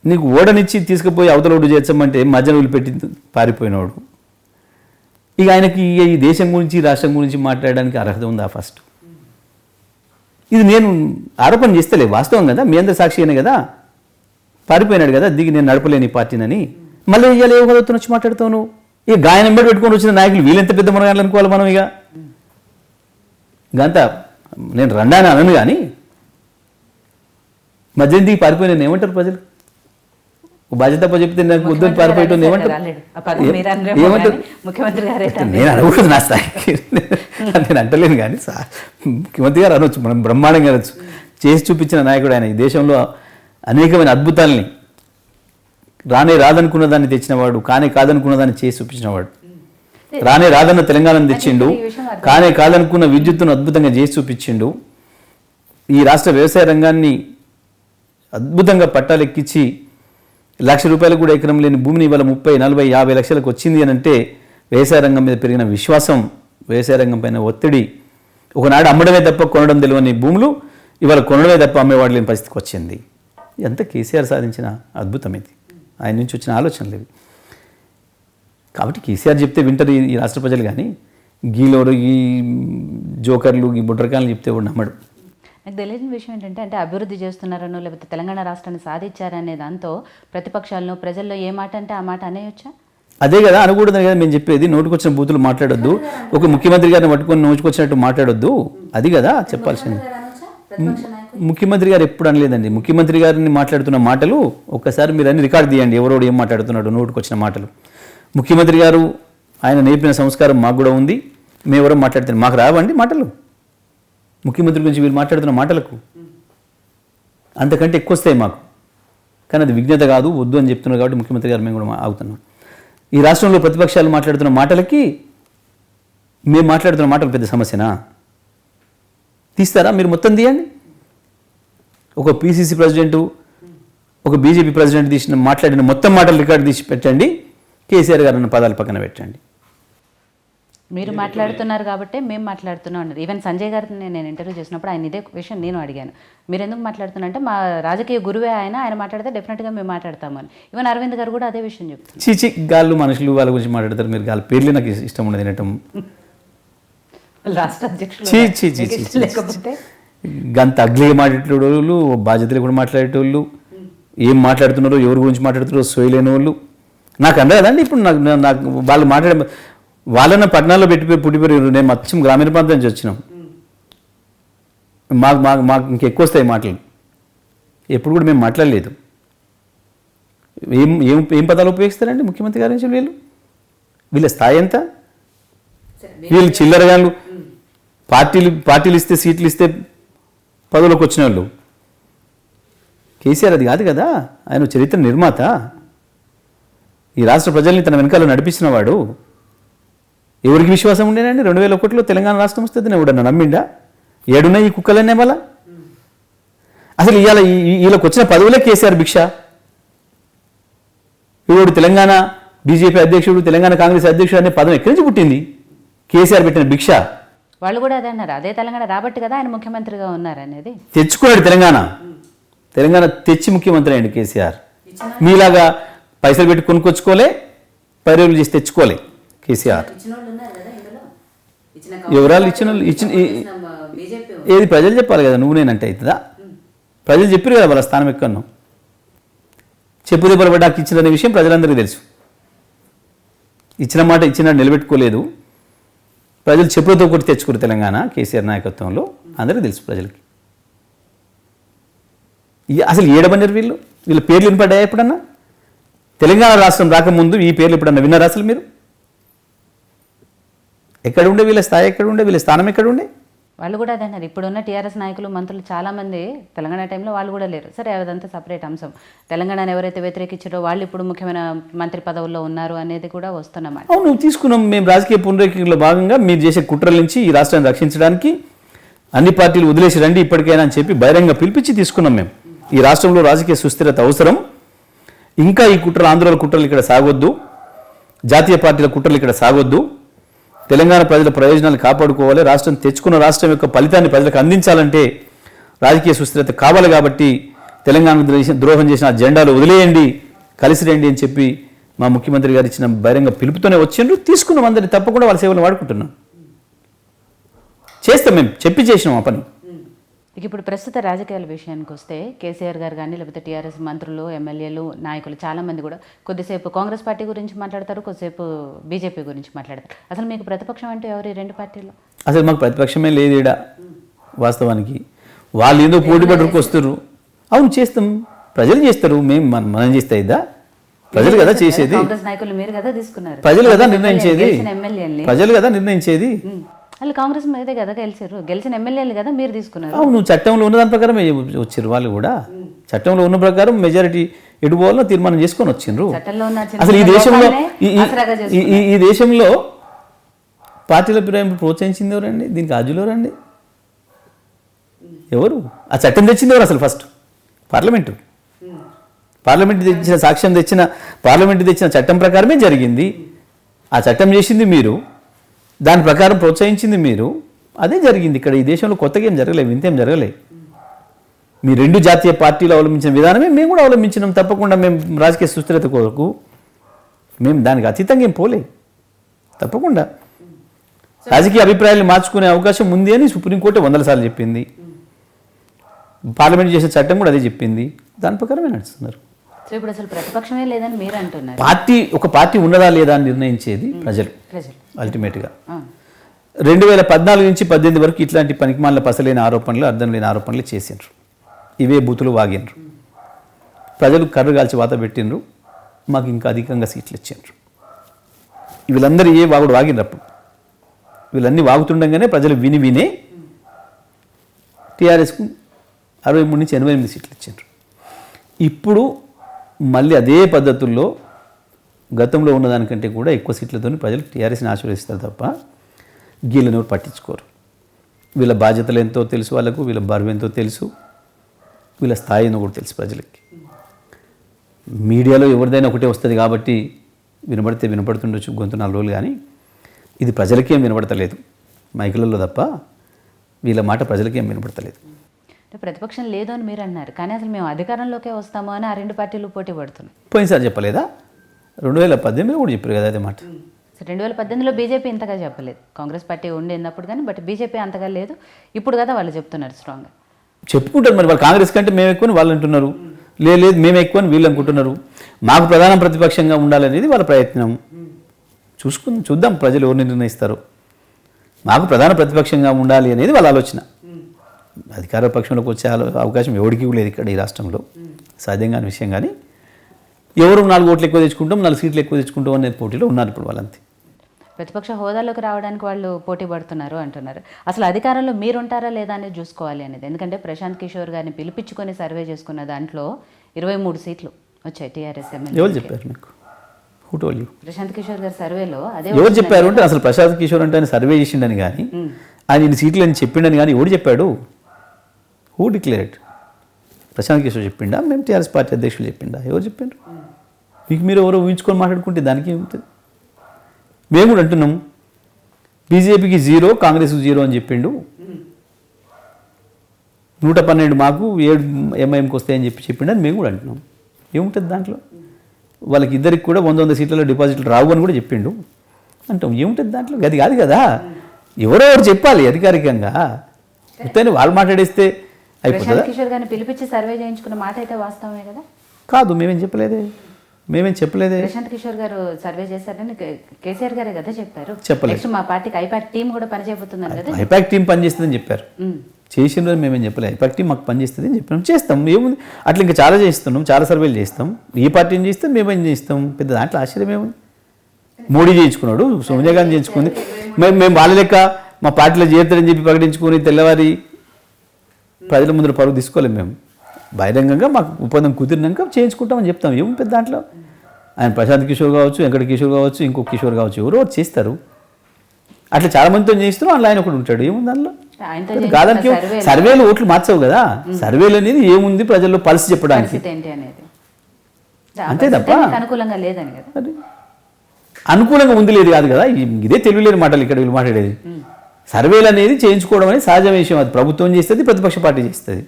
నీకు ఓడనిచ్చి తీసుకుపోయి అవతల ఓడు చేర్చమంటే మధ్యలో వదిలిపెట్టి పారిపోయినాడు. ఇక ఆయనకి ఈ దేశం గురించి రాష్ట్రం గురించి మాట్లాడడానికి అర్హత ఉందా? ఫస్ట్ ఇది నేను ఆరోపణ చేస్తలే, వాస్తవం కదా, మీ అందరి సాక్షి అయినా కదా, పారిపోయినాడు కదా దిగి నేను నడపలేని పార్టీనని. మళ్ళీ ఇవాళ ఏ హోదాతో వచ్చి మాట్లాడుతావు నువ్వు? ఇక గాయన ఎంబడి పెట్టుకొని వచ్చిన నాయకులు వీళ్ళెంత పెద్ద మునగాళ్ళు అనుకోవాలి మనం. ఇక గంత నేను రండాని అనను కానీ మధ్యం దిగి పారిపోయి నేను ఏమంటారు ప్రజలు? బాధ్యత చెప్తే నాకు వద్దని పారిపోయటం ఏమంటారు? నేను అనకూడదు నా స్థాయికి, నేను అంటలేను కానీ ముఖ్యమంత్రి గారు అనొచ్చు, మనం బ్రహ్మాండంగా అనొచ్చు. చేసి చూపించిన నాయకుడు ఆయన. ఈ దేశంలో అనేకమైన అద్భుతాలని రానే రాదనుకున్న దాన్ని తెచ్చినవాడు, కానే కాదనుకున్న దాన్ని చేసి చూపించినవాడు. రానే రాదన్న తెలంగాణను తెచ్చిండు, కానే కాదనుకున్న విద్యుత్తును అద్భుతంగా చేసి చూపించిండు. ఈ రాష్ట్ర వ్యవసాయ రంగాన్ని అద్భుతంగా పట్టాలెక్కించి ₹1,00,000 కూడా ఎకరం లేని భూమిని ఇవాళ 30, 40, 50 లక్షలకు వచ్చింది అని అంటే వ్యవసాయ రంగం మీద పెరిగిన విశ్వాసం, వ్యవసాయ రంగం పైన ఒత్తిడి. ఒకనాడు అమ్మడమే తప్ప కొనడం తెలియని భూములు ఇవాళ కొనడమే తప్ప అమ్మేవాడు లేని పరిస్థితికి వచ్చింది. ఎంత కేసీఆర్ సాధించిన అద్భుతం ఇది, ఆయన నుంచి వచ్చిన ఆలోచనలు ఇవి. కాబట్టి కేసీఆర్ చెప్తే వింటారు ఈ రాష్ట్ర ప్రజలు, కానీ గీలోరు ఈ జోకర్లు ఈ బుడ్రకాయలు చెప్తే కూడా నమ్మడు. నాకు తెలియని విషయం ఏంటంటే, అంటే అభివృద్ధి చేస్తున్నారనో లేకపోతే తెలంగాణ రాష్ట్రాన్ని సాధించారనే దాంతో ప్రతిపక్షాలను ప్రజల్లో ఏ మాట అంటే ఆ మాట అనేయొచ్చా? అదే కదా అనకూడదు కదా మేము చెప్పేది. నోటికొచ్చిన బూతులు మాట్లాడొద్దు, ఒక ముఖ్యమంత్రి గారిని పట్టుకొని నోచుకొచ్చినట్టు మాట్లాడొద్దు, అది కదా చెప్పాల్సింది. ముఖ్యమంత్రి గారు ఎప్పుడు అనలేదండి. ముఖ్యమంత్రి గారిని మాట్లాడుతున్న మాటలు ఒక్కసారి మీరు అన్ని రికార్డ్ తీయండి, ఎవరోడు ఏం మాట్లాడుతున్నాడు నోటికొచ్చిన మాటలు. ముఖ్యమంత్రి గారు ఆయన నేర్పిన సంస్కారం మాకు కూడా ఉంది, మేము ఎవరో మాట్లాడుతున్నాం, మాకు రావండి మాటలు. ముఖ్యమంత్రి గురించి వీళ్ళు మాట్లాడుతున్న మాటలకు అంతకంటే ఎక్కువ వస్తాయి మాకు, కానీ అది విజ్ఞత కాదు, వద్దు అని చెప్తున్నారు. కాబట్టి ముఖ్యమంత్రి గారు మేము కూడా ఆగుతున్నాం. ఈ రాష్ట్రంలో ప్రతిపక్షాలు మాట్లాడుతున్న మాటలకి మేము మాట్లాడుతున్న మాటలు పెద్ద సమస్యనా? తీస్తారా? మీరు మొత్తం తీయండి. ఒక పిసిసి ప్రెసిడెంటు, ఒక బీజేపీ ప్రెసిడెంట్ తీసిన మాట్లాడిన మొత్తం మాటలు రికార్డు తీసి పెట్టండి, కేసీఆర్ గారు అన్న పదాలు పక్కన పెట్టండి. మీరు మాట్లాడుతున్నారు కాబట్టి మేము మాట్లాడుతున్నాం అన్నారు. ఈవెన్ సంజయ్ గారిని నేను ఇంటర్వ్యూ చేసినప్పుడు ఆయన ఇదే విషయం నేను అడిగాను, మీరు ఎందుకు మాట్లాడుతున్నా అంటే మా రాజకీయ గురువే ఆయన మాట్లాడితే డెఫినెట్గా మేము మాట్లాడతామని. ఈవెన్ అరవింద్ గారు కూడా అదే విషయం చెప్తారు. చీచి గాళ్ళు మనుషులు వాళ్ళ గురించి మాట్లాడతారు, మీరు గాలి పేర్లే నాకు ఇష్టం ఉండదు వినటం. రాష్ట్ర అధ్యక్షులు లేకపోతే గంత అగ్లీగా మాట్లాడేటోళ్ళు, బాధ్యతలు కూడా మాట్లాడేటోళ్ళు, ఏం మాట్లాడుతున్నారో ఎవరి గురించి మాట్లాడుతున్నారో సోయలేని వాళ్ళు నాకు అందరూ కదండి. ఇప్పుడు నాకు వాళ్ళు మాట్లాడే వాళ్ళన్న పట్టణాల్లో పెట్టిపోయి పుట్టిపోయారు, నేను మొత్తం గ్రామీణ ప్రాంతం నుంచి వచ్చినాం. మాకు ఇంకెక్కువ వస్తాయి మాటలు. ఎప్పుడు కూడా మేము మాట్లాడలేదు. ఏం పదాలు ఉపయోగిస్తారండి ముఖ్యమంత్రి గారి నుంచి వీళ్ళ స్థాయి ఎంత? వీళ్ళు చిల్లరగాళ్ళు, పార్టీలు ఇస్తే సీట్లు ఇస్తే పదవులకు వచ్చిన వాళ్ళు. కేసీఆర్ అది కాదు కదా, ఆయన చరిత్ర నిర్మాత, ఈ రాష్ట్ర ప్రజల్ని తన వెనకాల నడిపించిన వాడు. ఎవరికి విశ్వాసం ఉండేనండి? 2001లో తెలంగాణ రాష్ట్రం వస్తుంది ఎవడన్నా నమ్మిండా? ఏడున్నాయి ఈ కుక్కలనే వల్ల? అసలు ఇవాళ వీళ్ళకి వచ్చిన పదవులే కేసీఆర్ భిక్ష. వీడు తెలంగాణ బీజేపీ అధ్యక్షుడు, తెలంగాణ కాంగ్రెస్ అధ్యక్షుడు అనే పదం ఎక్కడి నుంచి పుట్టింది? కేసీఆర్ పెట్టిన భిక్ష. వాళ్ళు కూడా అదే అన్నారు, అదే తెలంగాణ రాబట్టి కదా ఆయన ముఖ్యమంత్రిగా ఉన్నారు అనేది. తెచ్చుకున్నాడు తెలంగాణ తెచ్చి ముఖ్యమంత్రి అయ్యండి కేసీఆర్. మీలాగా పైసలు పెట్టి కొనుక్కొచ్చుకోలే, పైరులు చేసి తెచ్చుకోలే కేసీఆర్. వివరాలు ఇచ్చిన ఏది ప్రజలు చెప్పాలి కదా, నువ్వు నేనంటే అవుతుందా? ప్రజలు చెప్పారు కదా వాళ్ళ స్థానం ఎక్కడో. చెప్పు దెబ్బలు పడ్డాకి ఇచ్చిందనే విషయం ప్రజలందరికీ తెలుసు. ఇచ్చిన మాట ఇచ్చినట్టు నిలబెట్టుకోలేదు. ప్రజలు చెప్పులతో కొట్టి తెచ్చుకున్నారు తెలంగాణ కేసీఆర్ నాయకత్వంలో, అందరికీ తెలుసు ప్రజలకి. అసలు ఏడమన్నారు వీళ్ళ పేర్లు వినపడ్డాయా ఎప్పుడన్నా? తెలంగాణ రాష్ట్రం రాకముందు ఈ పేర్లు ఎప్పుడన్నా విన్నారా అసలు మీరు? ఎక్కడ ఉండే వీళ్ళ స్థాయి, ఎక్కడ ఉండే వీళ్ళ స్థానం, ఎక్కడ ఉండే? వాళ్ళు కూడా అదే అన్నారు. ఇప్పుడున్న టీఆర్ఎస్ నాయకులు మంత్రులు చాలామంది తెలంగాణ టైంలో వాళ్ళు కూడా లేరు. సరే అదంతా సపరేట్ అంశం. తెలంగాణను ఎవరైతే వ్యతిరేకించారో వాళ్ళు ఇప్పుడు ముఖ్యమైన మంత్రి పదవుల్లో ఉన్నారు అనేది కూడా వస్తున్నమాట. అవును, తీసుకున్నాం. మేము రాజకీయ పునరేకరణలో భాగంగా మీరు చేసే కుట్రల నుంచి ఈ రాష్ట్రాన్ని రక్షించడానికి అన్ని పార్టీలు వదిలేసి రండి ఇప్పటికైనా అని చెప్పి బహిరంగ పిలిపించి తీసుకున్నాం. మేము ఈ రాష్ట్రంలో రాజకీయ సుస్థిరత అవసరం, ఇంకా ఈ కుట్రలు, ఆంధ్రాల కుట్రలు ఇక్కడ సాగొద్దు, జాతీయ పార్టీల కుట్రలు ఇక్కడ సాగొద్దు, తెలంగాణ ప్రజల ప్రయోజనాలు కాపాడుకోవాలి, రాష్ట్రం తెచ్చుకున్న రాష్ట్రం యొక్క ఫలితాన్ని ప్రజలకు అందించాలంటే రాజకీయ సుస్థిరత కావాలి. కాబట్టి తెలంగాణ ద్రోహం చేసిన జెండాలు వదిలేయండి, కలిసి రండి అని చెప్పి మా ముఖ్యమంత్రి గారు ఇచ్చిన బహిరంగ పిలుపుతోనే వచ్చిండ్రు. తీసుకున్నాం అందరినీ, తప్పకుండా వాళ్ళ సేవలు వాడుకుంటున్నాం. చేస్తాం, మేము చెప్పి చేసినాం ఆ పని. ఇక ఇప్పుడు ప్రస్తుత రాజకీయాల విషయానికి వస్తే కేసీఆర్ గారు కానీ లేకపోతే టీఆర్ఎస్ మంత్రులు, ఎమ్మెల్యేలు, నాయకులు చాలామంది కూడా కొద్దిసేపు కాంగ్రెస్ పార్టీ గురించి మాట్లాడతారు, కొద్దిసేపు బీజేపీ గురించి మాట్లాడతారు. అసలు మీకు ప్రతిపక్షం అంటే ఎవరు ఈ రెండు పార్టీల్లో? అసలు మాకు ప్రతిపక్షమే లేదు ఈడ. వాస్తవానికి వాళ్ళు ఏదో పోటీ పట్టుకు వస్తారు. అవును, చేస్తాం, ప్రజలు చేస్తారు, మనం చేస్తే ఇద్దా? ప్రజలు కదా చేసేది, కాంగ్రెస్ నాయకులు మీరు కదా తీసుకున్నారు, ప్రజలు కదా నిర్ణయించేది, ఎమ్మెల్యేలు ప్రజలు కదా నిర్ణయించేది. వాళ్ళు కాంగ్రెస్ మీదే కదా గెలిచారు, గెలిచిన ఎమ్మెల్యేలు కదా మీరు తీసుకున్నారు. అవును, చట్టంలో ఉన్న దాని ప్రకారం వచ్చారు వాళ్ళు కూడా. చట్టంలో ఉన్న ప్రకారం మెజారిటీ ఎటు పోవాలో తీర్మానం చేసుకొని వచ్చిండ్రు. అసలు ఈ దేశంలో పార్టీల ఫిరాయింపు ప్రోత్సహించింది ఎవరండి? దీనికి ఆజులు రండి ఎవరు? ఆ చట్టం తెచ్చింది ఎవరు? అసలు ఫస్ట్ పార్లమెంటు తెచ్చిన సాక్ష్యం పార్లమెంటు తెచ్చిన చట్టం ప్రకారమే జరిగింది. ఆ చట్టం చేసింది మీరు, దాని ప్రకారం ప్రోత్సహించింది మీరు, అదే జరిగింది ఇక్కడ. ఈ దేశంలో కొత్తగా ఏం జరగలేదు, వింతేం జరగలేదు. మీ రెండు జాతీయ పార్టీలు అవలంబించిన విధానమే మేము కూడా అవలంబించినాం. తప్పకుండా మేము రాజకీయ సుస్థిరత కొరకు మేము దానికి అతీతంగా ఏం పోలే. తప్పకుండా రాజకీయ అభిప్రాయాలు మార్చుకునే అవకాశం ఉంది అని సుప్రీంకోర్టు 100 సార్లు చెప్పింది. పార్లమెంట్ చేసే చట్టం కూడా అదే చెప్పింది. దాని ప్రకారమే నడుస్తున్నారు. సో ఇప్పుడు అసలు ప్రతిపక్షమే లేదని మీరు అంటున్నారు. ఒక పార్టీ ఉన్నదా లేదా అని నిర్ణయించేది ప్రజలు అల్టిమేట్గా. 2014 నుంచి 18 వరకు ఇట్లాంటి పనికిమాల పసలేని ఆరోపణలు, అర్థం లేని ఆరోపణలు చేసిండ్రు. ఇవే బూతులు వాగిండ్రు. ప్రజలు కర్రు కాల్చి వాత పెట్టిండ్రు. మాకు ఇంకా అధికంగా సీట్లు ఇచ్చిండ్రు. వీళ్ళందరూ ఏ వాగుడు వాగిండ్రు. అప్పుడు వీళ్ళన్నీ వాగుతుండగానే ప్రజలు వినే టీఆర్ఎస్కు 63 నుంచి 88 సీట్లు ఇచ్చిండ్రు. ఇప్పుడు మళ్ళీ అదే పద్ధతుల్లో గతంలో ఉన్నదానికంటే కూడా ఎక్కువ సీట్లతో ప్రజలు టీఆర్ఎస్ని ఆశీర్వదిస్తారు తప్ప గీళ్ళని ఎవరు పట్టించుకోరు. వీళ్ళ బాధ్యతలు ఎంతో తెలుసు వాళ్ళకు, వీళ్ళ బరువు ఎంతో తెలుసు, వీళ్ళ స్థాయి ఏందో కూడా తెలుసు ప్రజలకి. మీడియాలో ఎవరిదైనా ఒకటే వస్తుంది కాబట్టి వినబడితే వినపడుతుండొచ్చు గొంతు 4 రోజులు, కానీ ఇది ప్రజలకేం వినపడతలేదు మైకులలో తప్ప. వీళ్ళ మాట ప్రజలకేం వినపడతలేదు. ప్రతిపక్షం లేదు అని మీరు అన్నారు, కానీ అసలు మేము అధికారంలోకే వస్తాము అని ఆ రెండు పార్టీలు పోటీ పడుతున్నాయి. పోయినసారి చెప్పలేదా? 2018లో కూడా చెప్పారు కదా అదే మాట. 2018లో బీజేపీ ఇంతగా చెప్పలేదు, కాంగ్రెస్ పార్టీ ఉండేటప్పుడు కానీ, బట్ బీజేపీ అంతగా లేదు. ఇప్పుడు కదా వాళ్ళు చెప్తున్నారు స్ట్రాంగ్గా. చెప్పుకుంటారు మరి, వాళ్ళు కాంగ్రెస్ కంటే మేము ఎక్కువని వాళ్ళు అంటున్నారు, లేదు మేము ఎక్కువని వీళ్ళు అనుకుంటున్నారు. మాకు ప్రధాన ప్రతిపక్షంగా ఉండాలనేది వాళ్ళ ప్రయత్నం. చూద్దాం ప్రజలు ఎవరు నిర్ణయిస్తారు. మాకు ప్రధాన ప్రతిపక్షంగా ఉండాలి అనేది వాళ్ళ ఆలోచన. అధికార పక్షంలోకి వచ్చే అవకాశం ఎవరికి లేదు ఇక్కడ ఈ రాష్ట్రంలో, సాధ్యం కాని విషయం. కానీ ఎవరు 4 ఓట్లు ఎక్కువ తెచ్చుకుంటాం, 4 సీట్లు ఎక్కువ తెచ్చుకుంటాం అనేది పోటీలో ఉన్నారు ఇప్పుడు వాళ్ళంతే. ప్రతిపక్ష హోదాలోకి రావడానికి వాళ్ళు పోటీ పడుతున్నారు అంటున్నారు. అసలు అధికారంలో మీరు ఉంటారా లేదా అనేది చూసుకోవాలి అనేది. ఎందుకంటే ప్రశాంత్ కిషోర్ గారిని పిలిపించుకొని సర్వే చేసుకున్న దాంట్లో 23 సీట్లు వచ్చాయి టీఆర్ఎస్ ఎమ్మెల్యే. ఎవరు చెప్పారు మీకు? Who told you? Prashant Kishor గారి సర్వేలో అదే ఎవరు చెప్పారు అంటే, అసలు ప్రశాంత్ కిషోర్ అంటే ఆయన సర్వే చేసిండని కానీ, ఆయన ఇన్ని సీట్లు అని చెప్పిండని కానీ ఎవడు చెప్పాడు? Who declared? ప్రశాంత్ కిషోర్ చెప్పిండా? మేము టీఆర్ఎస్ పార్టీ అధ్యక్షులు చెప్పిండా? ఎవరు చెప్పిండ్రు? మీకు మీరు ఎవరో ఊహించుకొని మాట్లాడుకుంటే దానికి ఏముంటుంది? మేము కూడా అంటున్నాం, బీజేపీకి 0, కాంగ్రెస్కి 0 అని చెప్పిండు. 112 మాకు 7 ఎంఐఎంకి వస్తాయని చెప్పిండని మేము కూడా అంటున్నాం. ఏముంటుంది దాంట్లో? వాళ్ళకి ఇద్దరికి కూడా 100 సీట్లలో డిపాజిట్లు రావు అని కూడా చెప్పిండు అంటాం. ఏముంటుంది దాంట్లో? అది కాదు కదా, ఎవరో ఎవరు చెప్పాలి అధికారికంగా. మొత్తాన్ని వాళ్ళు మాట్లాడేస్తే అయిపోతుందా? కిషోర్ గారిని పిలిపించి సర్వే చేయించుకున్న మాట అయితే వాస్తవమే కదా? కాదు, మేమేం చెప్పలేదే. మేమేం చెప్పలేదే. ప్రశాంత్ కిషోర్ గారు సర్వే చేశారని కేసీఆర్ గారే కదా చెప్పారు. చెప్పలేదు. నెక్స్ట్ మా పార్టీకి ఐపాక్ టీం కూడా పనిచేయబోతుందని కదా. ఐపాక్ టీం పనిచేస్తుందని చెప్పారు. చేసిన రోజు మేమేం చెప్పలేదు. ఐపాక్ టీం మాకు పనిచేస్తుంది అని చెప్పినాం. చేస్తాం, ఏముంది అట్లా ఇంకా చాలా చేస్తున్నాం, చాలా సర్వేలు చేస్తాం. ఏ పార్టీ ఏం చేస్తాం, మేమేం చేస్తాం, పెద్ద దాంట్లో ఆశ్చర్యం ఏముంది. మోడీ చేయించుకున్నాడు, సోనియా గాంధీ చేయించుకుంది. మేము వాళ్ళ లెక్క మా పార్టీలో చేరుతారని చెప్పి ప్రకటించుకొని తెల్లవారి ప్రజల ముందర పరుగు తీసుకోలేము. మేము బహిరంగంగా మాకు ఒప్పందం కుదిరినాక చేయించుకుంటామని చెప్తాం. ఏముంది పెద్ద దాంట్లో. ఆయన ప్రశాంత్ కిషోర్ కావచ్చు, వెంకట కిషోర్ కావచ్చు, ఇంకో కిషోర్ కావచ్చు, ఎవరో చేస్తారు. అట్లా చాలా మందితో చేస్తున్నాం. అందులో ఆయన ఒకటి ఉంటాడు. ఏముంది దానిలో. కాదానికి సర్వేలు ఓట్లు మార్చవు కదా. సర్వేలు అనేది ఏముంది, ప్రజల్లో పల్స్ చెప్పడానికి అంతే తప్ప అనుకూలంగా లేదని కదా. అనుకూలంగా ఉంది లేదు కాదు కదా. ఇదే తెలియలేని మాటలు ఇక్కడ వీళ్ళు మాట్లాడేది. సర్వేలు అనేది చేయించుకోవడం అనేది సహజ విషయం. అది ప్రభుత్వం చేస్తుంది, ప్రతిపక్ష పార్టీ చేస్తుంది.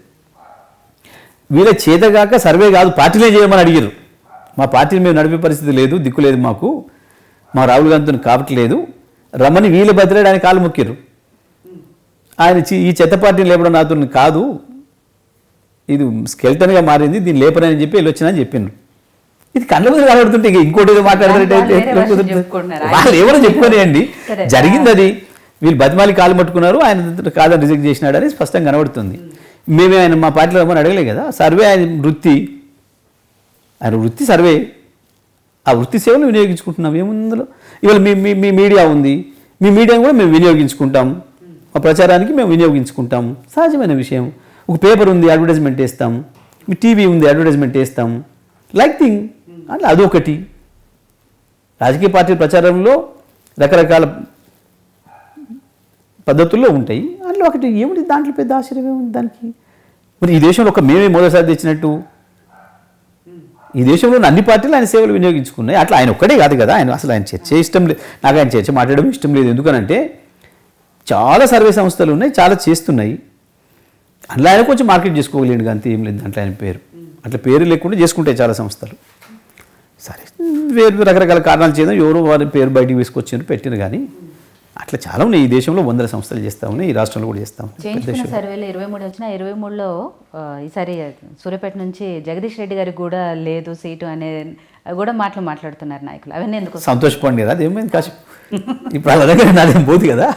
వీళ్ళ చేతగాక సర్వే కాదు పార్టీలే చేయమని అడిగారు. మా పార్టీని మేము నడిపే పరిస్థితి లేదు, దిక్కు లేదు మాకు, మా రాహుల్ గాంధీతో కావట్లేదు, రమ్మని వీళ్ళు బతిరేయడానికి కాళ్ళు మొక్కారు. ఆయన ఈ చెత్త పార్టీని లేపడం నాతో కాదు, ఇది స్కెల్టన్గా మారింది, దీన్ని లేపనని చెప్పి వీళ్ళు వచ్చినా అని చెప్పిండ్రు. ఇది కళ్ళ మీద కనబడుతుంటే ఇంకోటి ఏదో మాట్లాడుతుంటే వాళ్ళు ఎవరో చెప్పుకోలేండి. జరిగింది అది. వీళ్ళు బతిమాలి కాలు పట్టుకున్నారు, ఆయన కాదని రిజెక్ట్ చేసినాడని స్పష్టంగా కనబడుతుంది. మేమే ఆయన మా పార్టీలో రమ్మని అడగలే కదా. సర్వే ఆయన వృత్తి, ఆయన వృత్తి సర్వే. ఆ వృత్తి సేవలు వినియోగించుకుంటున్నాం. ఏముందులో ఇవాళ మీ మీడియా ఉంది, మీ మీడియాను కూడా మేము వినియోగించుకుంటాం, మా ప్రచారానికి మేము వినియోగించుకుంటాం. సహజమైన విషయం. ఒక పేపర్ ఉంది, అడ్వర్టైజ్మెంట్ వేస్తాం. మీ టీవీ ఉంది, అడ్వర్టైజ్మెంట్ వేస్తాం. లైక్ థింగ్ అట్లా అదొకటి. రాజకీయ పార్టీ ప్రచారంలో రకరకాల పద్ధతుల్లో ఉంటాయి. అందులో ఒకటి ఏమిటి, దాంట్లో పెద్ద ఆశ్చర్యం ఏముంది దానికి. మరి ఈ దేశంలో మేమే మొదటిసారి తెచ్చినట్టు ఈ దేశంలో అన్ని పార్టీలు ఆయన సేవలు వినియోగించుకున్నాయి. అట్లా ఆయన ఒక్కడే కాదు కదా. ఆయన చర్చ ఇష్టం లేదు, నాకు ఆయన చర్చ మాట్లాడడం ఇష్టం లేదు. ఎందుకనంటే చాలా సర్వే సంస్థలు ఉన్నాయి, చాలా చేస్తున్నాయి. అందులో ఆయన కొంచెం మార్కెట్ చేసుకోగలేడు, అంతే ఏం లేదు దాంట్లో ఆయన పేరు. అట్లా పేరు లేకుండా చేసుకుంటాయి చాలా సంస్థలు. సరే, వేరు రకరకాల కారణాలు చేద్దాం, ఎవరో వారి పేరు బయటికి వేసుకొచ్చారు పెట్టిన. కానీ అట్లా చాలా ఉన్నాయి. ఈ దేశంలో 100 సంస్థలు చేస్తూ ఉన్నాయి, ఈ రాష్ట్రంలో కూడా చేస్తూ ఉన్నాయి. సర్వేలు 23 వచ్చినా 23లో ఈసారి సూర్యాపేట నుంచి జగదీష్ రెడ్డి గారికి కూడా లేదు సీటు అనే కూడా మాట్లాడుతున్నారు నాయకులు. అవన్నీ ఎందుకు సంతోషపండి కదా. అదేమైంది కాసేపు, ఇప్పుడు వాళ్ళ దగ్గర నాదేం పోదు కదా.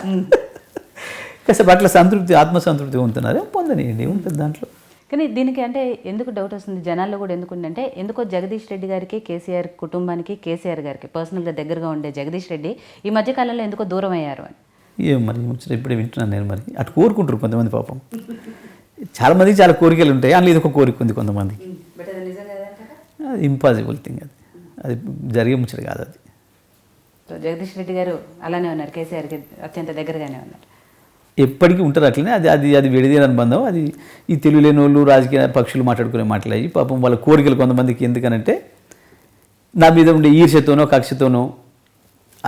కాసేపు అట్లా సంతృప్తి, ఆత్మసంతృప్తి ఉంటున్నారు, పొందనియండి, ఉంటుంది దాంట్లో. కానీ దీనికి అంటే ఎందుకు డౌట్ వస్తుంది జనాల్లో కూడా, ఎందుకుంటే ఎందుకో జగదీష్ రెడ్డి గారికి, కేసీఆర్ కుటుంబానికి, కేసీఆర్ గారికి పర్సనల్గా దగ్గరగా ఉండే జగదీష్ రెడ్డి ఈ మధ్యకాలంలో ఎందుకో దూరం అయ్యారు అని. ఏం మరి ఇప్పుడే వింటున్నాను నేను. మరి అటు కోరుకుంటారు కొంతమంది, పాపం చాలామందికి చాలా కోరికలు ఉంటాయి. అందులో ఇది ఒక కోరిక ఉంది కొంతమందికి. అది ఇంపాసిబుల్ థింగ్, అది జరిగే ముచ్చట కాదు అది. జగదీష్ రెడ్డి గారు అలానే ఉన్నారు, కేసీఆర్కి అత్యంత దగ్గరగానే ఉన్నారు. ఎప్పటికీ ఉంటారు అట్లనే. అది విడదీయని అనుబంధం. అది ఈ తెలియలేని వాళ్ళు, రాజకీయ పక్షులు మాట్లాడుకునే మాట్లాడి పాపం వాళ్ళ కోరికలు కొంతమందికి. ఎందుకనంటే నా మీద ఉండే ఈర్ష్యతోనో, కక్షతోనో,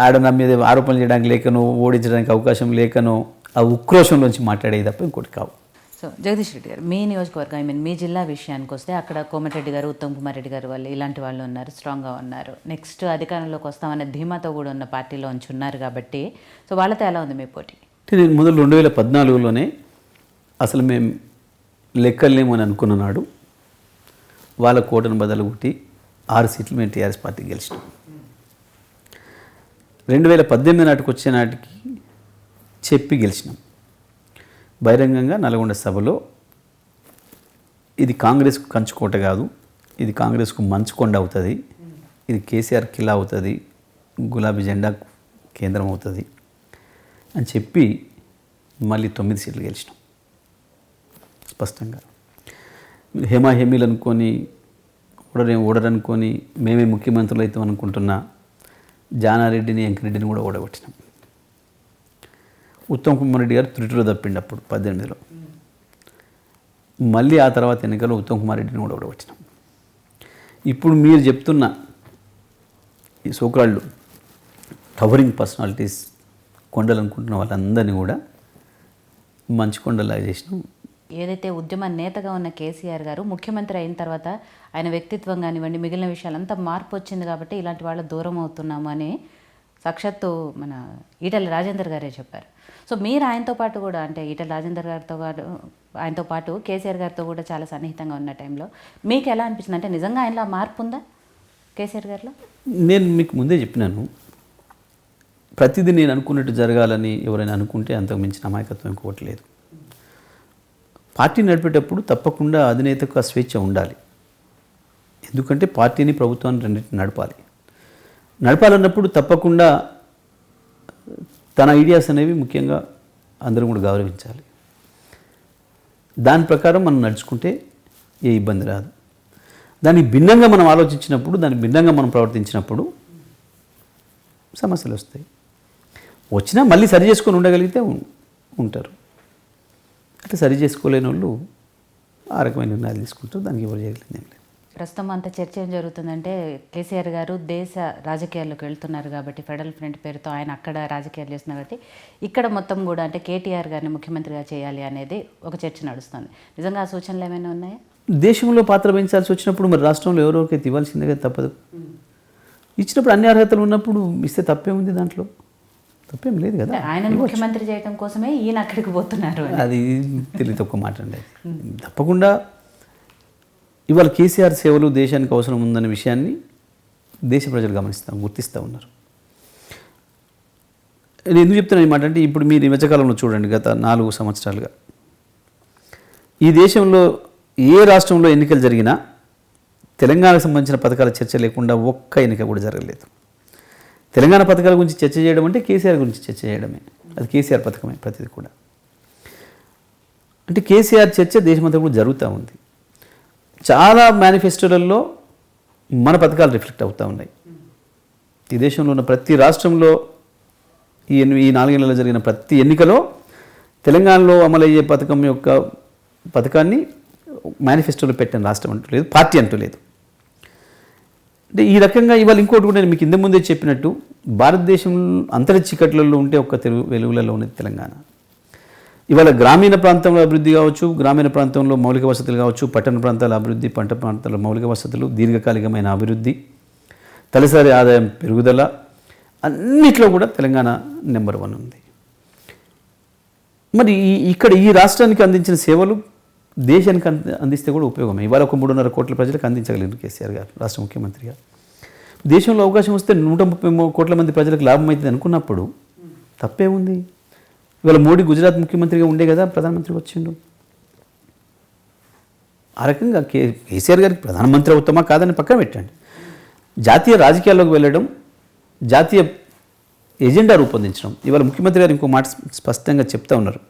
ఆడ నా మీద ఆరోపణలు చేయడానికి లేకనో, ఓడించడానికి అవకాశం లేకనో, ఆ ఉక్రోషంలోంచి మాట్లాడేది తప్ప ఇంకోటి కావు. సో జగదీష్ రెడ్డి గారు, మీ నియోజకవర్గం మీ జిల్లా విషయానికి వస్తే అక్కడ కోమటిరెడ్డి గారు, ఉత్తమ్ కుమార్ రెడ్డి గారు వాళ్ళు ఇలాంటి వాళ్ళు ఉన్నారు, స్ట్రాంగ్గా ఉన్నారు. నెక్స్ట్ అధికారంలోకి వస్తామనే ధీమాతో కూడా ఉన్న పార్టీలో ఉన్నారు కాబట్టి, సో వాళ్ళతో ఎలా ఉంది మీ పోటీ? నేను మొదలు 2014లోనే అసలు మేము లెక్కలేము అని అనుకున్న నాడు వాళ్ళ కోటను బదులు కొట్టి 6 సీట్లు మేము టీఆర్ఎస్ పార్టీ గెలిచినాం. 2018 నాటికి వచ్చే నాటికి చెప్పి గెలిచినాం. బహిరంగంగా నల్గొండ సభలో ఇది కాంగ్రెస్కు కంచుకోట కాదు, ఇది కాంగ్రెస్కు మంచుకొండ అవుతుంది, ఇది కేసీఆర్ కిలా అవుతుంది, గులాబీ జెండా కేంద్రం అవుతుంది అని చెప్పి మళ్ళీ 9 సీట్లు గెలిచినాం స్పష్టంగా. హేమీలు అనుకొని ఓడరనుకొని మేమే ముఖ్యమంత్రులు అవుతాం అనుకుంటున్న జానారెడ్డిని, వెంకరెడ్డిని కూడా ఓడగొట్టినాం. ఉత్తమ్ కుమార్ రెడ్డి గారు త్రుటిలో తప్పిండి అప్పుడు 18లో. మళ్ళీ ఆ తర్వాత ఎన్నికల్లో ఉత్తమ్ కుమార్ రెడ్డిని కూడా ఓడగొట్టినాం. ఇప్పుడు మీరు చెప్తున్న ఈ సోకాళ్ళు టవరింగ్ పర్సనాలిటీస్ కొండలు అనుకుంటున్న వాళ్ళందరినీ కూడా మంచి కొండలాగా చేసినాం. ఏదైతే ఉద్యమ నేతగా ఉన్న కేసీఆర్ గారు ముఖ్యమంత్రి అయిన తర్వాత ఆయన వ్యక్తిత్వం కానివ్వండి, మిగిలిన విషయాలంతా మార్పు వచ్చింది కాబట్టి ఇలాంటి వాళ్ళ దూరం అవుతున్నాము అని సాక్షాత్తు మన ఈటెల రాజేందర్ గారే చెప్పారు. సో మీరు ఆయనతో పాటు కూడా, అంటే ఈటెల రాజేందర్ గారితో పాటు ఆయనతో పాటు కేసీఆర్ గారితో కూడా చాలా సన్నిహితంగా ఉన్న టైంలో మీకు ఎలా అనిపించింది? అంటే నిజంగా ఆయనలో మార్పు ఉందా? కేసీఆర్ గారిలో? నేను మీకు ముందే చెప్పినాను, ప్రతిదీ నేను అనుకున్నట్టు జరగాలని ఎవరైనా అనుకుంటే అంతకు మించిన అమాయకత్వం ఇంకొకటి లేదు. పార్టీ నడిపేటప్పుడు తప్పకుండా అధినేతకు ఆ స్వేచ్ఛ ఉండాలి. ఎందుకంటే పార్టీని ప్రభుత్వాన్ని రెండింటిని నడపాలన్నప్పుడు తప్పకుండా తన ఐడియాస్ అనేవి ముఖ్యంగా అందరూ కూడా గౌరవించాలి. దాని ప్రకారం మనం నడుచుకుంటే ఏ ఇబ్బంది రాదు. దానికి భిన్నంగా మనం ఆలోచించినప్పుడు, దానికి భిన్నంగా మనం ప్రవర్తించినప్పుడు సమస్యలు వస్తాయి. వచ్చినా మళ్ళీ సరి చేసుకొని ఉండగలిగితే ఉంటారు. అట్లా సరి చేసుకోలేని వాళ్ళు ఆ రకమైన నిర్ణయాలు తీసుకుంటారు. దానికి ఎవరు చేయగలిగింది ఏం లేదు. ప్రస్తుతం అంత చర్చ ఏం జరుగుతుందంటే కేసీఆర్ గారు దేశ రాజకీయాల్లోకి వెళ్తున్నారు కాబట్టి, ఫెడరల్ ఫ్రంట్ పేరుతో ఆయన అక్కడ రాజకీయాలు చేస్తున్నారు కాబట్టి, ఇక్కడ మొత్తం కూడా అంటే కేటీఆర్ గారిని ముఖ్యమంత్రిగా చేయాలి అనేది ఒక చర్చ నడుస్తుంది. నిజంగా ఆ సూచనలు ఏమైనా ఉన్నాయా? దేశంలో పాత్ర వహించాల్సి వచ్చినప్పుడు మరి రాష్ట్రంలో ఎవరెవరికైతే ఇవ్వాల్సిందిగా తప్పదు. ఇచ్చినప్పుడు అన్ని అర్హతలు ఉన్నప్పుడు ఇస్తే తప్పే ఉంది, దాంట్లో తప్పేం లేదు కదా. ఆయన ముఖ్యమంత్రి చేయడం కోసమే ఈయన అక్కడికి పోతున్నారు. అది తెలియదు ఒక్క మాట అండి. తప్పకుండా ఇవాళ కేసీఆర్ సేవలు దేశానికి అవసరం ఉందనే విషయాన్ని దేశ ప్రజలు గుర్తిస్తూ ఉన్నారు. నేను ఎందుకు చెప్తున్నాను ఈ మాట అంటే, ఇప్పుడు మీరు ఈ మధ్యకాలంలో చూడండి, గత 4 సంవత్సరాలుగా ఈ దేశంలో ఏ రాష్ట్రంలో ఎన్నికలు జరిగినా తెలంగాణకు సంబంధించిన పథకాల చర్చ లేకుండా ఒక్క ఎన్నిక కూడా జరగలేదు. తెలంగాణ పథకాల గురించి చర్చ చేయడం అంటే కేసీఆర్ గురించి చర్చ చేయడమే. అది కేసీఆర్ పథకమే ప్రతిదీ కూడా. అంటే కేసీఆర్ చర్చ దేశమంతా కూడా జరుగుతూ ఉంది. చాలా మేనిఫెస్టోలలో మన పథకాలు రిఫ్లెక్ట్ అవుతూ ఉన్నాయి. ఈ దేశంలో ఉన్న ప్రతి రాష్ట్రంలో ఈ 4 ఏళ్లలో జరిగిన ప్రతి ఎన్నికలో తెలంగాణలో అమలయ్యే పథకాన్ని మేనిఫెస్టోలో పెట్టిన రాష్ట్రం అంటూ లేదు, పార్టీ అంటూ లేదు. అంటే ఈ రకంగా ఇవాళ ఇంకోటి కూడా నేను మీకు ఇంత ముందే చెప్పినట్టు, భారతదేశంలో అంతరి చీకట్లలో ఉంటే ఒక్క వెలుగులలో ఉన్నది తెలంగాణ. ఇవాళ గ్రామీణ ప్రాంతంలో అభివృద్ధి కావచ్చు, గ్రామీణ ప్రాంతంలో మౌలిక వసతులు కావచ్చు, పట్టణ ప్రాంతాల అభివృద్ధి, పంట ప్రాంతాల మౌలిక వసతులు, దీర్ఘకాలికమైన అభివృద్ధి, తలసరి ఆదాయం పెరుగుదల, అన్నిట్లో కూడా తెలంగాణ నెంబర్ 1 ఉంది. మరి ఇక్కడ ఈ రాష్ట్రానికి అందించిన సేవలు దేశానికి అందిస్తే కూడా ఉపయోగమే. ఇవాళ ఒక 3.5 కోట్ల ప్రజలకు అందించగలిగారు కేసీఆర్ గారు రాష్ట్ర ముఖ్యమంత్రిగా. దేశంలో అవకాశం వస్తే 130 కోట్ల మంది ప్రజలకు లాభం అవుతుంది అనుకున్నప్పుడు తప్పే ఉంది. ఇవాళ మోడీ గుజరాత్ ముఖ్యమంత్రిగా ఉండే కదా ప్రధానమంత్రి వచ్చిండు. ఆ రకంగా కేసీఆర్ గారికి ప్రధానమంత్రి అవుతామా కాదని పక్కన పెట్టండి, జాతీయ రాజకీయాల్లోకి వెళ్ళడం, జాతీయ ఎజెండా రూపొందించడం. ఇవాళ ముఖ్యమంత్రి గారు ఇంకో మాట స్పష్టంగా చెప్తా ఉన్నారు.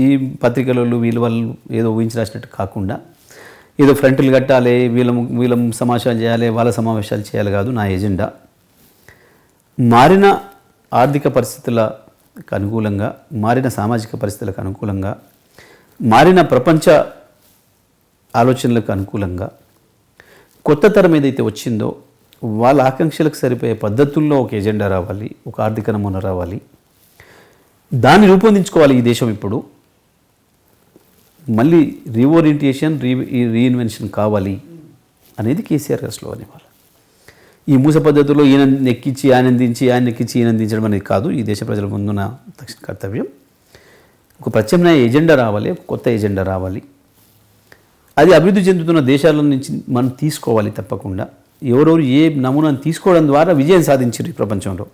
ఈ పత్రికలలో వాళ్ళు ఏదో ఊహించి రాసినట్టు కాకుండా, ఏదో ఫ్రంట్లు కట్టాలి, వీళ్ళ సమావేశాలు చేయాలి, వాళ్ళ సమావేశాలు చేయాలి కాదు. నా ఎజెండా మారిన ఆర్థిక పరిస్థితులకు అనుకూలంగా, మారిన సామాజిక పరిస్థితులకు అనుకూలంగా, మారిన ప్రపంచ ఆలోచనలకు అనుకూలంగా కొత్త తరం ఏదైతే వచ్చిందో వాళ్ళ ఆకాంక్షలకు సరిపోయే పద్ధతుల్లో ఒక ఎజెండా రావాలి, ఒక ఆర్థిక నమూనా రావాలి, దాన్ని రూపొందించుకోవాలి ఈ దేశం. ఇప్పుడు మళ్ళీ రీఓరియంటేషన్, రీఇన్వెన్షన్ కావాలి అనేది కేసీఆర్ గారి స్లోగన్. ఇవ్వాలి ఈ మూస పద్ధతిలో ఈయన ఎక్కించి ఆనందించి, ఆయన ఎక్కించి ఈనందించడం అనేది కాదు ఈ దేశ ప్రజల ముందున్న తక్షణ కర్తవ్యం. ఒక ప్రత్యామ్నాయ ఎజెండా రావాలి, ఒక కొత్త ఎజెండా రావాలి. అది అభివృద్ధి చెందుతున్న దేశాల నుంచి మనం తీసుకోవాలి. తప్పకుండా ఎవరెవరు ఏ నమూనాను తీసుకోవడం ద్వారా విజయం సాధించారు ఈ ప్రపంచంలో,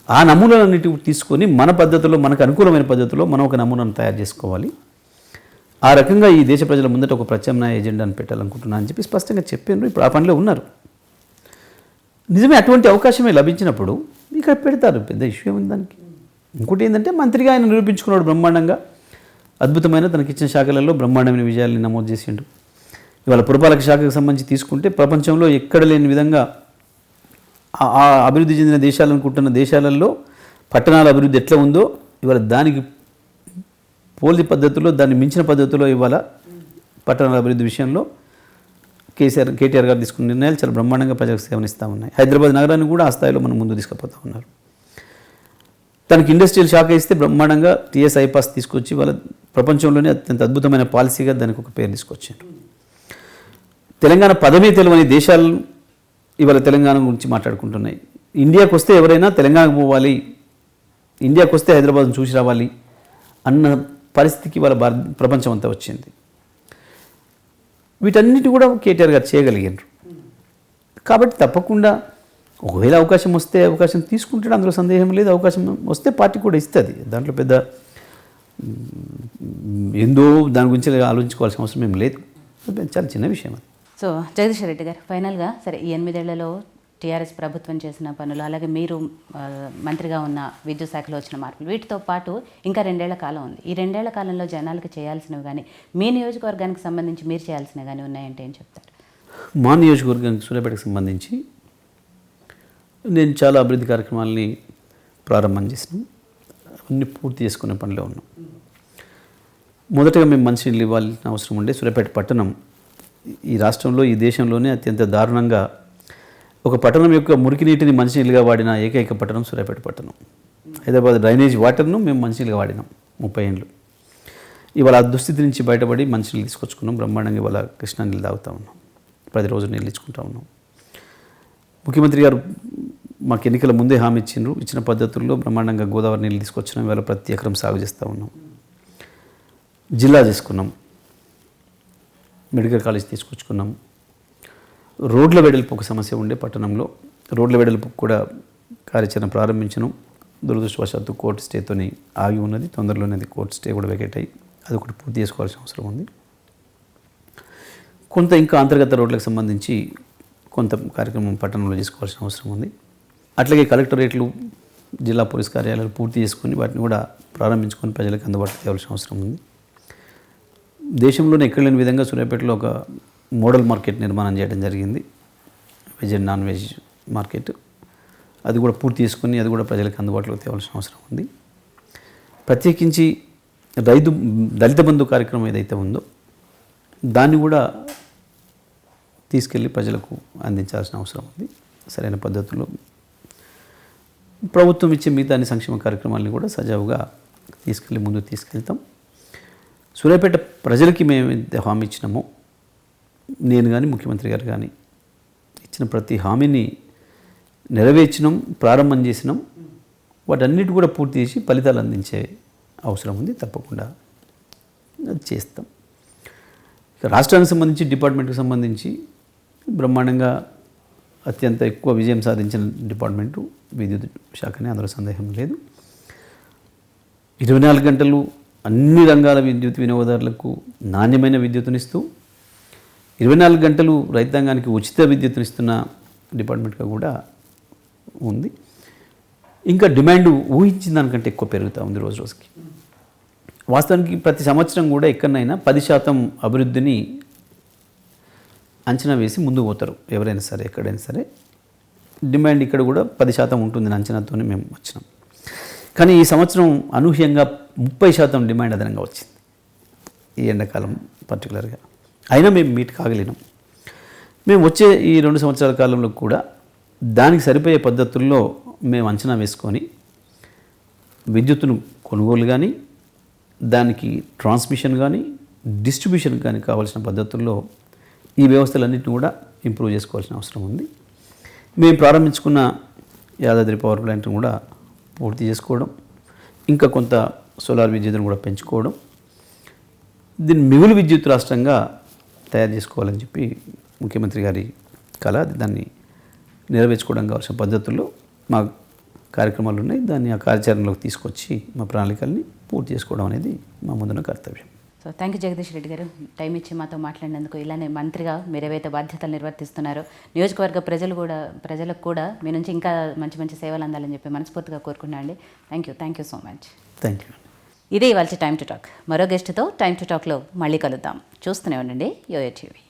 ఆ నమూనాలన్నిటి తీసుకొని మన పద్ధతిలో, మనకు అనుకూలమైన పద్ధతిలో మనం ఒక నమూనాను తయారు చేసుకోవాలి. ఆ రకంగా ఈ దేశ ప్రజల ముందట ఒక ప్రత్యామ్నాయ ఎజెండాను పెట్టాలనుకుంటున్నా అని చెప్పి స్పష్టంగా చెప్పారు. ఇప్పుడు ఆ పనిలో ఉన్నారు. నిజమే, అటువంటి అవకాశమే లభించినప్పుడు ఇక్కడ పెడతారు, పెద్ద ఇష్యూ ఉంది దానికి. ఇంకోటి ఏంటంటే, మంత్రిగా ఆయన నిరూపించుకున్నాడు బ్రహ్మాండంగా. అద్భుతమైన తనకిచ్చిన శాఖలలో బ్రహ్మాండమైన విజయాల్ని నమోదు చేసిండు. ఇవాళ పురపాలక శాఖకు సంబంధించి తీసుకుంటే ప్రపంచంలో ఎక్కడ లేని విధంగా ఆ అభివృద్ధి చెందిన దేశాలు అనుకుంటున్న దేశాలలో పట్టణాల అభివృద్ధి ఎట్లా ఉందో ఇవాళ దానికి పోలి పద్ధతిలో, దాన్ని మించిన పద్ధతిలో ఇవాళ పట్టణాల అభివృద్ధి విషయంలో కేటీఆర్ గారు తీసుకున్న నిర్ణయాలు చాలా బ్రహ్మాండంగా ప్రజలకు సేవనిస్తూ ఉన్నాయి. హైదరాబాద్ నగరాన్ని కూడా ఆ స్థాయిలో మనం ముందు తీసుకుపోతూ ఉన్నారు. తనకి ఇండస్ట్రియల్ శాఖ ఇస్తే బ్రహ్మాండంగా టీఎస్ ఐపాస్ తీసుకొచ్చి వాళ్ళ ప్రపంచంలోనే అత్యంత అద్భుతమైన పాలసీగా దానికి ఒక పేరు తీసుకొచ్చారు. తెలంగాణ పదమే తెలియని దేశాలు ఇవాళ తెలంగాణ గురించి మాట్లాడుకుంటున్నాయి. ఇండియాకు వస్తే ఎవరైనా తెలంగాణకు పోవాలి, ఇండియాకు వస్తే హైదరాబాద్ను చూసి రావాలి అన్న పరిస్థితికి ఇవాళ ప్రపంచం అంతా వచ్చింది. వీటన్నిటి కూడా కేటీఆర్ గారు చేయగలిగారు. కాబట్టి తప్పకుండా ఒకవేళ అవకాశం వస్తే అవకాశం తీసుకుంటాడు, అందులో సందేహం లేదు. అవకాశం వస్తే పార్టీ కూడా ఇస్తుంది. దాంట్లో పెద్ద ఏందో దాని గురించి ఆలోచించుకోవాల్సిన అవసరం ఏం లేదు. చాలా చిన్న విషయం అది. సో జగదీశ్వర్ రెడ్డి గారు, ఫైనల్గా సరే ఈ 8 ఏళ్లలో టీఆర్ఎస్ ప్రభుత్వం చేసిన పనులు, అలాగే మీరు మంత్రిగా ఉన్న విద్యుత్ శాఖలో వచ్చిన మార్పులు, వీటితో పాటు ఇంకా 2 ఏళ్ల కాలం ఉంది. ఈ 2 ఏళ్ల కాలంలో జనాలకు చేయాల్సినవి కానీ, మీ నియోజకవర్గానికి సంబంధించి మీరు చేయాల్సినవి కానీ ఉన్నాయంటే ఏం చెప్తారు? మా నియోజకవర్గానికి సూర్యాపేటకు సంబంధించి నేను చాలా అభివృద్ధి కార్యక్రమాలని ప్రారంభం చేసినాం. అవన్నీ పూర్తి చేసుకునే పనిలో ఉన్నాం. మొదటగా మేము మంచినీళ్ళు ఇవ్వాల్సిన అవసరం ఉండే. సూర్యాపేట పట్టణం ఈ రాష్ట్రంలో, ఈ దేశంలోనే అత్యంత దారుణంగా ఒక పట్టణం యొక్క మురికి నీటిని మంచినీళ్ళుగా వాడిన ఏకైక పట్టణం సూర్యాపేట పట్టణం. హైదరాబాద్ డ్రైనేజ్ వాటర్ను మేము మంచినీళ్ళుగా వాడినాం 30 ఏళ్ళు. ఇవాళ ఆ దుస్థితి నుంచి బయటపడి మంచినీళ్ళు తీసుకొచ్చుకున్నాం. బ్రహ్మాండంగా ఇవాళ కృష్ణా నీళ్ళు తాగుతూ ఉన్నాం. ప్రతిరోజు నీళ్ళు ఇచ్చుకుంటా ఉన్నాం. ముఖ్యమంత్రి గారు మాకు ఎన్నికల ముందే హామీ ఇచ్చిండ్రు. ఇచ్చిన పద్ధతుల్లో బ్రహ్మాండంగా గోదావరి నీళ్ళు తీసుకొచ్చినాం. ఇవాళ ప్రతి ఎకరం సాగు చేస్తూ ఉన్నాం. జిల్లా చేసుకున్నాం. మెడికల్ కాలేజ్ తీసుకొచ్చుకున్నాం. రోడ్ల వెడల్పు ఒక సమస్య ఉండే పట్టణంలో. రోడ్ల వెడల్పు కూడా కార్యాచరణ ప్రారంభించినాం. దురదృష్టవశాత్తు కోర్టు స్టేతోని ఆగి ఉన్నది. తొందరలోనే అది కోర్టు స్టే కూడా వెకేట్ అయ్యి అది ఒకటి పూర్తి చేసుకోవాల్సిన అవసరం ఉంది. కొంత ఇంకా అంతర్గత రోడ్లకు సంబంధించి కొంత కార్యక్రమం పట్టణంలో చేసుకోవాల్సిన అవసరం ఉంది. అట్లాగే కలెక్టరేట్లు, జిల్లా పోలీస్ కార్యాలయాలు పూర్తి చేసుకొని వాటిని కూడా ప్రారంభించుకొని ప్రజలకు అందుబాటులో తేవాల్సిన అవసరం ఉంది. దేశంలోనే ఎక్కడ లేని విధంగా సూర్యాపేటలో ఒక మోడల్ మార్కెట్ నిర్మాణం చేయడం జరిగింది. Veg and non veg market. అది కూడా పూర్తి చేసుకొని అది కూడా ప్రజలకు అందుబాటులో తేవాల్సిన అవసరం ఉంది. ప్రత్యేకించి దళిత బంధు కార్యక్రమం ఏదైతే ఉందో దాన్ని కూడా తీసుకెళ్ళి ప్రజలకు అందించాల్సిన అవసరం ఉంది. సరైన పద్ధతుల్లో ప్రభుత్వం ఇచ్చే మిగతా అన్ని సంక్షేమ కార్యక్రమాలను కూడా సజావుగా తీసుకెళ్ళి ముందుకు తీసుకెళ్తాం. సూర్యాపేట ప్రజలకి మేము ఎంత హామీ ఇచ్చినామో, నేను కానీ ముఖ్యమంత్రి గారు కానీ ఇచ్చిన ప్రతి హామీని నెరవేర్చినాం, ప్రారంభం చేసినాం. వాటన్నిటి కూడా పూర్తి చేసి ఫలితాలు అందించే అవసరం ఉంది. తప్పకుండా అది చేస్తాం. రాష్ట్రానికి సంబంధించి, డిపార్ట్మెంట్కి సంబంధించి బ్రహ్మాండంగా అత్యంత ఎక్కువ విజయం సాధించిన డిపార్ట్మెంటు విద్యుత్ శాఖనే, అందులో సందేహం లేదు. 24 గంటలు అన్ని రంగాల విద్యుత్ వినియోగదారులకు నాణ్యమైన విద్యుత్తునిస్తూ 24 గంటలు రైతాంగానికి ఉచిత విద్యుత్తునిస్తున్న డిపార్ట్మెంట్గా కూడా ఉంది. ఇంకా డిమాండ్ ఊహించిన దానికంటే ఎక్కువ పెరుగుతూ ఉంది రోజు రోజుకి. వాస్తవానికి ప్రతి సంవత్సరం కూడా ఎక్కడైనా 10% అభివృద్ధిని అంచనా వేసి ముందుకు పోతారు ఎవరైనా సరే, ఎక్కడైనా సరే. డిమాండ్ ఇక్కడ కూడా 10% ఉంటుందని అంచనాతోనే మేము వచ్చినాం. కానీ ఈ సంవత్సరం అనూహ్యంగా 30% డిమాండ్ అదనంగా వచ్చింది ఈ ఎండాకాలం పర్టికులర్గా. అయినా మేము మీట్ కాగలిగినాం. మేము వచ్చే ఈ 2 సంవత్సరాల కాలంలో కూడా దానికి సరిపోయే పద్ధతుల్లో మేము అంచనా వేసుకొని విద్యుత్తును కొనుగోలు కానీ, దానికి ట్రాన్స్మిషన్ కానీ, డిస్ట్రిబ్యూషన్ కానీ కావాల్సిన పద్ధతుల్లో ఈ వ్యవస్థలన్నింటినీ కూడా ఇంప్రూవ్ చేసుకోవాల్సిన అవసరం ఉంది. మేము ప్రారంభించుకున్న యాదాద్రి పవర్ ప్లాంట్ను కూడా పూర్తి చేసుకోవడం, ఇంకా కొంత సోలార్ విద్యుత్తును కూడా పెంచుకోవడం, దీన్ని మిగులు విద్యుత్ రాష్ట్రంగా తయారు చేసుకోవాలని చెప్పి ముఖ్యమంత్రి గారి కళ. దాన్ని నెరవేర్చుకోవడం కావాల్సిన పద్ధతుల్లో మా కార్యక్రమాలు ఉన్నాయి. దాన్ని ఆ కార్యాచరణలోకి తీసుకొచ్చి మా ప్రణాళికల్ని పూర్తి చేసుకోవడం అనేది మా ముందున్న కర్తవ్యం. So thank you Jagadish Reddy గారు, టైం ఇచ్చి మాతో మాట్లాడినందుకు. ఇలానే మంత్రిగా మీరు ఏవైతే బాధ్యతలు నిర్వర్తిస్తున్నారో నియోజకవర్గ ప్రజలకు కూడా మీ నుంచి ఇంకా మంచి మంచి సేవలు అందాలని చెప్పి మనస్ఫూర్తిగా కోరుకున్నాను అండి. Thank you so much. Thank you. ఇదే ఇవాళ టైమ్ టు టాక్. మరో గెస్ట్తో టైమ్ టు టాక్లో మళ్ళీ కలుద్దాం. చూస్తూనే ఉండండి యోయో టీవీ.